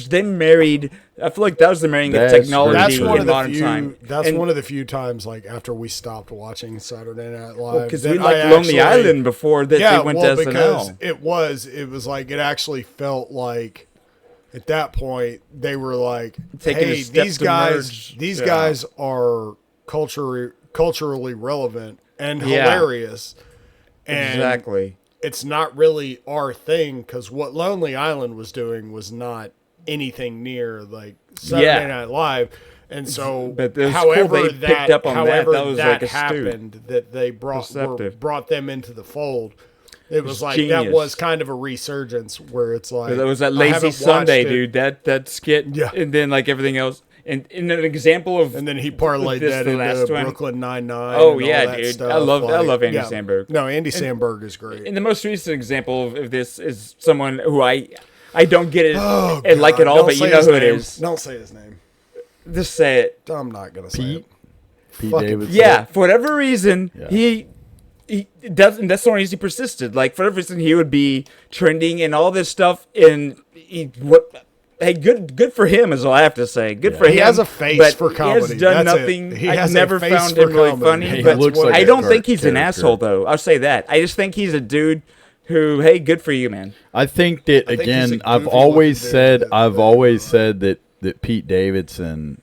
They married. I feel like that was the marrying of technology in modern time. That's one of the few times, like, after we stopped watching Saturday Night Live, because we liked Lonely Island before that they went to SNL. It was like, it actually felt like at that point they were like, hey, these guys are culturally relevant and hilarious. And exactly. It's not really our thing, because what Lonely Island was doing was not anything near like Saturday Night Live. And so, however that happened, that they brought them into the fold, it was like genius. That was kind of a resurgence where it's like, that was that Lazy Sunday, dude. That skit, and then like everything else. And in an example of, and then he parlayed that into Brooklyn Nine-Nine. Oh yeah, dude, stuff. I love Andy Samberg. No, Andy Samberg is great. And the most recent example of this is someone who I don't get it and like it all, but you know who it is. Don't say his name. Just say it. I'm not gonna say it. Pete Davidson. Yeah, for whatever reason, he does, and that's the reason he persisted. Like, for whatever reason, he would be trending and all this stuff, and hey, good for him is all I have to say. Good for him. He has a face for comedy. He has done nothing. I've never found him really funny. But I don't think he's an asshole, though. I'll say that. I just think he's a dude who, hey, good for you, man. I think that, again, I've always said that Pete Davidson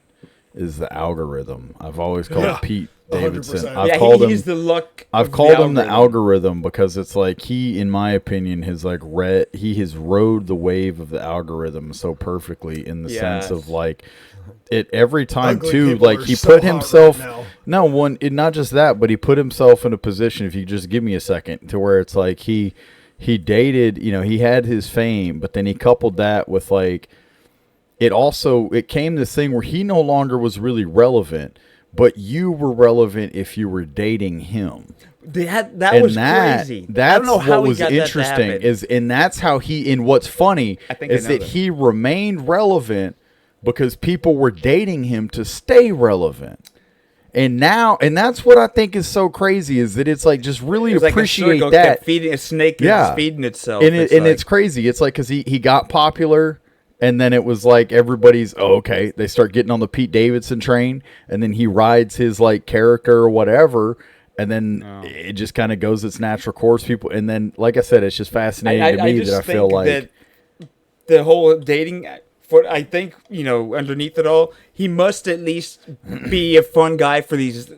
is the algorithm. I've always called Pete Davidson. 100%. He's the luck. I've called him the algorithm because it's like he, in my opinion, has like he has rode the wave of the algorithm so perfectly in the sense of like it every time too. Like he put himself not just that, but he put himself in a position. If you just give me a second, to where it's like he dated. He had his fame, but then he coupled that with like it came this thing where he no longer was really relevant. But you were relevant if you were dating him. That was crazy. That's what was interesting. And that's how and what's funny is that he remained relevant because people were dating him to stay relevant. And that's what I think is so crazy, is that it's like, just really appreciate like that. Feeding a snake is feeding itself. And it's crazy. It's like, because he got popular. And then it was like everybody's, okay, they start getting on the Pete Davidson train, and then he rides his like character or whatever, and then it just kind of goes its natural course. People, and then, like I said, it's just fascinating to me that I feel like that the whole dating. I think, underneath it all, he must at least be a fun guy for these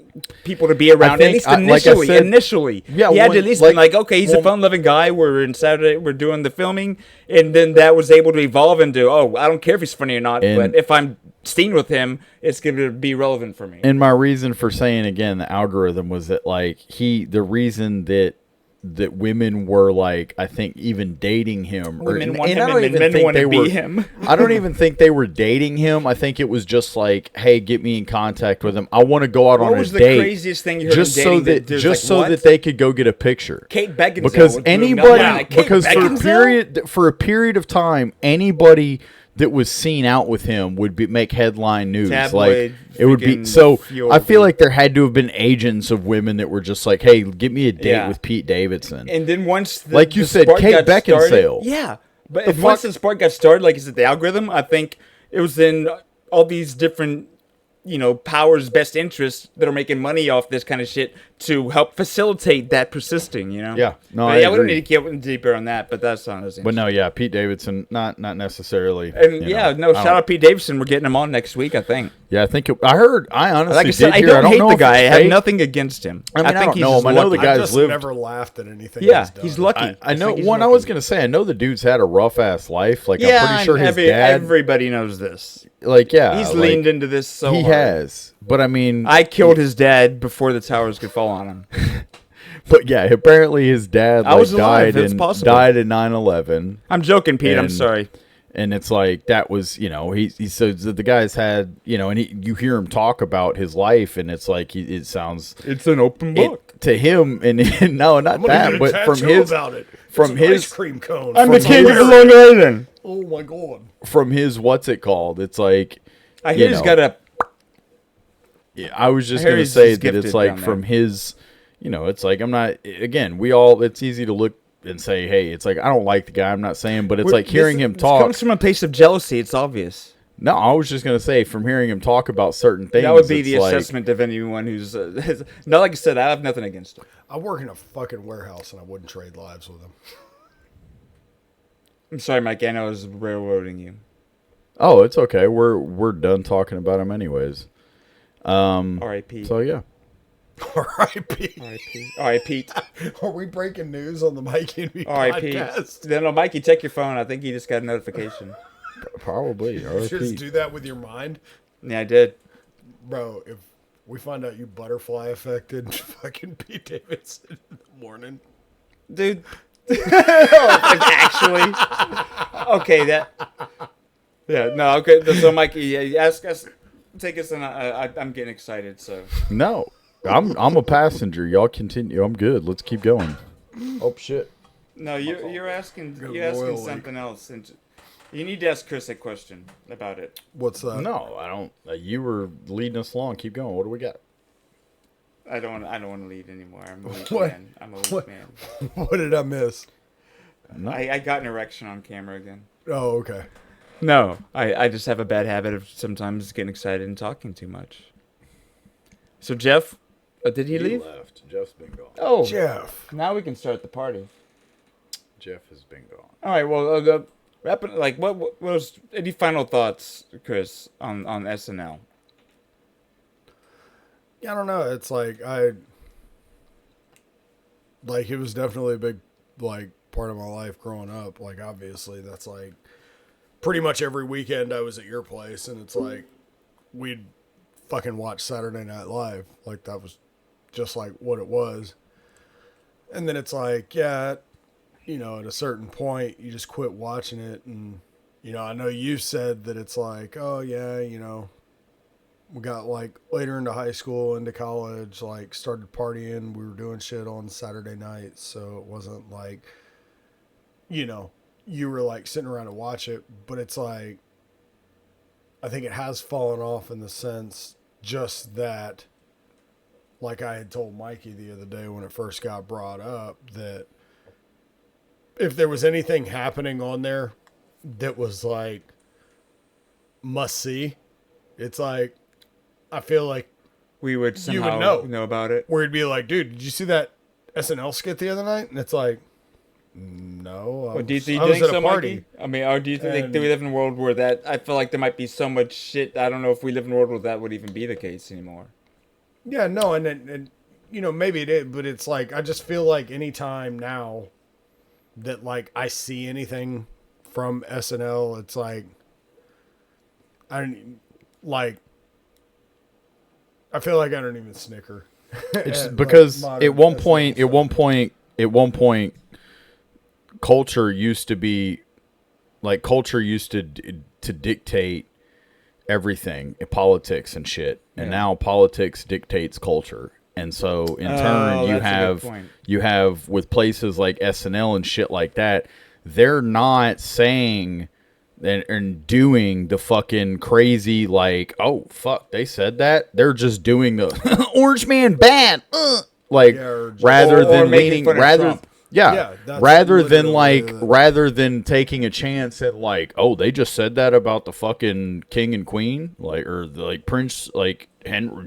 people to be around. At least initially. Yeah, he had to at least be like, okay, he's a fun-loving guy. We're doing the filming, and then that was able to evolve into, I don't care if he's funny or not, but if I'm seen with him, it's going to be relevant for me. And my reason for saying, again, the algorithm was that, like, the reason that women were, like, I think even dating him. Women want him, and men want to be him. I don't even think they were dating him. I think it was just like, hey, get me in contact with him. I want to go out on a date. What was the craziest thing you heard just him dating? Just so that they could go get a picture. Kate Beckinsale. Because for a period of time, anybody that was seen out with him would make headline news. Tabloid, it would be I feel like there had to have been agents of women that were just like, hey, get me a date with Pete Davidson. And then once like you said, Kate Beckinsale. But once the spark got started, like you said, the algorithm, I think it was in all these different powers' best interests that are making money off this kind of shit to help facilitate that persisting, you know? Yeah. No, But I I wouldn't agree. need to get deeper on that, but that's not as But no, yeah, Pete Davidson, not necessarily. And you yeah, know, no, shout out Pete Davidson. We're getting him on next week, I think. Yeah, I think I heard. I honestly Like I said, did I hear. don't hate know the if guy. I it's have fake. nothing against him. I mean, I don't he's know him. just I know the lucky. guy's I've just lived. never laughed at anything. Yeah, done. he's lucky. I know. think he's One, I was lucky. gonna say, I know the dude's had a rough ass life. Like Yeah, I'm pretty sure his dad. everybody knows this. Like yeah, He's like, leaned into this so he hard. has. But I mean, I killed his dad before the towers could fall on him. But yeah, apparently his dad I was alive, died it's in possible. died in 9/11. I'm joking, Pete. I'm sorry. And it's like that was, you know, he says that the guy's had, you know, and you hear him talk about his life, and it's like it sounds it's an open book to him, and no, not I'm gonna that, get a but from tattoo his about it. from It's an his ice cream cone. I'm the from king of Larry. the Long Island. Oh my god! From his what's it called? It's like I hear he's got a. Yeah, I was just I hear gonna he's say just that it's gifted like down there. from his, you know, it's like I'm not. Again, we all. It's easy to look and say, hey, it's like I don't like the guy. I'm not saying, but it's like hearing him This talk. comes from a place of jealousy. It's obvious. No, I was just gonna say from hearing him talk about certain things. That would be it's the like, assessment of anyone who's. No, like I said, I have nothing against him. I work in a fucking warehouse, and I wouldn't trade lives with him. I'm sorry, Mike. I know I was railroading you. Oh, it's okay. We're done talking about him anyways. R.I.P. So yeah. R.I.P. R.I.P. R.I.P. Are we breaking news on the Mikey and Me R.I.P. podcast? No, Mikey, check your phone. I think he just got a notification. Probably. Did you just do that with your mind? Yeah, I did. Bro, if we find out you butterfly affected fucking Pete Davidson in the morning. Dude. Actually. Okay, that. Yeah, no, okay. So, Mikey, yeah, ask us. Take us in. I'm getting excited, so. No, I'm a passenger. Y'all continue. I'm good. Let's keep going. Oh shit. No, you're asking royal something else, and you need to ask Chris a question about it. What's that? No, I don't. You were leading us along. Keep going. What do we got? I don't want to lead anymore. I'm a weak What? man. I'm a weak man. What did I miss? I got an erection on camera again. Oh, okay. No, I just have a bad habit of sometimes getting excited and talking too much. So Jeff, did he leave? Left. Jeff's been gone. Oh, Jeff. Now we can start the party. Jeff has been gone. All right. Well, wrapping. Like, what was any final thoughts, Chris, on SNL? Yeah, I don't know. It's like it was definitely a big part of my life growing up. Like obviously that's like pretty much every weekend I was at your place, and it's like we'd fucking watch Saturday Night Live. Like that was just like what it was. And then it's like, yeah, you know, at a certain point you just quit watching it, and you know, I know you said that it's like, oh yeah, you know, we got like later into high school, into college, like started partying. We were doing shit on Saturday nights. So it wasn't like, you know, you were like sitting around to watch it, but it's like, I think it has fallen off in the sense just that, like I had told Mikey the other day when it first got brought up, that if there was anything happening on there that was like must see, it's like, I feel like We would you somehow would know about it. where it'd be like, dude, did you see that SNL skit the other night? And it's like, no. Well, do you I think was at so, a party. Mikey? I mean, or do you think And- do we live in a world where that? I feel like there might be so much shit. I don't know if we live in a world where that would even be the case anymore. Yeah, no, and you know, maybe it is, but it's like, I just feel like anytime now that like I see anything from SNL, it's like, I feel like I don't even snicker. It's at, because like, at one point, culture used to be like culture used to dictate everything, politics and shit, and now politics dictates culture. And so in turn, you have with places like SNL and shit like that, they're not saying and doing the fucking crazy like, oh fuck, they said that. They're just doing the Orange Man bad, like rather than leaning rather. Yeah, rather than taking a chance at like, oh, they just said that about the fucking king and queen, like, or like Prince, like,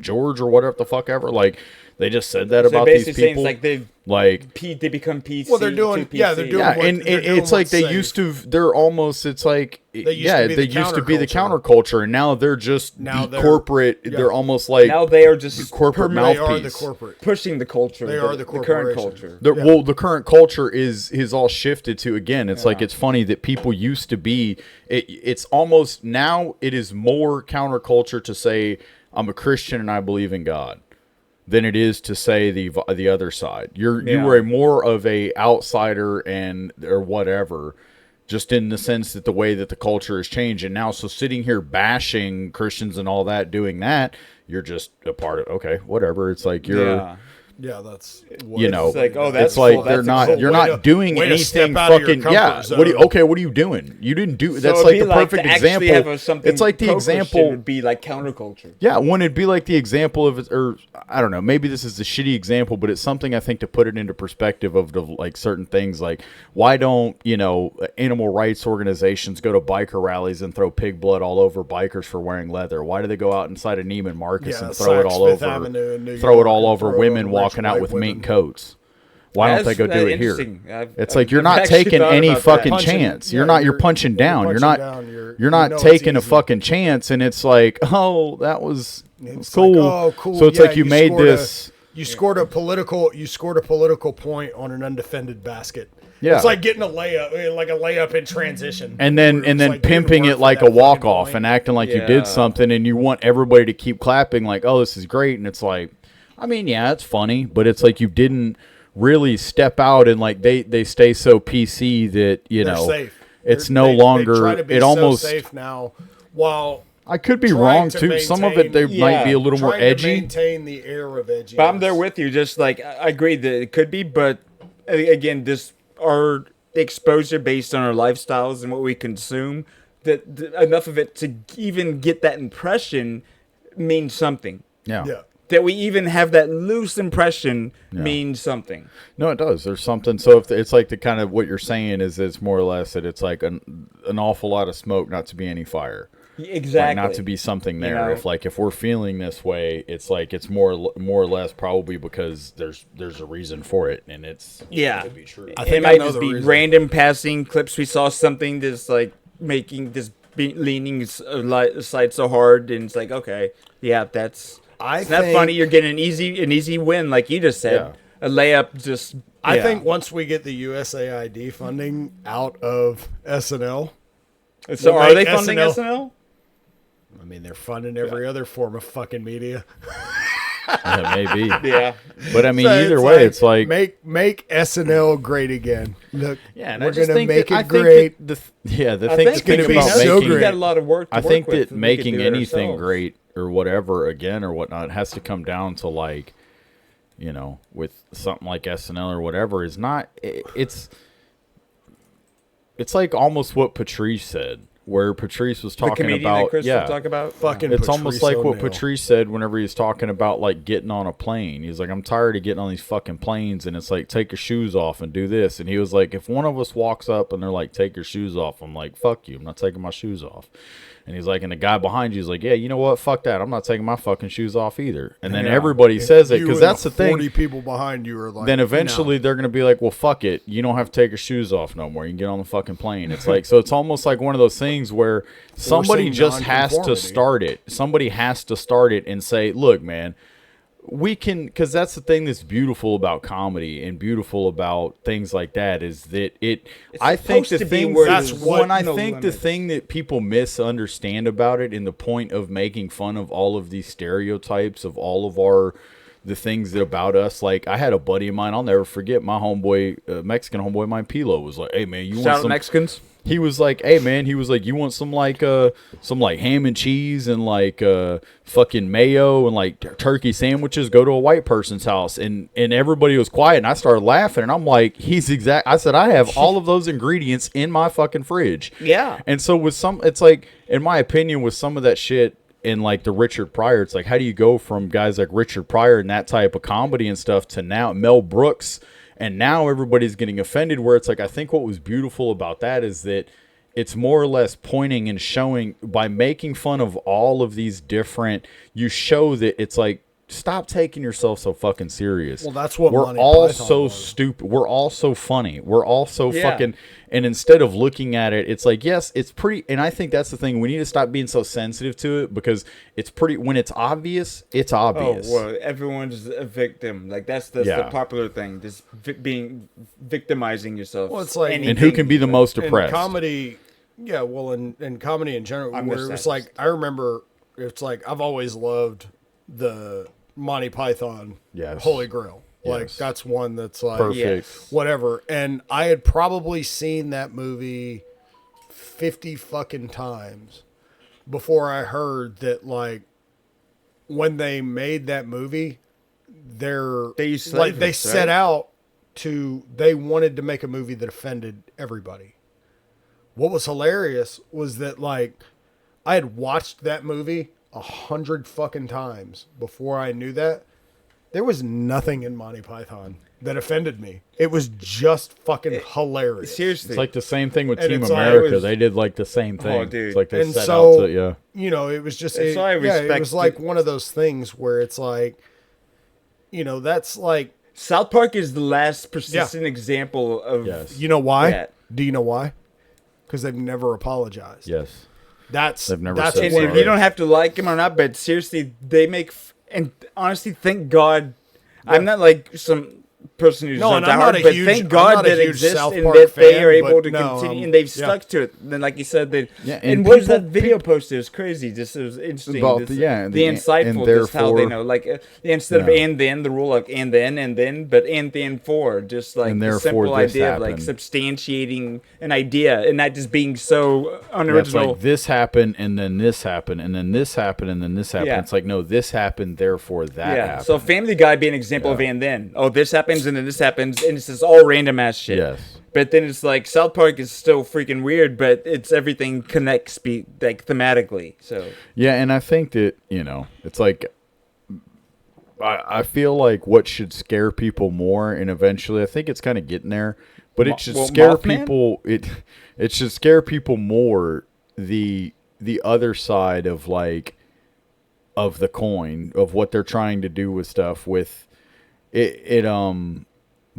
George or whatever the fuck ever. Like, they just said that So about basically these people. saying it's like they become PC. Well, they're doing, too yeah, PC. they're doing. yeah, what, and they're doing it's like what's they safe. used to. They're almost. It's like They used yeah, to be they the used to be the counterculture. counterculture, and now they're just Now the they're- corporate. yeah. They're almost like Now they are just corporate They mouthpiece. are the corporate. pushing the culture. They are the current corporation. culture. Well, the current culture is all shifted to, again, it's like, it's funny that people used to be, it's almost, now it is more counterculture to say I'm a Christian and I believe in God than it is to say the other side. You were more of a outsider or whatever, just in the sense that the way that the culture has changed. And now, so sitting here bashing Christians and all that, doing that, you're just a part of, okay, whatever. It's like you're... Yeah, that's You know, It's like, oh, that's it's like cool. they're That's not. cool. You're Way not to- doing way to anything step out of your fucking. comfort Yeah. zone. What are you doing? You didn't do. So That's it'd like be the perfect to actually example. have something It's like the pro-Christian example. would be like counterculture. Yeah, when it'd be like the example of, or I don't know, maybe this is a shitty example, but it's something I think to put it into perspective of like certain things. Like, why don't animal rights organizations go to biker rallies and throw pig blood all over bikers for wearing leather? Why do they go out inside of Neiman Marcus and throw it Saks all Fifth over, Avenue in New throw it York all and over throw it women over walking rich out white with women. mink coats? Why don't they go do it here? Interesting. It's like you're I've not actually taking thought any about fucking that. chance. Yeah, You're punching down. You're punching not down. you're not it's taking a easy. fucking chance. And it's like, oh, that was It's cool. like, oh, cool. So it's Yeah, like you made scored this. You scored a political point on an undefended basket. Yeah. It's like getting a layup in transition. And then where it's like, you pimping didn't it work like for a that walk fucking off point. and acting like you Yeah. did something, and you want everybody to keep clapping like, oh, this is great. And it's like, I mean, yeah, it's funny, but it's like you didn't really step out, and like they stay so PC that They're safe. it's They longer. try to be It so almost. safe now. While I could be trying wrong to too. Some of it they maintain- might be a little more trying to edgy. maintain the air of edgy. But I'm there with you. Just like I agree that it could be, but again, this our exposure based on our lifestyles and what we consume. That enough of it to even get that impression means something. Yeah. That we even have that loose impression means something. No, it does. There's something. So if it's like the kind of what you're saying is it's more or less that it's like an awful lot of smoke, not to be any fire. Exactly. Like not to be something there. know? If we're feeling this way, it's like it's more or less probably because there's a reason for it, and it's Yeah. to be true. It might just be random passing clips. We saw something that's like making this leaning aside so hard, and it's like, okay, yeah, it's not funny. You're getting an easy win, like you just said. A layup, just. I think once we get the USAID funding out of SNL. So are they funding SNL? I mean, they're funding every other form of fucking media. Maybe. Yeah. But I mean, So either way, it's like make SNL great again. Look, and we're I just gonna think make that, it great. the thing I think it's about gonna be making, so great. We got a lot of work to I think work with, that and we could making do it anything ourselves. great or whatever again or whatnot has to come down to like, with something like SNL or whatever is not. It's like almost what Patrice said. Where Patrice was talking comedian that about, Chris would talk about? Fucking it's Patrice almost like what O'Neal. Patrice said whenever he was talking about like getting on a plane. He's like, I'm tired of getting on these fucking planes, and it's like, take your shoes off and do this. And he was like, if one of us walks up and they're like, take your shoes off, I'm like, fuck you, I'm not taking my shoes off. And he's like, and the guy behind you is like, yeah, you know what? Fuck that. I'm not taking my fucking shoes off either. And then everybody says it because that's the thing. 40 people behind you are like. Then eventually they're going to be like, well, fuck it. You don't have to take your shoes off no more. You can get on the fucking plane. It's like, so it's almost like one of those things where somebody just has to nonconformity. start it. Somebody has to start it and say, look, man, we can, because that's the thing that's beautiful about comedy and beautiful about things like that is that I think the thing that's what when I think the thing that people misunderstand about it in the point of making fun of all of these stereotypes of all of the things that about us, like I had a buddy of mine, I'll never forget, my homeboy, Mexican homeboy, Mike Pilo was like, hey man, you Shout want out some Mexicans? He was like, hey man, he was like, you want some like ham and cheese and like fucking mayo and like turkey sandwiches? Go to a white person's house. And everybody was quiet and I started laughing and I'm like, I said, I have all of those ingredients in my fucking fridge. Yeah. And so with it's like, in my opinion, with some of that shit in like the Richard Pryor, it's like, how do you go from guys like Richard Pryor and that type of comedy and stuff to now Mel Brooks? And now everybody's getting offended where it's like, I think what was beautiful about that is that it's more or less pointing and showing by making fun of all of these different. You show that it's like, stop taking yourself so fucking serious. Well, that's what we're Monty all Python so was. stupid. We're all so funny. We're all so fucking. And instead of looking at it, it's like, yes, it's pretty. And I think that's the thing. We need to stop being so sensitive to it because it's pretty. When it's obvious, it's obvious. Oh well, everyone's a victim. Like that's the popular thing. Just being victimizing yourself. Well, it's like, and who can be the most oppressed? In comedy, yeah. Well, in comedy in general, where it was like, I remember, it's like I've always loved the Monty Python Holy Grail. Like that's one that's like perfect. Whatever. And I had probably seen that movie 50 fucking times before I heard that, like, when they made that movie, they set out to, they wanted to make a movie that offended everybody. What was hilarious was that, like, I had watched that movie 100 fucking times before I knew that. There was nothing in Monty Python that offended me. It was just fucking hilarious. Seriously. It's like the same thing with And Team it's like, America. They did like the same thing. Oh, dude. It's like they and set so, out to, you know, it was just, That's why I it respect was like one of those things where it's like, you know, that's like. South Park is the last persistent example of. You know why? that. Do you know why? Because they've never apologized. Yes. They've never that's said And sorry. you don't have to like him or not, but seriously, they make. And honestly, thank God. I'm not like some person who's No, and not I'm that not hard, a but huge- thank I'm God not a that huge exists South and Park that they fan, are able but to no, continue, I'm- and they've yeah. stuck to it. Then, like you said, they Yeah, and and what was people that video poster? It was crazy. Just it was interesting. About This- the the insightful, and just how they therefore- know, like instead of Yeah. and then the rule of and then, but and then for just like And the therefore simple this idea of like happened. substantiating an idea and not just being so That's unoriginal. like this happened and then this happened and then this happened and then this happened. Yeah. It's like, no, this happened, therefore that happened. So Family Guy be an example of and then. Oh, this happens and then this happens, and it's just all random ass shit. Yes. But then it's like South Park is still freaking weird, but it's everything connects like thematically. So Yeah, and I think that, you know, it's like I feel like what should scare people more, and eventually I think it's kind of getting there, but it should scare Mothman? people it should scare people more the other side of like of the coin of what they're trying to do with stuff with it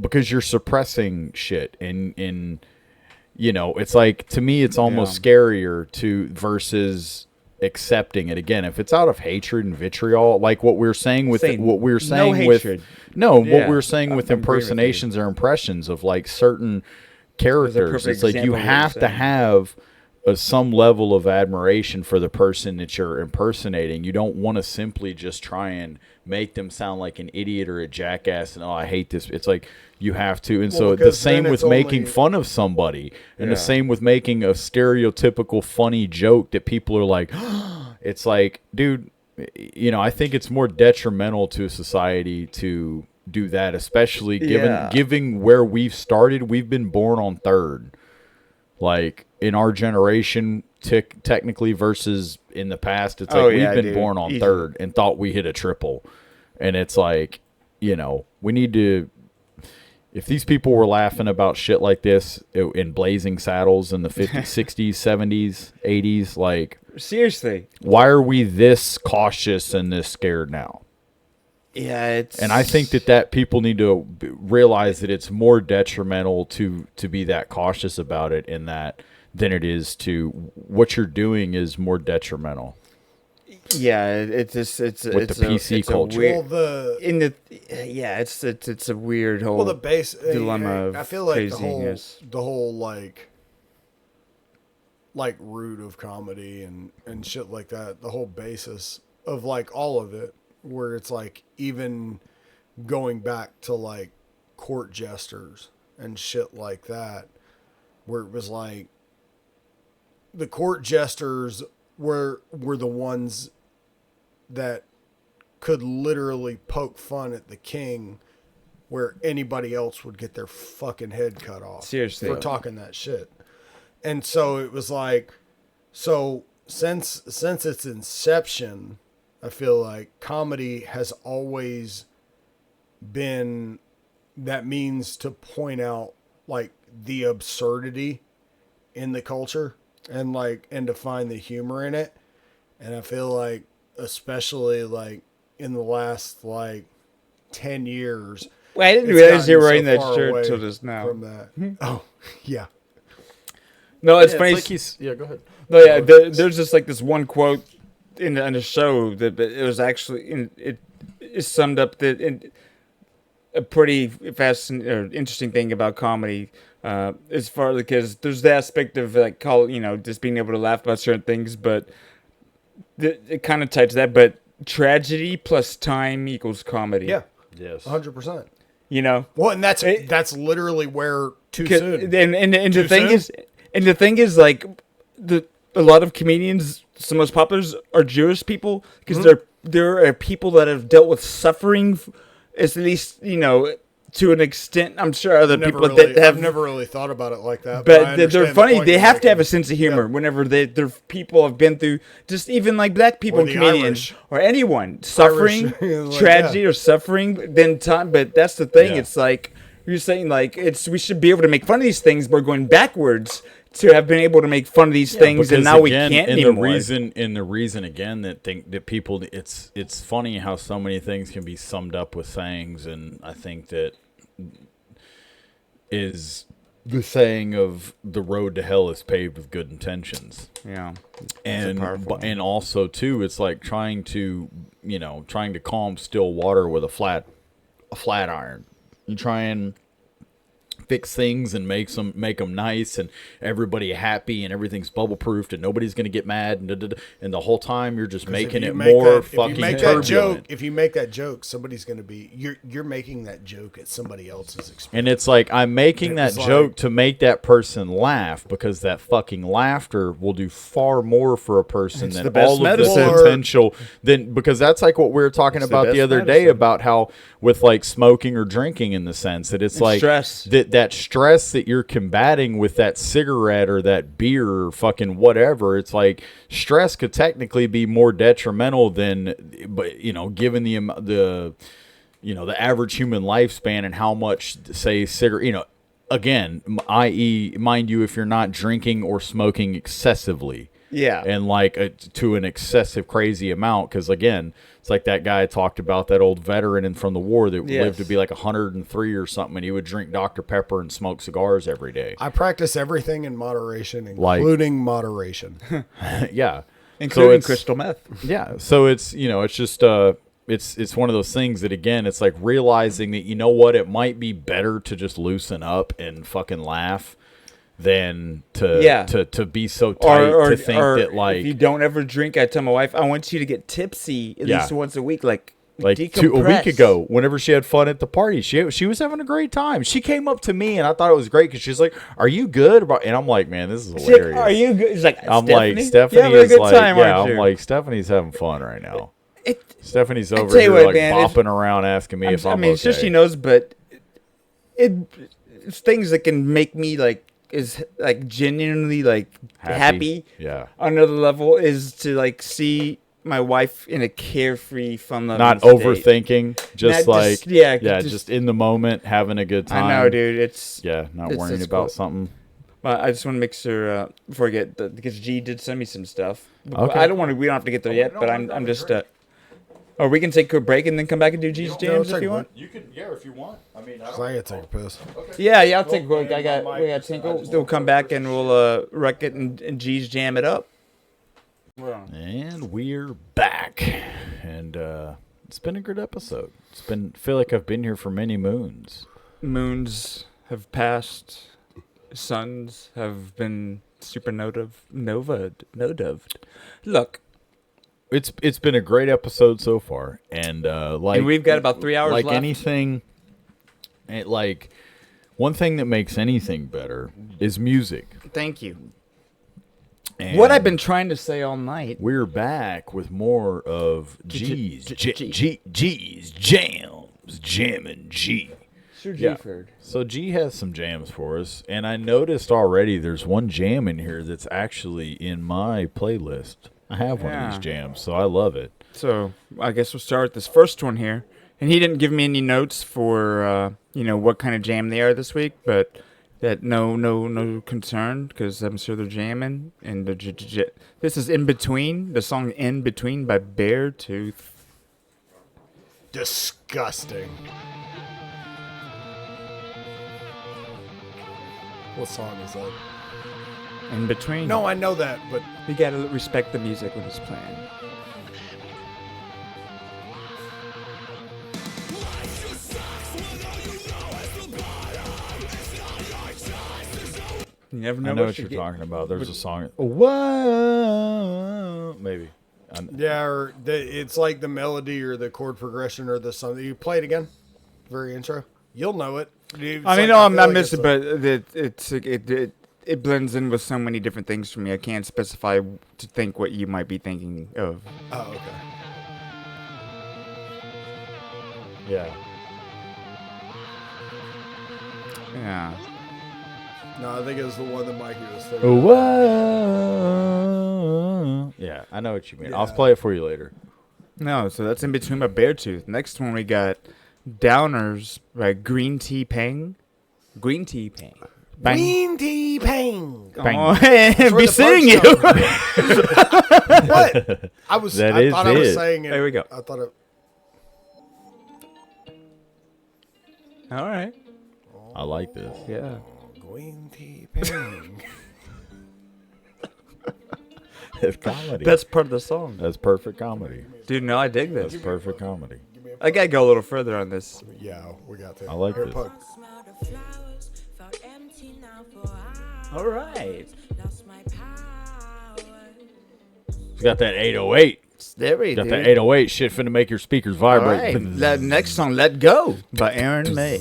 because you're suppressing shit and you know, it's like, to me it's almost scarier to versus accepting it. Again, if it's out of hatred and vitriol, like what we were saying with what we were saying with hatred. what we Yeah, were saying with I'm agreeing with you. impersonations or impressions of like certain characters, perfect it's like you example of what have you're to saying. have some level of admiration for the person that you're impersonating. You don't want to simply just try and make them sound like an idiot or a jackass and, oh, I hate this. It's like you have to. And Well, so the because same then with it's making only- fun of somebody and the Yeah. same with making a stereotypical funny joke that people are like, it's like, dude, you know, I think it's more detrimental to society to do that, especially giving where we've started. We've been born on third. Like in our generation, technically versus in the past, it's like Oh, we've yeah, been dude. born on Easy. third and thought we hit a triple. And it's like, you know, we need to, if these people were laughing about shit like this in Blazing Saddles in the 50s, 60s, 70s, 80s, like, seriously, why are we this cautious and this scared now? yeah, it's And I think that people need to realize that it's more detrimental to be that cautious about it in that than it is to what you're doing is more detrimental. Yeah, it's just With the PC culture. Well, it's a weird whole Well, the base dilemma of I feel like craziness. the whole like root of comedy and shit like that. The whole basis of like all of it, where it's like even going back to like court jesters and shit like that, where it was like the court jesters were the ones that could literally poke fun at the king where anybody else would get their fucking head cut off. Seriously. For talking that shit. And so it was like, so since its inception, I feel like comedy has always been that means to point out like the absurdity in the culture and to find the humor in it. And I feel like, especially in the last 10 years. Well, I didn't realize you were wearing that shirt till just now. From that. Oh, yeah. No, it's funny. Yeah, go ahead. No, yeah, there's just this one quote in the show that it was actually it summed up a pretty fascinating or interesting thing about comedy. As far because there's the aspect of just being able to laugh about certain things, but it kind of ties to that. But tragedy plus time equals comedy. Yeah. Yes. 100%. Well, and that's literally where too soon. And the thing is a lot of comedians, some of the most popular are Jewish people because there are people that have dealt with suffering, at least to an extent. I'm sure other people that have I've never really thought about it like that. But they're funny. They have to have a sense of humor whenever their people have been through just even black people and comedians or anyone suffering, tragedy or suffering. Then time, but that's the thing. Yeah. It's you're saying we should be able to make fun of these things. We're going backwards to have been able to make fun of these things, and now we can't anymore. The reason again that people, it's funny how so many things can be summed up with sayings, and I think that is the saying of the road to hell is paved with good intentions. Yeah, and also too, it's trying to calm still water with a flat iron. You try and fix things and make them nice and everybody happy and everything's bubble proofed and nobody's gonna get mad and the whole time you're just making it more fucking turbulent. If you make that joke, somebody's gonna be you're making that joke at somebody else's expense. And it's I'm making that joke to make that person laugh because that fucking laughter will do far more for a person than all of the potential. Because that's what we were talking about the other day about how with smoking or drinking in the sense that it's stress. That stress that you're combating with that cigarette or that beer or fucking whatever, it's stress could technically be more detrimental than, given the average human lifespan and how much, say, cigarette, again, i.e., mind you, if you're not drinking or smoking excessively. Yeah. And to an excessive crazy amount. Because again, it's that guy talked about that old veteran from the war that lived to be 103 or something. And he would drink Dr. Pepper and smoke cigars every day. I practice everything in moderation, including moderation. Yeah. Including crystal meth. Yeah. So it's, it's just, it's one of those things that again, it's realizing that, it might be better to just loosen up and fucking laugh than to be so tight to think that if you don't ever drink, I tell my wife I want you to get tipsy at least once a week, a week ago whenever she had fun at the party, she was having a great time. She came up to me and I thought it was great because she's like, "Are you good?" And I'm like, "Man, this is hilarious." Are you good? She's like, I'm Stephanie? Stephanie is I'm like, Stephanie's having fun right now. Stephanie's over here bopping around asking me if I'm okay. It's just she knows, but it's things that can make me is genuinely happy. Yeah. On another level is to see my wife in a carefree, fun-loving not state. Overthinking, just in the moment, having a good time. I know, dude. It's not worrying about cool. Something. Well, I just want to make sure before I get because G did send me some stuff. Okay. I don't want to. We don't have to get there yet, but I'm just. Or we can take a break and then come back and do G's jams if you want. You can, if you want. I mean, I gotta take a piss. Okay. Yeah, I'll take a break. We got Tinkle. We'll come back and we'll wreck it and G's jam it up. And we're back, and it's been a good episode. Feel like I've been here for many moons. Moons have passed. Suns have been supernovaed. Look. It's been a great episode so far, and and we've got about 3 hours left. Anything, one thing that makes anything better is music. Thank you. And what I've been trying to say all night. We're back with more of G's jams, jamming G. Sure, G-Ford. So G has some jams for us, and I noticed already there's one jam in here that's actually in my playlist. I have one of these jams, so I love it. So I guess we'll start with this first one here. And he didn't give me any notes for, what kind of jam they are this week, but That no concern, because I'm sure they're jamming. And this is In Between, the song In Between by Beartooth. Disgusting. What song is that? In Between. No, I know that, but you gotta respect the music when it's playing. You never know, I know what you're talking about. There's a song. Whoa, maybe. Yeah, or it's like the melody or the chord progression or the something. You play it again. Very intro. You'll know it. I missed it, but it blends in with so many different things for me. I can't specify to think what you might be thinking of. Oh, okay. Yeah. Yeah. No, I think it was the one that Mikey was thinking. Oh, whoa. Yeah, I know what you mean. Yeah. I'll play it for you later. No, so that's In Between by Beartooth. Next one we got Downers by Green Tea Pang. Green Tea Pang. Bang. Green Tea Pang. Bang. Oh, be seeing you. What? I thought I was saying it. There we go. I thought it. All right. I like this. Yeah. Green Tea Pang. It's comedy. That's part of the song. That's perfect comedy. Dude, no, I dig this. That's perfect comedy. I gotta go a little further on this. Yeah, we got that. I like this. Pug. All right. It's got that 808. There we go. Got that 808 shit finna make your speakers vibrate. All right. That next song, Let Go by Aaron May.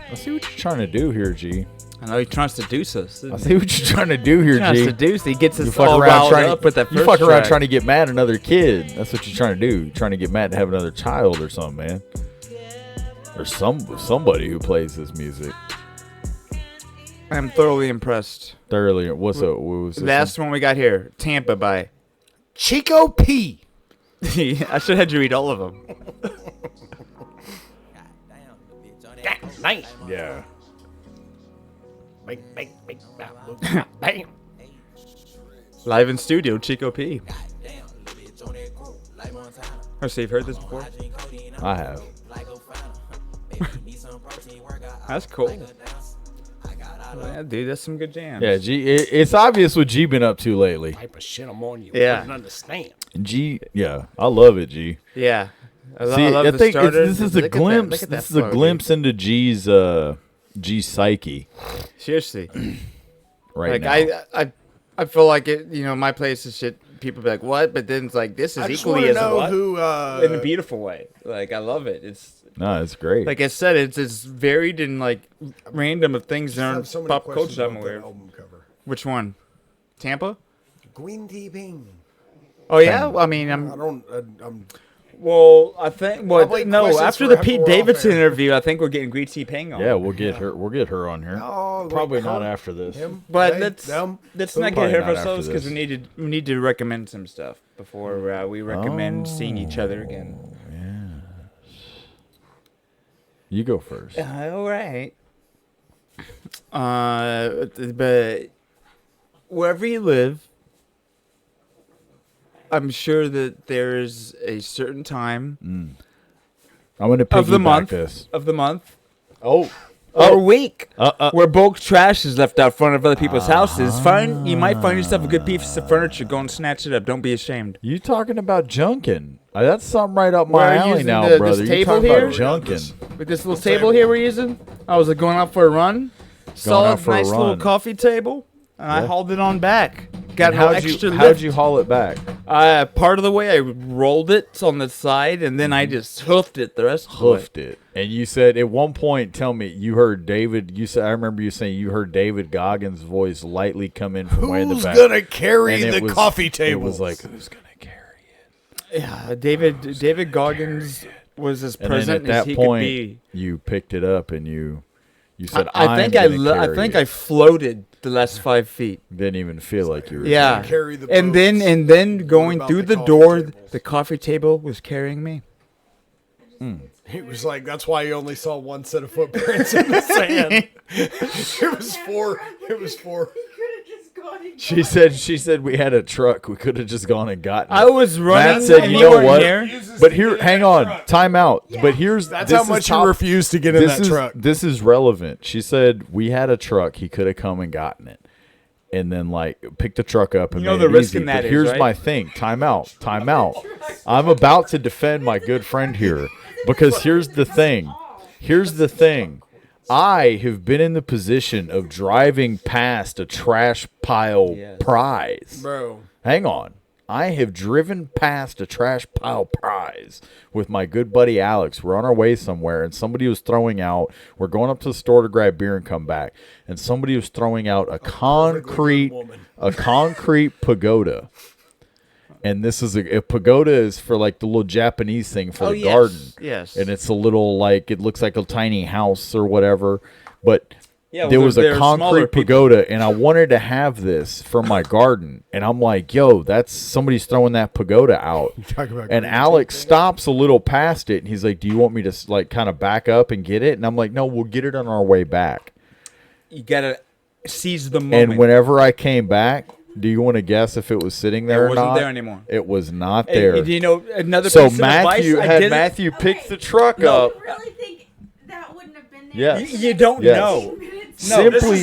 I see what you're trying to do here, G. I know he tries to seduce us. I see what you're trying to do here, He tries G. to seduce. He gets us fuck all around riled trying up with that You first fuck around track. trying to get mad at another kid. That's what you're trying to do. You're trying to get mad to have another child or something, man. Or somebody who plays this music. I'm thoroughly impressed. Thoroughly. What was this Last one we got here, Tampa by Chico P. I should have had you read all of them. Nice. Yeah. Bam. Live in studio, Chico P. Oh, so you've heard this before? I have. That's cool. Yeah, dude, that's some good jams. Yeah, G. It's obvious what G been up to lately. Type of shit I'm on you. Yeah. Wouldn't understand. G. Yeah, I love it, G. Yeah. See, I the think starter. this is a Look at that- glimpse. look at that This is a flow, glimpse into G's psyche. Seriously. Right like now. I feel like it. You know, my place is shit. People be like, "What?" But then it's like this is I just equally wanna as know what who, in a beautiful way. Like I love it. It's No, it's great. like I said. It's varied and like random of things that have aren't so many pop questions culture I'm about aware that of. album cover. Which one? Tampa? Green Tea Pang. Oh yeah. Well, I mean, I'm. I'm Well, I think. Well, Probably no. questions After for the after Pete we're off Davidson air. interview, I think we're getting Green Tea Pang on. Yeah, we'll get her. We'll get her on here. Oh, Probably wait, not her? after this. Him? But They? let's Them? not Probably get ahead of not after ourselves because this. we need to recommend some stuff before we recommend seeing each other again. You go first. All right. But wherever you live, I'm sure that there is a certain time I'm going to of the month this. of the month. Oh. Or week where bulk trash is left out front of other people's houses. You might find yourself a good piece of furniture. Go and snatch it up. Don't be ashamed. You talking about junking? That's something right up We're my alley using now, this brother. You table talking here? about junking? With this little table here we're using, I was going out for a run. Saw out a for a nice little run. coffee table, and I Yeah. hauled it on back. Got And no how'd extra you, lift. how'd you haul it back? Part of the way I rolled it on the side, and then I just hoofed it the rest of the way. Hoofed it. And you said at one point, tell me, you heard David. You said I remember you saying you heard David Goggins' voice lightly come in from way in the Who's back. gonna carry And it the was- coffee It table? was like who's gonna carry it? Yeah, David Goggins was as And then present at as that he point, could be. you picked it up and you said, I think I floated the last 5 feet. Didn't even feel like you were. Yeah, Carry the and then going about through the the coffee door, tables? the coffee table was carrying me. He was like, that's why he only saw one set of footprints in the sand. It was four. She said we had a truck. We could have just gone and gotten it. I was running. Matt said, and you you know weren't what? here. But here, hang on. Time out. Yeah. But here's that's how much you refused to get in that truck. This is relevant. She said we had a truck. He could have come and gotten it. And then, like, pick the truck up and you know made the it risk easy. in that but is, here's right? my thing. Time out. I'm about to defend my good friend here because here's the thing. I have been in the position of driving past a trash pile prize. Bro. Hang on. I have driven past a trash pile prize with my good buddy Alex. We're on our way somewhere, and somebody was throwing out. We're going up to the store to grab beer and come back, and somebody was throwing out a concrete pagoda. And this is a pagoda is for like the little Japanese thing for the garden. Yes. And it's a little like it looks like a tiny house or whatever, but. Yeah, there was a they're smaller concrete pagoda, and I wanted to have this for my garden. And I'm like, yo, that's somebody's throwing that pagoda out. And Alex stops a little past it, and he's like, do you want me to like kind of back up and get it? And I'm like, no, we'll get it on our way back. You got to seize the moment. And whenever I came back, do you want to guess if it was sitting there or not? It wasn't there anymore. It was not there. And, you know, another so piece of Matthew picked the truck up. You really think that wouldn't have been there? Yes. You don't know. Simply,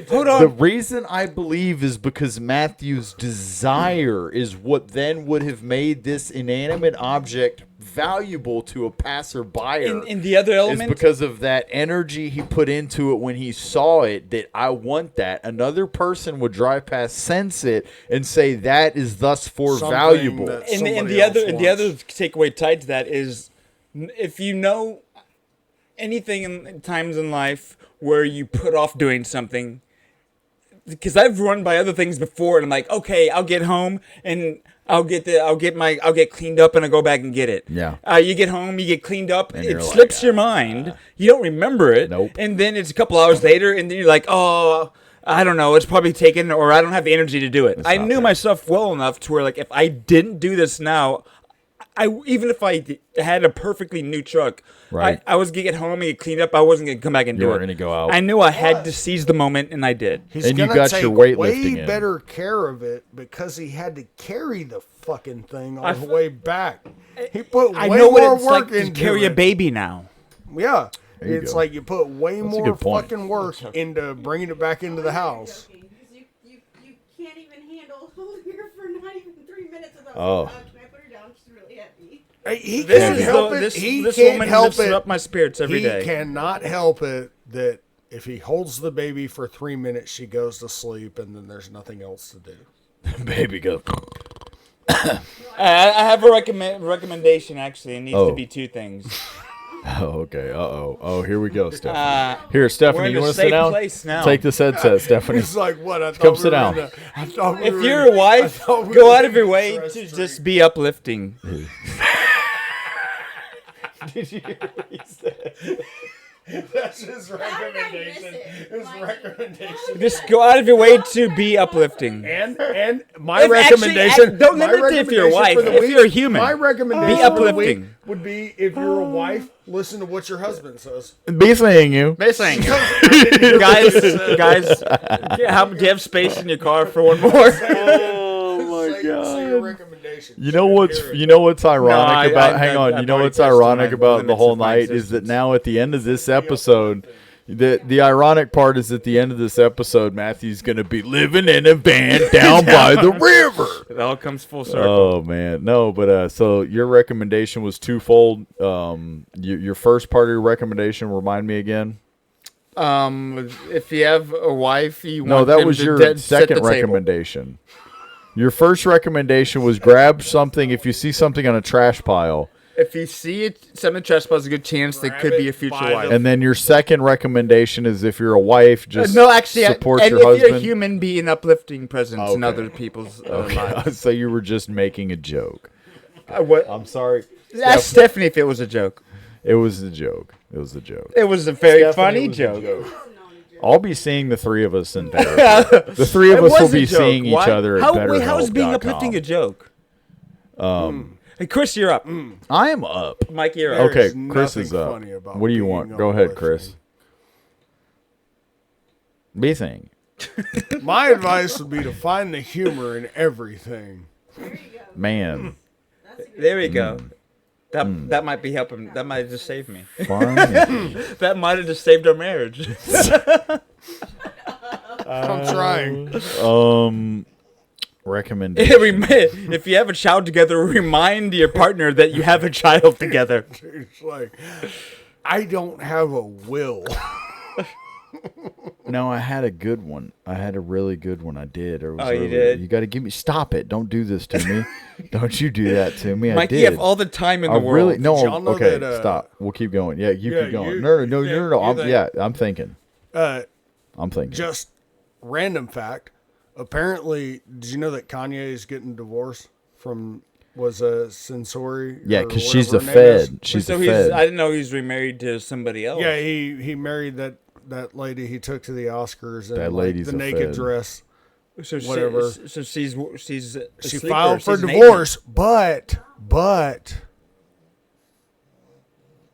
hold on. the reason I believe is because Matthew's desire is what then would have made this inanimate object valuable to a passerby. And the other element is because of that energy he put into it when he saw it. That I want that. Another person would drive past, sense it, and say that is thus valuable. And the other takeaway tied to that is, if you know anything in times in life where you put off doing something, because I've run by other things before, and I'm like, okay, I'll get home and I'll get cleaned up and I'll go back and get it. Yeah. You get home, you get cleaned up, and it slips your mind, you don't remember it. Nope. And then it's a couple hours later, and then you're like, oh, I don't know, it's probably taken, or I don't have the energy to do it. I knew myself well enough to where, like, if I didn't do this now, even if I had a perfectly new truck, right. I was going to get home and get cleaned up. I wasn't going to come back and do it. You were going to go out. I knew I had to seize the moment, and I did. He's going to take way better care of it because he had to carry the fucking thing on the way back. He put way more work into to carry a baby now. Yeah. It's like you put way more fucking work into bringing it back into the house. You can't even handle holding her for not even 3 minutes without Oh. He can't help it. He can't help it. Up my spirits every day. He cannot help it that if he holds the baby for 3 minutes, she goes to sleep, and then there's nothing else to do. Baby goes. I have a recommendation. Actually, it needs to be two things. Oh, okay. Oh, here we go, Stephanie. Here, Stephanie, you want to sit down? Now. Take this headset, Stephanie. It's like what? I Come sit down. If you're a wife, go out of your way to just be uplifting. Did you hear what he said? That's his recommendation. His recommendation. Just go out of your way to be uplifting. And my recommendation. Don't limit it if you're a wife. If you're a human, my recommendation be uplifting. Would be if you're a wife, listen to what your husband says. Be saying you. Be saying you. guys, do you have space in your car for one more? Oh my God. You know what's ironic about hang on, you know what's ironic about the whole night is that now at the end of this episode, the ironic part is at the end of this episode, Matthew's gonna be living in a van down by the river. It all comes full circle. Oh man. No, but so your recommendation was twofold. Your first part of your recommendation, remind me again. If you have a wife, you want No, that them was to your set second the table. recommendation. Your first recommendation was grab something if you see something on a trash pile. If you see it, something trash pile is a good chance that could be a future wife. And then your second recommendation is if you're a wife, just support your if husband. you're a human, be an uplifting presence in other people's lives. So you were just making a joke. What? I'm sorry. Ask Stephanie if it was a joke. It was a joke. It was a joke. It was a very funny joke. I'll be seeing the three of us in therapy. The three of us will be seeing each other at BetterHelp.com. How is being uplifting a joke? Hey, Chris, you're up. I am up. Mikey, you're up. Okay, Chris is up. What do you want? Go ahead, Chris. Be saying. My advice would be to find the humor in everything. Man. There we go. That might be helping. That might have just saved me. Fine. That might have just saved our marriage. I'm trying. Recommendation. If you have a child together, remind your partner that you have a child together. It's like, I don't have a will. No, I had a good one. I had a really good one. I did. It was Oh, you earlier. did? You got to give me. Stop it! Don't do this to me. Don't you do that to me. Mikey, I you did. have all the time in the world. Really, no. Did y'all know Okay, that, stop. We'll keep going. Yeah, you yeah, keep going. you- No. I'm thinking. I'm thinking. Just random fact. Apparently, did you know that Kanye is getting divorced from Censori? Yeah, or because she's a whatever her name is? Fed. She's So a he's. Fed. I didn't know he was remarried to somebody else. Yeah, he married that lady he took to the Oscars. And That like, lady's the a naked Fed. dress. So Whatever. So she's She asleep filed or for she's an divorce, but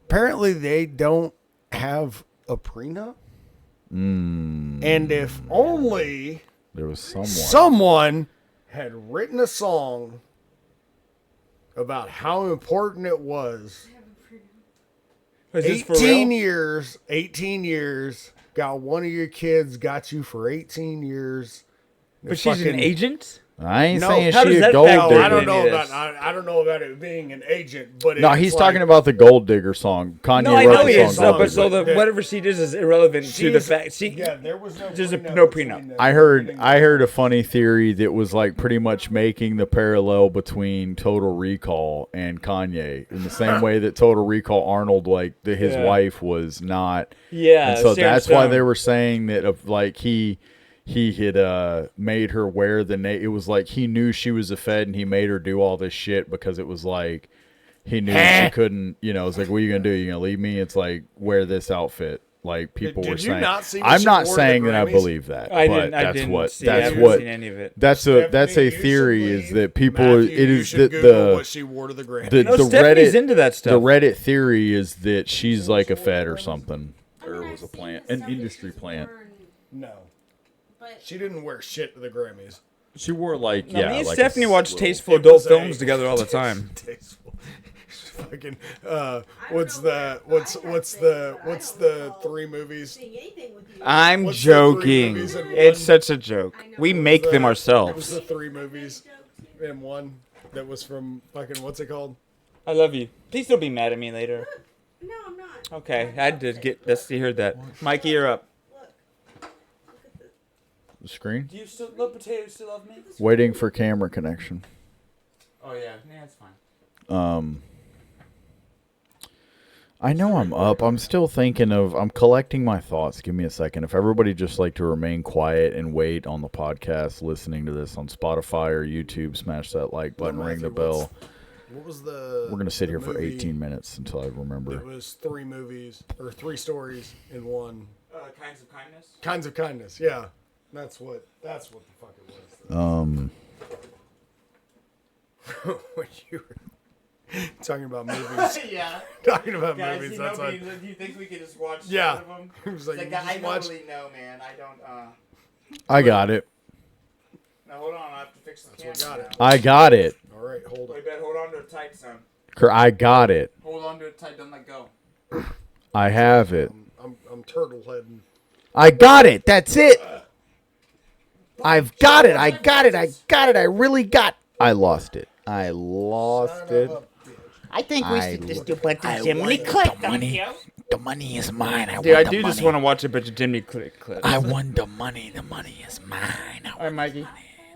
apparently they don't have a prenup. And if only there was someone had written a song about how important it was. Is this for 18 real? years, 18 years, got one of your kids, got you for 18 years. But she's an agent? I ain't No, saying how she does a that gold factor digger. I don't know about I don't know about it being an agent, but No, it's he's like, talking about the Gold Digger song. Kanye No, I wrote know the he is. song. But so whatever she does is irrelevant to the She's- fact. yeah, there was no There's prenup no between prenup. them. I heard a funny theory that was like pretty much making the parallel between Total Recall and Kanye in the same way that Total Recall Arnold, like his Yeah. wife was not. Yeah, and so Sharon that's why Stone. they were saying that of like he had made her wear it was like he knew she was a Fed and he made her do all this shit because it was like he knew she couldn't, it was like, what are you gonna do? You gonna leave me? It's like, wear this outfit. Like people Did were you saying. not see what I'm she not wore to saying the that I Grammys? believe that. I but didn't- I that's didn't what see it. I that's haven't what seen any of it. that's a Stephanie, you theory should is that people Matthew, it you is should that Google the what she wore to the Grammys. the, No, the Stephanie's Reddit into that stuff. The Reddit theory is that she's like a Fed or something, or was a plant, an industry plant. No, she didn't wear shit to the Grammys. She wore like No, me and like Stephanie a watch little- tasteful It adult was films a- together all the time. Tasteful. Fucking what's the three movies? I'm What's the three joking. movies in It's one? such a joke. We make them What was ourselves. the three movies in one that was from fucking what's it called? I love you. Please don't be mad at me later. No, I'm not. Okay, I did get. Let's see. Heard that. Mikey, you're up. The screen. Do you still love potatoes? Still love me? Waiting for camera connection. Oh yeah, that's fine. I know I'm up. I'm still thinking I'm collecting my thoughts. Give me a second. If everybody just like to remain quiet and wait on the podcast, listening to this on Spotify or YouTube, smash that like button, ring the bell. What was the? We're gonna sit the here for movie 18 minutes until I remember. It was three movies or three stories in one. Kinds of kindness. Kinds of kindness. Yeah, that's what the fuck it was. When you were talking about movies. Yeah. Talking about Guys, movies. you That's know why. me, do you think we could just watch Yeah. one of them? It was like, It's you just I watch- don't really know, man. I don't. I got it. Now hold on, I have to fix the camera. got it. I got it. All right, hold Wait, it. better hold on to it tight, son. I got it. Hold on to it tight. Don't let go. I have it. I'm turtle heading. I got it. That's it. I've got it. I got it. I got it. I really got. I lost it. I lost it. I think we should just do but the Jiminy Click. The money is mine. I Dude, I want do the just money. want to watch a bunch of Jimmy Click clips. I want the money. The money is mine. All right, Mikey.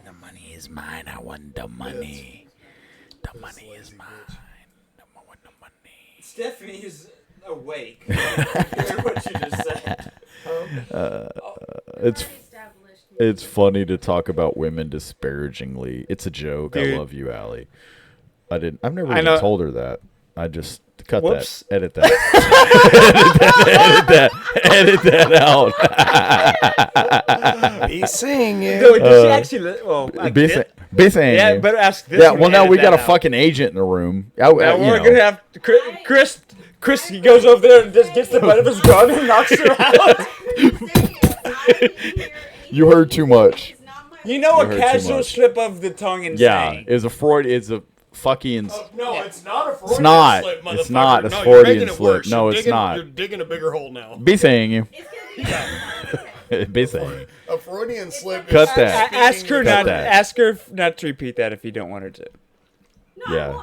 The money is mine. I want the money. The money is mine. I want the money. Stephanie is awake. Hear what you just said. It's funny to talk about women disparagingly. It's a joke. Dude. I love you, Allie. I've never I even know- told her that. I just cut Whoops. that. Edit that. Edit that out. Be saying it. No, did she actually? Well, I Be did. Busy. Yeah, better ask this. Yeah, one well, to now edit we got that a out. fucking agent in the room. Now we're gonna have Chris. Chris, he goes over there and just gets the butt of his gun and knocks her out. You heard too much. You know, You a heard too casual much. slip of the tongue and Yeah, saying. it's a Freud. It's a fucking. No, it's not a Freudian It's not. slip, motherfucker. It's not a no, Freudian you're making it slip. worse. No, You're it's digging, not. You're digging a bigger hole now. Be saying you. Be saying. A Freudian slip. Cut is that. Ask her Cut not. that. Ask her not to repeat that if you don't want her to. Yeah.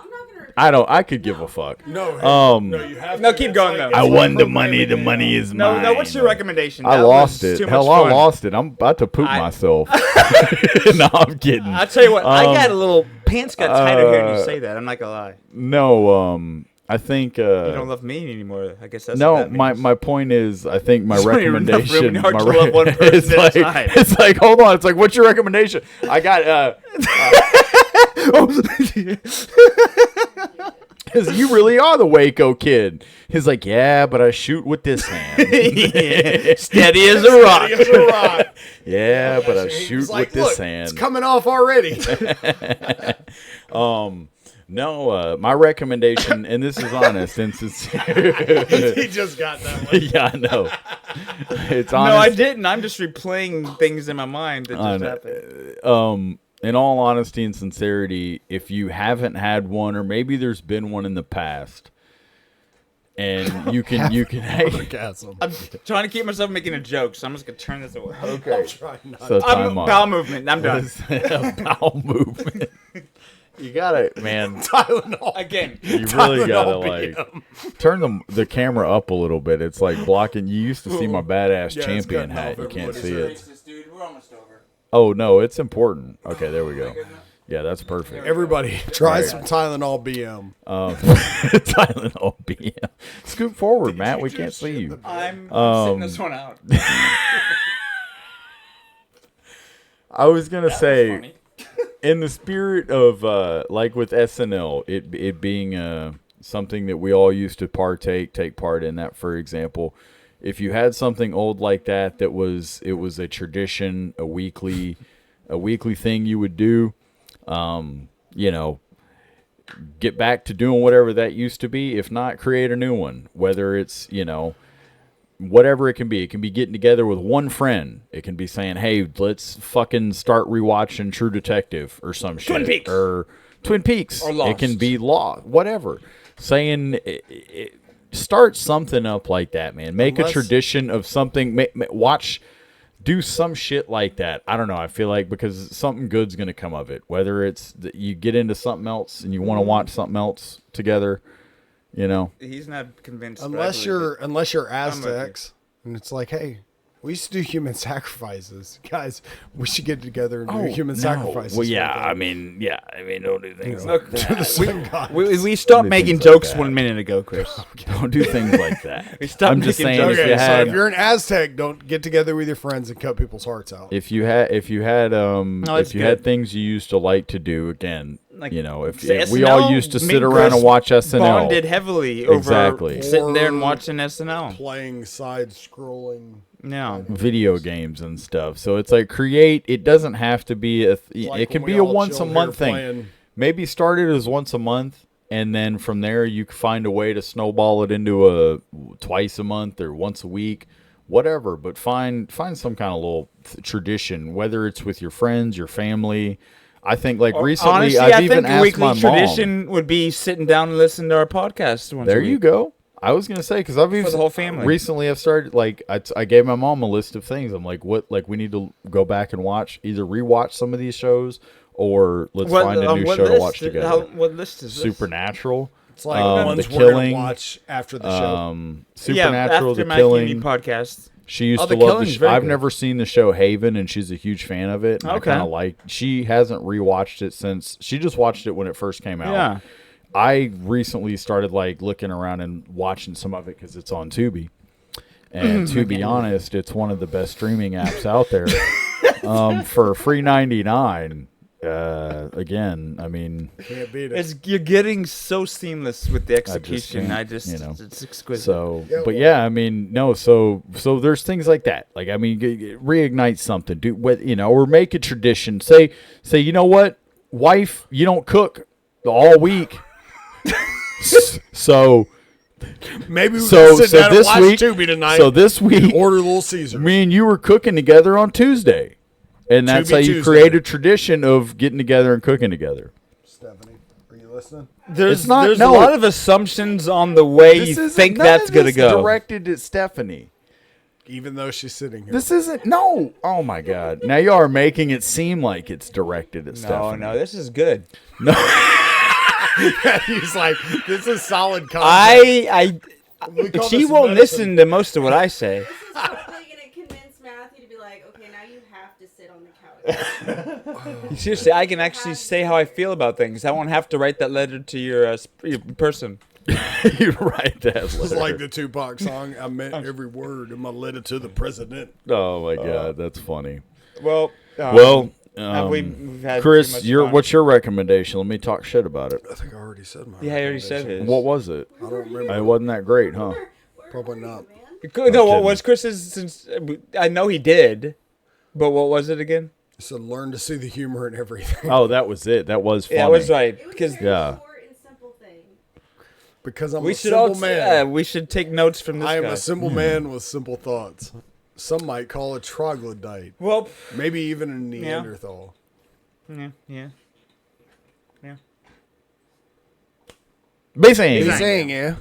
I don't. I could give a fuck. No, no, you have No, to. keep It's going like- though. I won the money. The money is mine. No, what's your recommendation? I That lost was it. too Hell, much I fun. lost it. I'm about to poop myself. No, I'm kidding. I'll tell you what. I got a little pants got tighter hearing you say that. I'm not gonna lie. No, I think. You don't love me anymore. I guess that's no. what that means. My point is, I think my There's only enough room recommendation. in your heart my to love one person it's at a like, time. it's like, hold on. It's like, what's your recommendation? I got. Because you really are the Waco kid. He's like, yeah, but I shoot with this hand. Steady as a rock. Steady as a rock. Yeah, but I He shoot was like, with this "Look, hand. It's coming off already. No, my recommendation, and this is honest and sincere. He just got that one. Yeah, I know. It's honest. No, I didn't. I'm just replaying things in my mind that just happened. In all honesty and sincerity, if you haven't had one, or maybe there's been one in the past, and you can Orgasm. I'm trying to keep myself making a joke, so I'm just gonna turn this away. Okay. I'm trying not So time out. Bowel movement. I'm done. Bowel movement. You gotta, man. Tylenol. Again. You really gotta Tylenol turn the camera up a little bit. It's like blocking. You used to see my badass Yeah, it's champion cutting hat. off You can't everybody's see it. Dude, we're almost over. Oh no, it's important. Okay, there we go. Yeah, that's perfect. Everybody, try some Tylenol BM. Tylenol BM. Scoot forward, Matt. We can't see you. I'm sitting this one out. I was gonna say, in the spirit of like with SNL, it being something that we all used to take part in. That, for example, if you had something old like that, it was a tradition, a weekly thing you would do. Get back to doing whatever that used to be. If not, create a new one. Whether it's whatever it can be. It can be getting together with one friend. It can be saying, hey, let's fucking start rewatching True Detective or some shit. Or Twin Peaks. Or Lost. It can be Law. Whatever. Saying, start something up like that, man. Make a tradition of something. Do some shit like that. I don't know. I feel like because something good's going to come of it. Whether it's that you get into something else and you want to watch something else together. He's not convinced. Unless you're Aztecs, and it's like, hey, we used to do human sacrifices, guys. We should get together and do human sacrifices. Well, yeah. Don't do things Look, like to the that. sun gods. We stopped making jokes 1 minute ago, Chris. Don't do things like that. We stopped I'm just making saying, jokes. if you Okay, so had, if you're an Aztec, don't get together with your friends and cut people's hearts out. if you had it's had good. things you used to like to do again, Like, if we all used to me sit and around Chris and watch SNL. bonded heavily over Exactly. sitting there and Or watching SNL. Playing side-scrolling. No. video games and stuff. So it's like it doesn't have to be it can when be we a all once a chill month here thing. playing. Maybe start it as once a month, and then from there you can find a way to snowball it into a twice a month or once a week, whatever. But find some kind of little tradition, whether it's with your friends, your family. I think recently Honestly, I've I even think a asked weekly my mom. tradition would be sitting down and listening to our podcast once There a week. you go. I was gonna say because I've For the whole family. recently I've started I gave my mom a list of things. I'm like, what? Like we need to go back and either rewatch some of these shows or let's find a new show to watch together. What list is this? Supernatural. It's like ones The we're gonna Killing. watch after the show. Supernatural. after The Mikey and Me Killing. podcast. She used Oh, to The love the Killing's show. very I've good. never seen the show Haven, and she's a huge fan of it. And Okay. I kind of she hasn't rewatched it since she just watched it when it first came out. Yeah. I recently started looking around and watching some of it because it's on Tubi. And to be honest, it's one of the best streaming apps out there. For free $99. Again, I mean, Can't beat it. You're getting so seamless with the execution. It's exquisite. So, I mean, no. So there's things like that. Reignite something. Do what or make a tradition. Say, you know what? wife, you don't cook all week. So maybe we can sit down and watch Tubi tonight. So this week, order Little Caesar. Me and you were cooking together on Tuesday, and that's how you create a tradition of getting together and cooking together. Stephanie, are you listening? There's a lot of assumptions on the way you think that's gonna go. Directed at Stephanie. Even though she's sitting here. This isn't. No. Oh my God. Now you are making it seem like it's directed at Stephanie. No, this is good. No. He's like, this is solid content. She won't listen to most of what I say. This is probably going to convince Matthew to be like, okay, now you have to sit on the couch. Seriously, I can actually say how I feel about things. I won't have to write that letter to your person. You write that letter. It's like the Tupac song. I meant every word in my letter to the president. Oh my God, that's funny. Well, we've had Chris, what's your recommendation? Let me talk shit about it. I think I already said mine. Yeah, I already said his. What was it? I don't remember. It wasn't that great, huh? Probably not. No, what was Chris's? Since I know he did, but what was it again? It said learn to see the humor in everything. Oh, that was it. That was funny. Yeah, that was right. Because Because I'm we a should simple man. We should take notes from this I am guy. a simple man with simple thoughts. Some might call it troglodyte. Well, maybe even a Neanderthal. Yeah. Basing. Yeah.